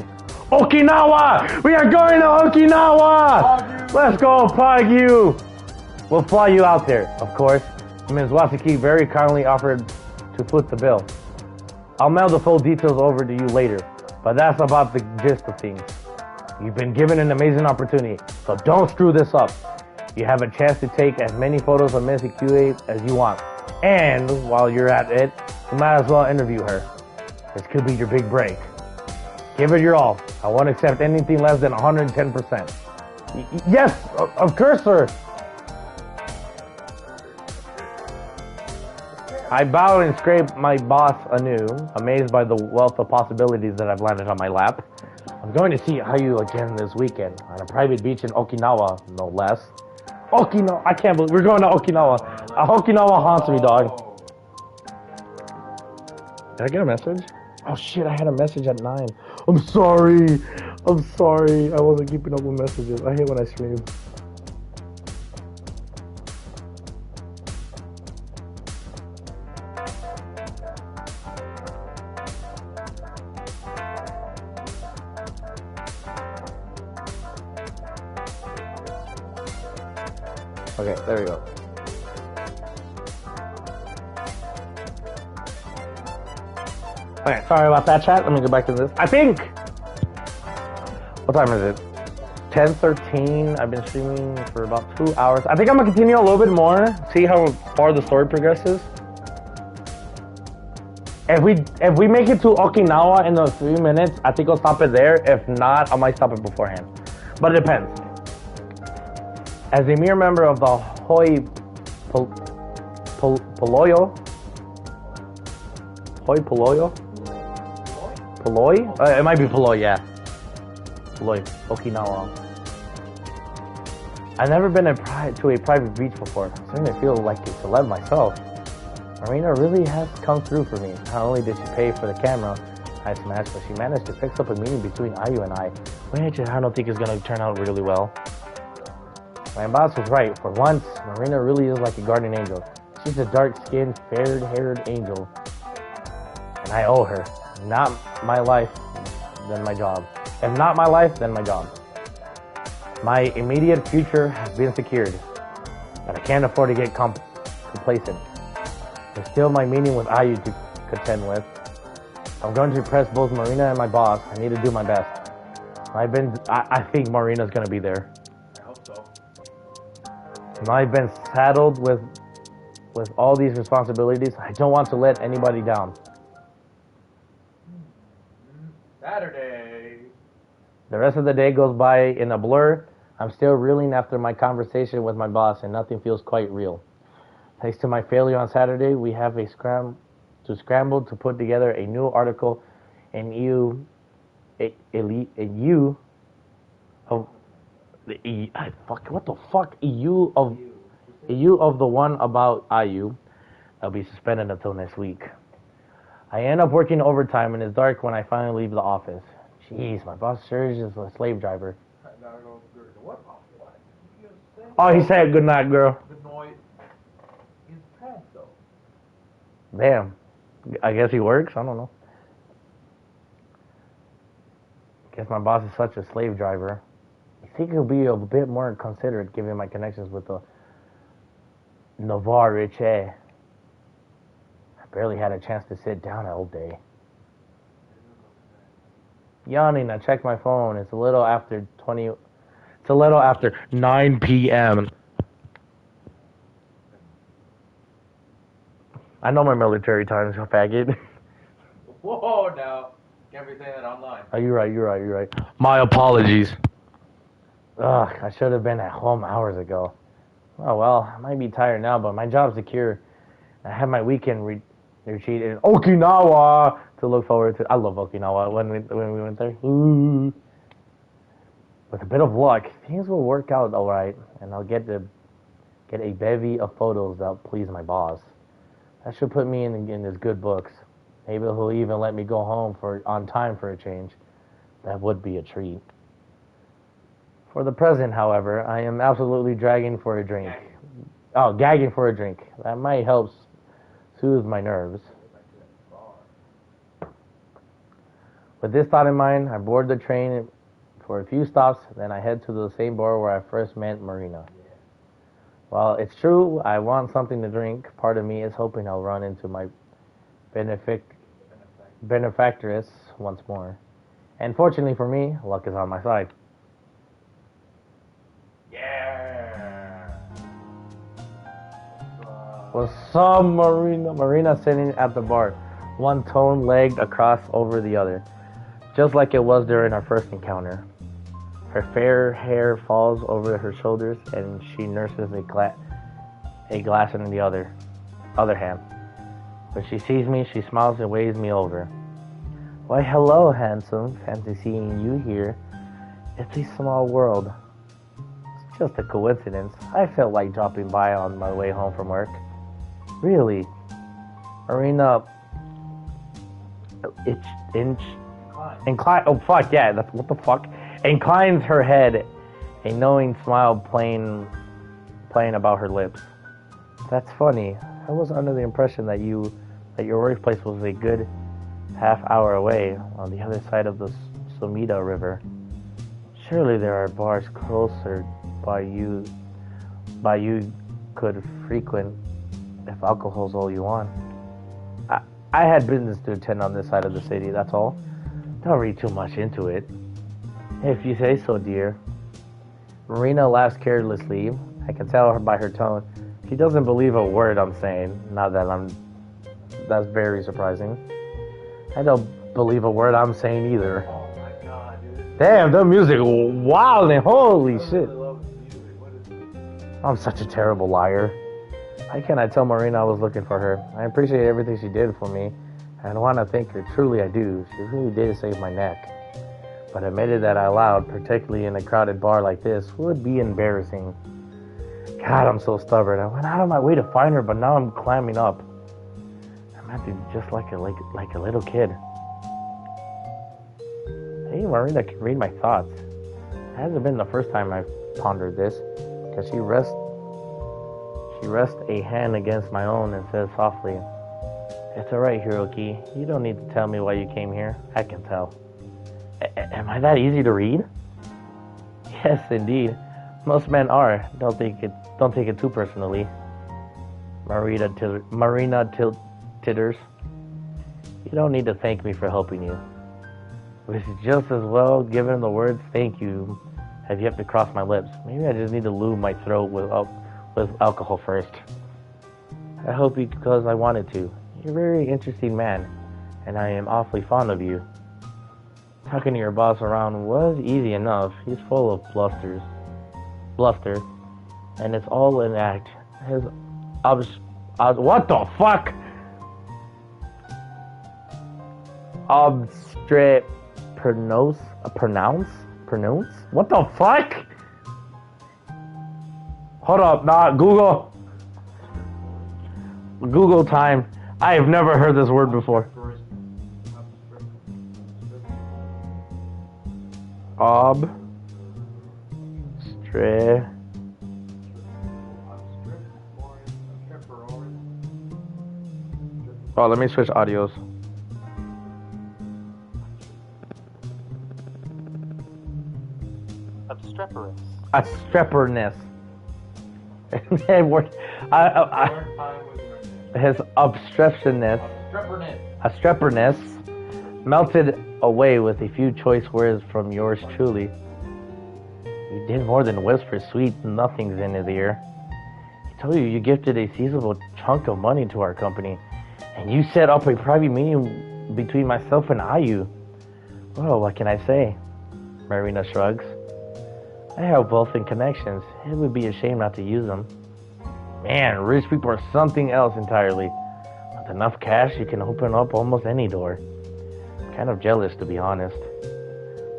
Okinawa! We are going to Okinawa! Let's go, Pagyu! We'll fly you out there, of course. Ms. Wasaki very kindly offered to foot the bill. I'll mail the full details over to you later, but that's about the gist of things. You've been given an amazing opportunity, so don't screw this up. You have a chance to take as many photos of Missy QA as you want. And while you're at it, you might as well interview her. This could be your big break. Give it your all. I won't accept anything less than 110%. Yes, of course, sir. I bow and scrape my boss anew, amazed by the wealth of possibilities that have landed on my lap. I'm going to see Ayu again this weekend on a private beach in Okinawa, no less. Okinawa, I can't believe we're going to Okinawa. Okinawa haunts me, dog. Did I get a message? Oh shit, I had a message at 9. I'm sorry. I wasn't keeping up with messages. I hate when I stream. Okay, there we go. Okay, sorry about that, chat. Let me go back to this. I think... What time is it? 10:13. I've been streaming for about 2 hours. I think I'm gonna continue a little bit more. See how far the story progresses. If we make it to Okinawa in those 3 minutes, I think I'll stop it there. If not, I might stop it beforehand. But it depends. As a mere member of the Hoi Polloi? It might be Polloi, yeah. Polloi, Okinawa. I've never been to a private beach before. I'm starting to feel like a celeb myself. Marina really has come through for me. Not only did she pay for the camera I smashed, but she managed to fix up a meeting between Ayu and I, which I don't think is going to turn out really well. My boss was right. For once, Marina really is like a guardian angel. She's a dark-skinned, fair-haired angel. And I owe her. Not my life, then my job. If not my life, then my job. My immediate future has been secured, but I can't afford to get complacent. There's still my meeting with Ayu to contend with. I'm going to impress both Marina and my boss. I need to do my best. I think Marina's going to be there. I hope so. I've been saddled with all these responsibilities. I don't want to let anybody down. Saturday. The rest of the day goes by in a blur. I'm still reeling after my conversation with my boss, and nothing feels quite real. Thanks to my failure on Saturday, we have scrambled to put together a new article in EU of the one about Ayu. I'll be suspended until next week. I end up working overtime, and it's dark when I finally leave the office. Jeez, my boss sure is a slave driver. Oh, he said good night, girl. Good night. He's past though. Damn. I guess he works? I don't know. Guess my boss is such a slave driver. I think he'll be a bit more considerate given my connections with the Navarre Riche. I barely had a chance to sit down all day. Yawning, I checked my phone. It's a little after 9 p.m. I know my military times, you faggot. Whoa, now. Can't be saying that online. Oh, you're right. My apologies. Ugh, I should have been at home hours ago. Oh well, I might be tired now, but my job's secure. I have my weekend retreat in Okinawa to look forward to. I love Okinawa when we went there. Ooh. With a bit of luck, things will work out all right, and I'll get a bevy of photos that'll please my boss. That should put me in his good books. Maybe he'll even let me go home on time for a change. That would be a treat. For the present, however, I am absolutely gagging for a drink. That might help soothe my nerves. With this thought in mind, I board the train for a few stops, then I head to the same bar where I first met Marina. Well, it's true. I want something to drink. Part of me is hoping I'll run into my benefic- benefactress once more. And fortunately for me, luck is on my side. Yeah. What's up, Marina? Marina sitting at the bar, one tone legged across over the other, just like it was during our first encounter. Her fair hair falls over her shoulders, and she nurses a glass in the other hand. When she sees me, she smiles and waves me over. Why, hello, handsome. Fancy seeing you here. It's a small world. It's just a coincidence. I felt like dropping by on my way home from work. Really? Marina inch incline oh fuck yeah, that's what the fuck. Inclines her head, a knowing smile playing about her lips. That's funny. I was under the impression that your workplace was a good half hour away on the other side of the Sumida River. Surely there are bars closer by you could frequent if alcohol's all you want. I had business to attend on this side of the city, that's all. Don't read too much into it. If you say so, dear. Marina laughs carelessly. I can tell by her tone. She doesn't believe a word I'm saying. That's very surprising. I don't believe a word I'm saying either. Oh my god, dude. Damn, the music wild and holy I shit. really love the music. What is this? I'm such a terrible liar. Why can't I tell Marina I was looking for her? I appreciate everything she did for me, and I want to thank her. Truly, I do. She really did save my neck. But admitted that out loud, particularly in a crowded bar like this, would be embarrassing. God, I'm so stubborn. I went out of my way to find her, but now I'm climbing up. I'm acting just like a little kid. Hey, Marina can read my thoughts. It hasn't been the first time I've pondered this, because she rests a hand against my own and says softly, "It's alright, Hiroki. You don't need to tell me why you came here. I can tell." Am I that easy to read? Yes, indeed. Most men are. Don't take it too personally. Marina titters. You don't need to thank me for helping you. Which is just as well, given the words "thank you" have yet to cross my lips. Maybe I just need to lube my throat with alcohol first. I hope you because I wanted to. You're a very interesting man, and I am awfully fond of you. Talking to your boss around was easy enough. He's full of bluster, and it's all an act. His what the fuck? Pronounce? What the fuck? Hold up, nah, Google time. I have never heard this word before. Oh, let me switch audios. Obstreperous. His obstreperousness melted away with a few choice words from yours truly. You did more than whisper sweet nothings in his ear. He told you gifted a sizable chunk of money to our company, and you set up a private meeting between myself and Ayu. Well, what can I say? Marina shrugs. I have wealth and connections. It would be a shame not to use them. Man, rich people are something else entirely. With enough cash, you can open up almost any door. I'm kind of jealous, to be honest.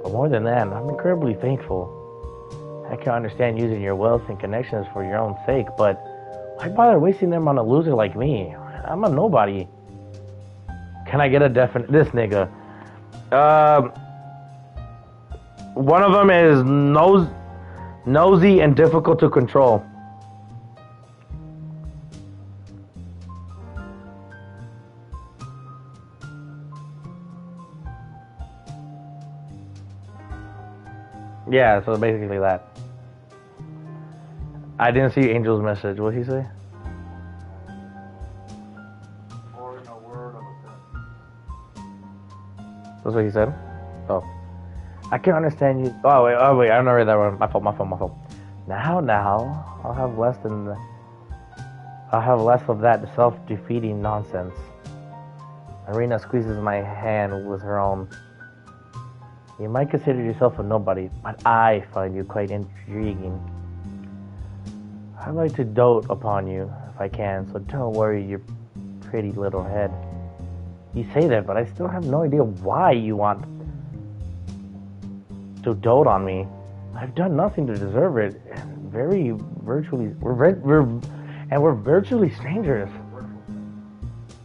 But more than that, I'm incredibly thankful. I can understand using your wealth and connections for your own sake, but why bother wasting them on a loser like me? I'm a nobody. Can I get a definite... This nigga. One of them is nosy and difficult to control. Yeah, so basically that. I didn't see Angel's message. What'd he say? Or in a word of a sentence. That's what he said? Oh. I can't understand you. Oh, wait. I don't read that one. My fault. Now. I'll have less of that self-defeating nonsense. Marina squeezes my hand with her own. You might consider yourself a nobody, but I find you quite intriguing. I'd like to dote upon you if I can, so don't worry your pretty little head. You say that, but I still have no idea why you want to dote on me. I've done nothing to deserve it. We're virtually strangers.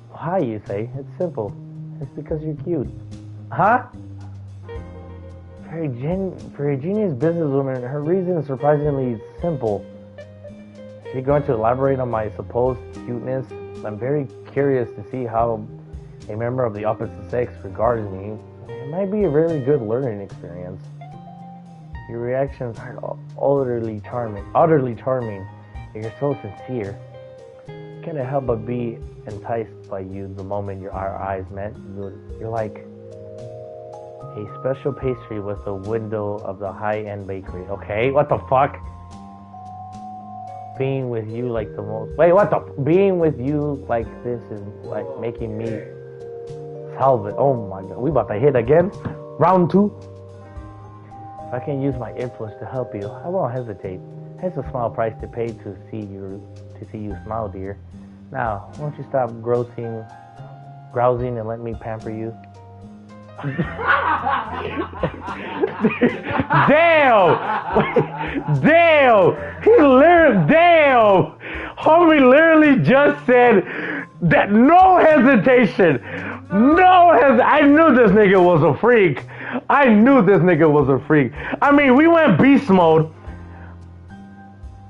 Why, you say? It's simple. It's because you're cute. Huh? For a genius businesswoman, her reason is surprisingly simple. Is she going to elaborate on my supposed cuteness? I'm very curious to see how a member of the opposite sex regards me. It might be a very good learning experience. Your reactions are utterly charming. You're so sincere. Can't help but be enticed by you the moment our eyes met. You're like a special pastry with the window of the high-end bakery. Okay, what the fuck? Being with you like the most... Being with you like this is like making me salivate. Oh my god, we about to hit again? Round 2? If I can use my influence to help you, I won't hesitate. It's a small price to pay to see you smile, dear. Now, won't you stop grousing and let me pamper you? Damn! Homie literally just said that. No hesitation. I knew this nigga was a freak. I mean, we went beast mode.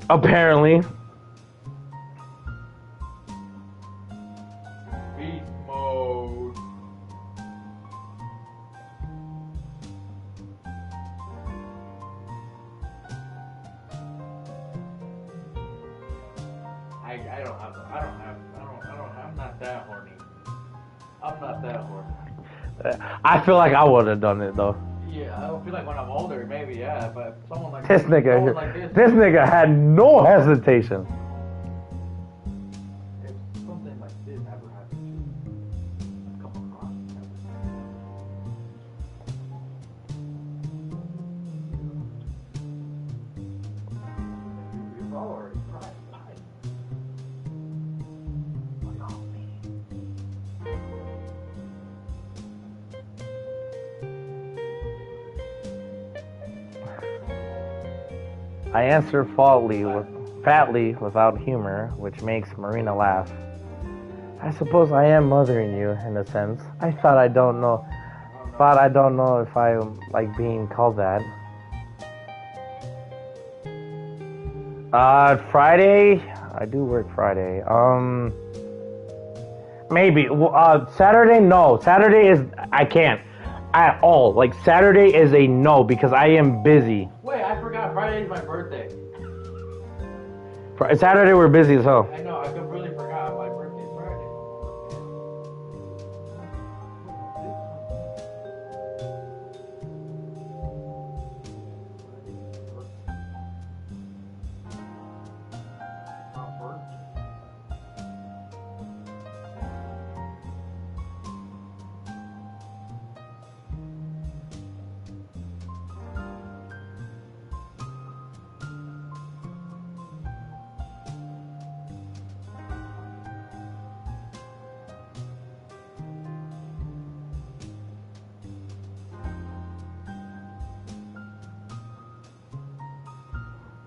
Apparently. Beast mode. I'm not that horny. I feel like I would have done it though. Yeah, I feel like when I'm older, maybe, yeah, but someone like this nigga had no hesitation. If something like this ever happened to come across, you've already tried. I answer fatly without humor, which makes Marina laugh. I suppose I am mothering you in a sense. I don't know if I like being called that. Friday? I do work Friday. Maybe. Saturday? No. Saturday is... I can't. At all. Like, Saturday is a no because I am busy. Wait, I forgot. Friday's my birthday. Saturday we're busy as hell. I know. I completely forgot my birthday's Friday.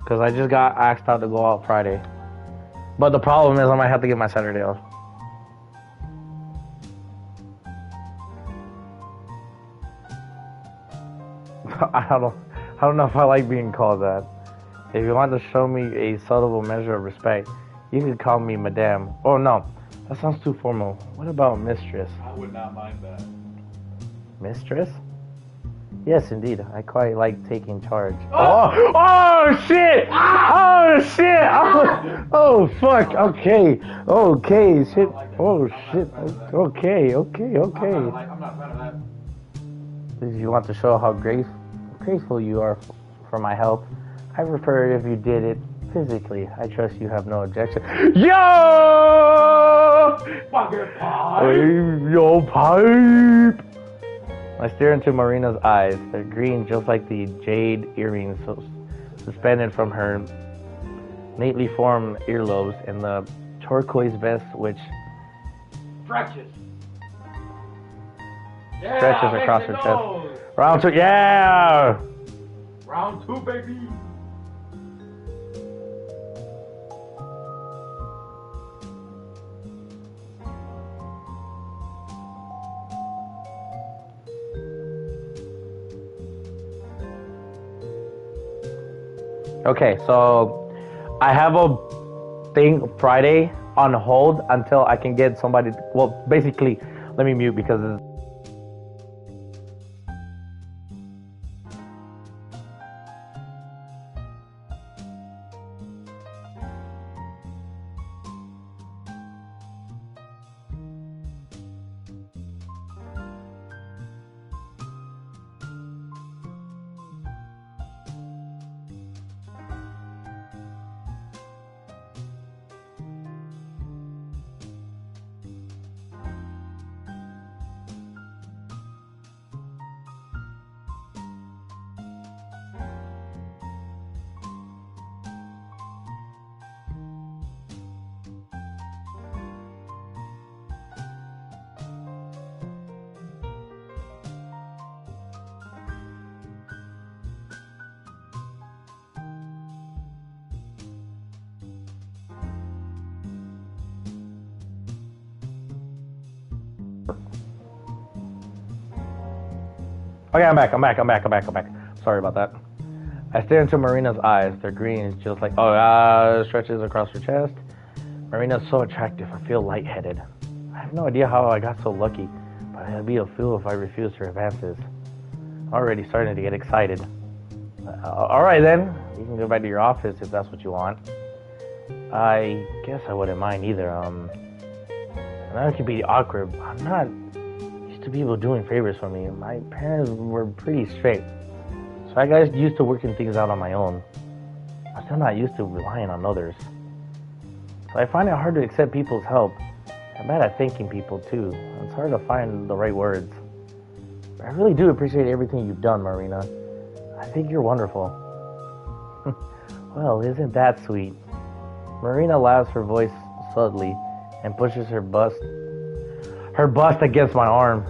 Because I just got asked out to go out Friday. But the problem is I might have to get my Saturday off. I don't know if I like being called that. If you want to show me a subtle measure of respect, you could call me Madame. Oh no, that sounds too formal. What about Mistress? I would not mind that. Mistress? Yes, indeed. I quite like taking charge. Oh shit! Oh shit! Oh fuck! Okay, okay, shit. Oh shit! Okay. I'm not a fan of that. If you want to show how grateful you are for my help, I prefer it if you did it physically. I trust you have no objection. Yo! Fucking pie! Yo, pipe! I stare into Marina's eyes. They're green, just like the jade earrings suspended from her neatly formed earlobes, and the turquoise vest which Stretches. Yeah, stretches across her make chest. the nose. Round two, yeah! Round 2, baby. Okay, so I have a thing Friday on hold until I can get somebody. Well, basically, let me mute because it's. Okay, I'm back. Sorry about that. I stare into Marina's eyes. They're green, just like, stretches across her chest. Marina's so attractive, I feel lightheaded. I have no idea how I got so lucky, but I'd be a fool if I refused her advances. Already starting to get excited. Alright then, you can go back to your office if that's what you want. I guess I wouldn't mind either. I know it could be awkward, but I'm not used to people doing favors for me. My parents were pretty strict, so I got used to working things out on my own. I'm still not used to relying on others. So I find it hard to accept people's help. I'm bad at thanking people too. It's hard to find the right words. But I really do appreciate everything you've done, Marina. I think you're wonderful. Well, isn't that sweet? Marina laughs, her voice subtly, and pushes her bust against my arm.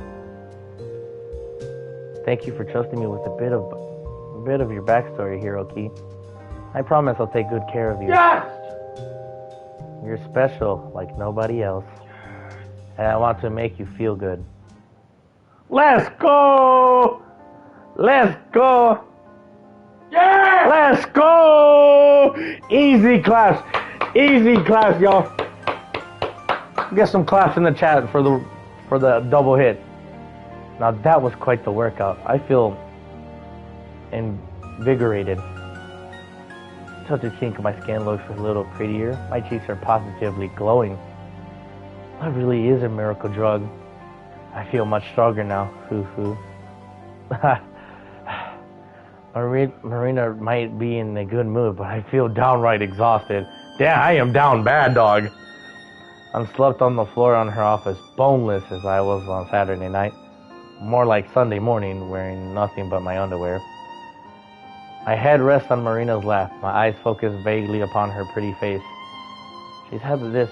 Thank you for trusting me with a bit of your backstory, Hiroki. I promise I'll take good care of you. Yes! You're special like nobody else. And I want to make you feel good. Let's go! Let's go! Yeah! Let's go! Easy claps, y'all. Get some claps in the chat for the double hit. Now that was quite the workout. I feel invigorated. Touch a chink, my skin looks a little prettier. My cheeks are positively glowing. That really is a miracle drug. I feel much stronger now. Hoo. Marina might be in a good mood, but I feel downright exhausted. Damn, I am down bad, dog. I'm slumped on the floor on her office, boneless as I was on Saturday night. More like Sunday morning, wearing nothing but my underwear. My head rests on Marina's lap, my eyes focus vaguely upon her pretty face. She's had this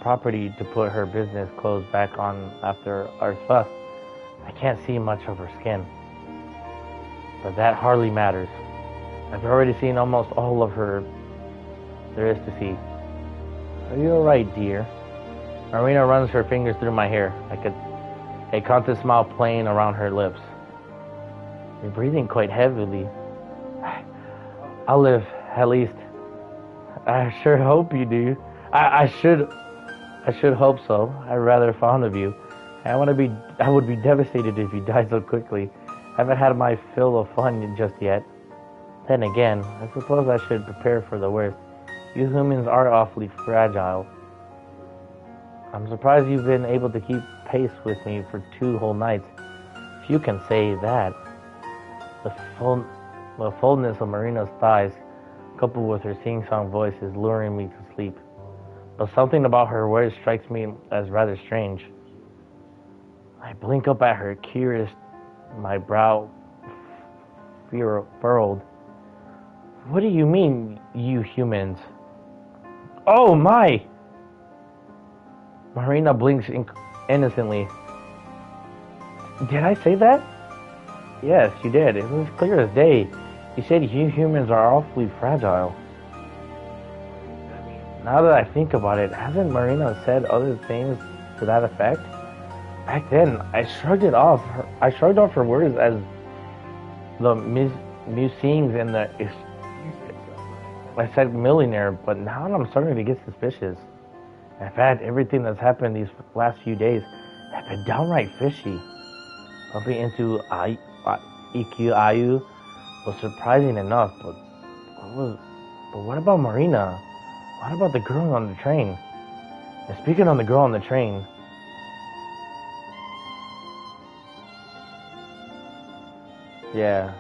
property to put her business clothes back on after our fuss. I can't see much of her skin, but that hardly matters. I've already seen almost all of her there is to see. Are you alright, dear? Marina runs her fingers through my hair, like a constant smile playing around her lips. You're breathing quite heavily. I'll live, at least. I sure hope you do. I should hope so. I'm rather fond of you. I would be devastated if you died so quickly. Haven't had my fill of fun just yet. Then again, I suppose I should prepare for the worst. You humans are awfully fragile. I'm surprised you've been able to keep pace with me for 2 whole nights. If you can say that. The, full, the fullness of Marina's thighs, coupled with her sing-song voice, is luring me to sleep. But something about her words strikes me as rather strange. I blink up at her, curious, my brow furrowed. What do you mean, you humans? Oh my! Marina blinks innocently. Did I say that? Yes, you did. It was clear as day. You said you humans are awfully fragile. Now that I think about it, hasn't Marina said other things to that effect? Back then, I shrugged off her words as the musings and the... I said millionaire, but now I'm starting to get suspicious. In fact, everything that's happened these last few days has been downright fishy. Bumping into Ayu was surprising enough, but what about Marina? What about the girl on the train? And speaking of the girl on the train, yeah.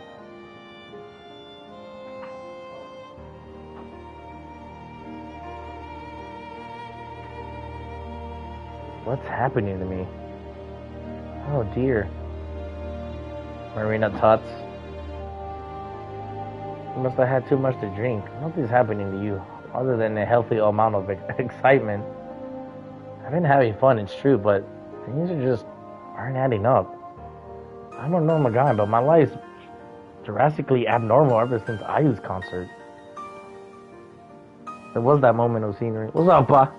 What's happening to me? Oh dear. Marina Tots. You must have had too much to drink. Nothing's happening to you, other than a healthy amount of excitement. I've been having fun, it's true, but things aren't adding up. I'm a normal guy, but my life's drastically abnormal ever since Ayu's concert. There was that moment of scenery. What's up, Pa?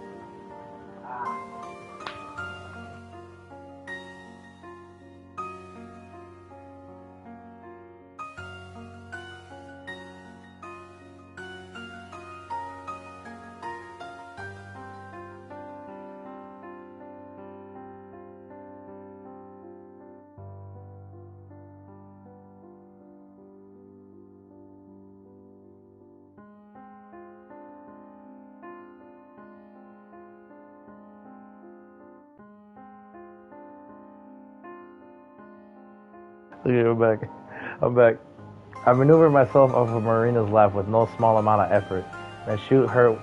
Okay, I'm back. I maneuver myself off of Marina's lap with no small amount of effort, and I shoot her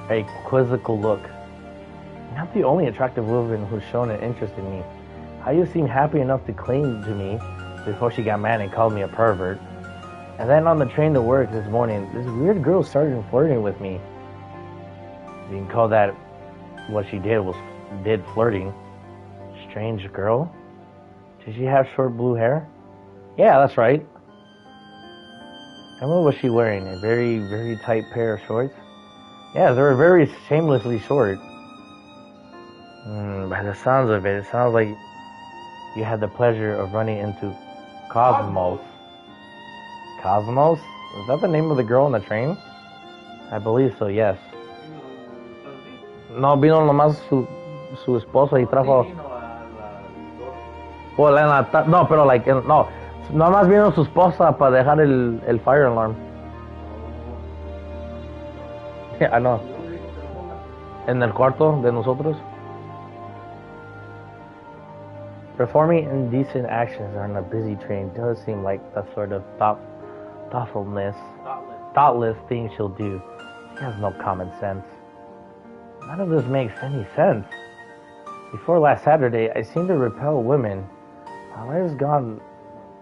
a quizzical look. You're not the only attractive woman who's shown an interest in me. How you seem happy enough to cling to me before she got mad and called me a pervert. And then on the train to work this morning, this weird girl started flirting with me. You can call that what she did flirting. Strange girl. Did she have short blue hair? Yeah, that's right. And what was she wearing? A very, very tight pair of shorts? Yeah, they were very shamelessly short. By the sounds of it, it sounds like you had the pleasure of running into Cosmos. Cosmos? Is that the name of the girl on the train? I believe so, yes. No, vino nomás su esposo y trajo... No, pero like, no. Nomás vino su esposa para dejar el fire alarm. Yeah, I know. En el cuarto de nosotros. Performing indecent actions on a busy train does seem like the sort of thoughtless thing she'll do. She has no common sense. None of this makes any sense. Before last Saturday, I seemed to repel women. My life's done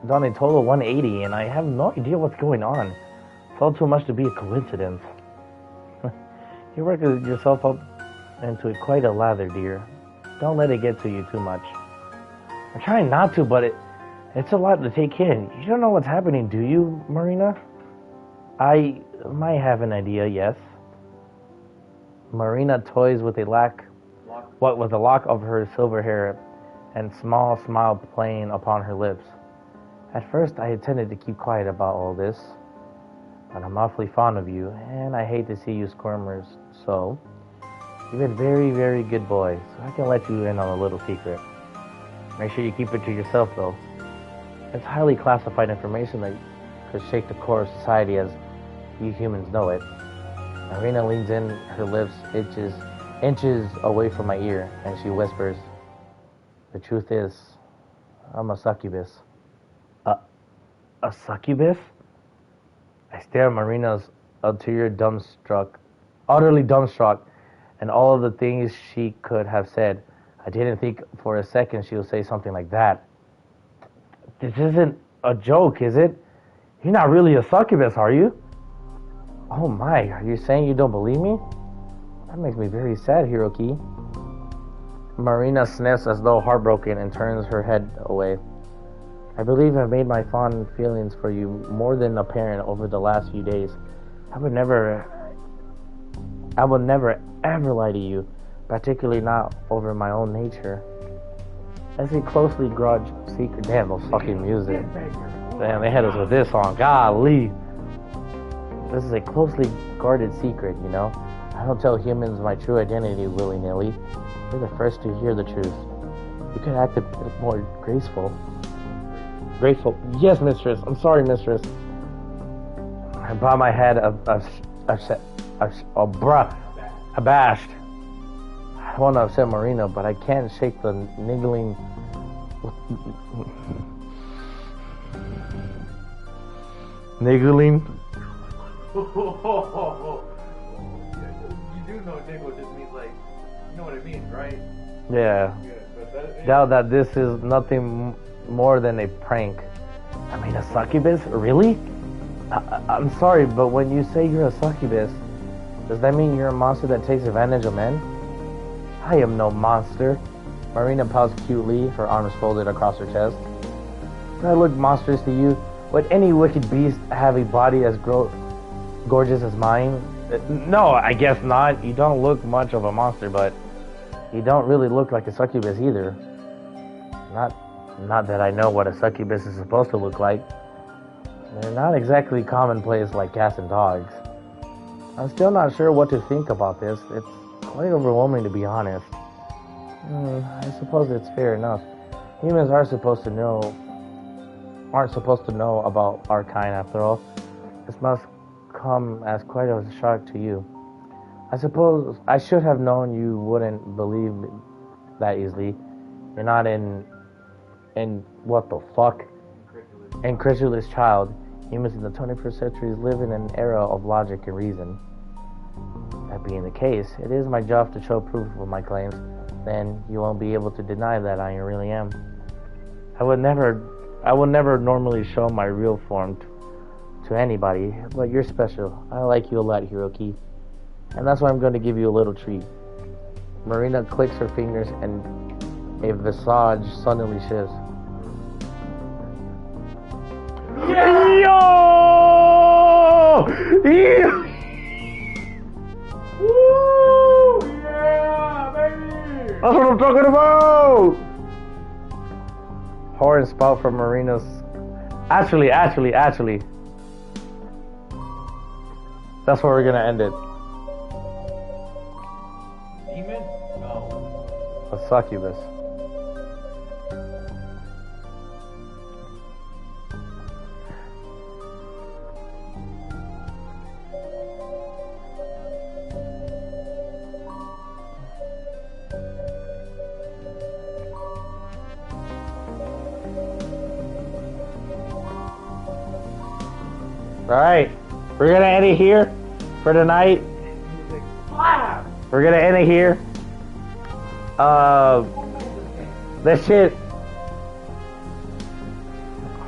a total 180, and I have no idea what's going on. It's all too much to be a coincidence. You work yourself up into quite a lather, dear. Don't let it get to you too much. I'm trying not to, but it's a lot to take in. You don't know what's happening, do you, Marina? I might have an idea, yes. Marina toys with a lock of her silver hair and small smile playing upon her lips. At first, I intended to keep quiet about all this, but I'm awfully fond of you, and I hate to see you squirmers, so you've been very, very good boy, so I can let you in on a little secret. Make sure you keep it to yourself, though. It's highly classified information that could shake the core of society as you humans know it. Marina leans in, her lips inches away from my ear, and she whispers, "The truth is, I'm a succubus." A succubus? I stare at Marina's ulterior utterly dumbstruck, and all of the things she could have said. I didn't think for a second she would say something like that. This isn't a joke, is it? You're not really a succubus, are you? Oh my, are you saying you don't believe me? That makes me very sad, Hiroki. Marina sniffs as though heartbroken and turns her head away. I believe I've made my fond feelings for you more than apparent over the last few days. I would never ever lie to you, particularly not over my own nature. As a closely grudged secret. Damn, those fucking music. Damn, they had us with this song. Golly. This is a closely guarded secret, you know? I don't tell humans my true identity willy-nilly. You're the first to hear the truth. You could act a bit more graceful. Grateful. Yes, mistress. I'm sorry, mistress. I bow my head abashed. I don't want to upset Marina, but I can't shake the niggling... Niggling? You do know niggle just means like, you know what it means, right? Yeah. Doubt that this is nothing more than a prank. I mean, a succubus? Really? I'm sorry, but when you say you're a succubus, does that mean you're a monster that takes advantage of men? I am no monster. Marina pouts cutely, her arms folded across her chest. Do I look monstrous to you? Would any wicked beast have a body as gorgeous as mine? No, I guess not. You don't look much of a monster, but you don't really look like a succubus either. Not that I know what a succubus is supposed to look like. They're not exactly commonplace like cats and dogs. I'm still not sure what to think about this. It's quite overwhelming, to be honest. I suppose it's fair enough. Humans aren't supposed to know about our kind after all. This must come as quite a shock to you. I suppose I should have known you wouldn't believe that easily. You're not in what the fuck? Incredulous child. Humans in the 21st century live in an era of logic and reason. That being the case, it is my job to show proof of my claims. Then you won't be able to deny that I really am. I would never normally show my real form to anybody, but you're special. I like you a lot, Hiroki. And that's why I'm going to give you a little treat. Marina clicks her fingers and a visage suddenly shifts. Yeah! Yo! Yeah! Woo! Yeah, baby! That's what I'm talking about! Horn spout from Marina's... Actually. That's where we're gonna end it. Demon? No. A succubus. Alright, we're gonna end it here for tonight. We're gonna end it here. That shit.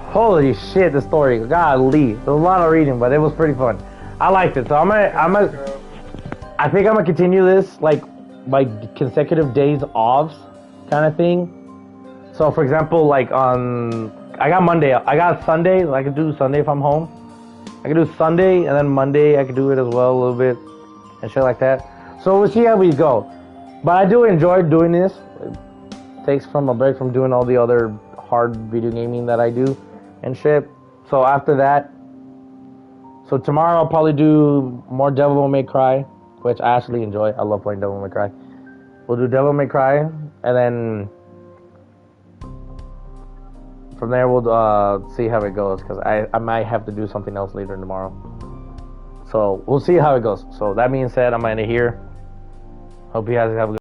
Holy shit, the story. Golly. There's a lot of reading, but it was pretty fun. I liked it. So I think I'm gonna continue this like consecutive days off kind of thing. So for example, like I got Sunday, I could do Sunday if I'm home. I can do Sunday, and then Monday I can do it as well a little bit, and shit like that. So we'll see how we go. But I do enjoy doing this. It takes from a break from doing all the other hard video gaming that I do and shit. So after that, so tomorrow I'll probably do more Devil May Cry, which I actually enjoy. I love playing Devil May Cry. We'll do Devil May Cry, and then from there we'll see how it goes, because I might have to do something else later tomorrow. So we'll see how it goes. So that being said, I'm gonna end it here. Hope you guys have a good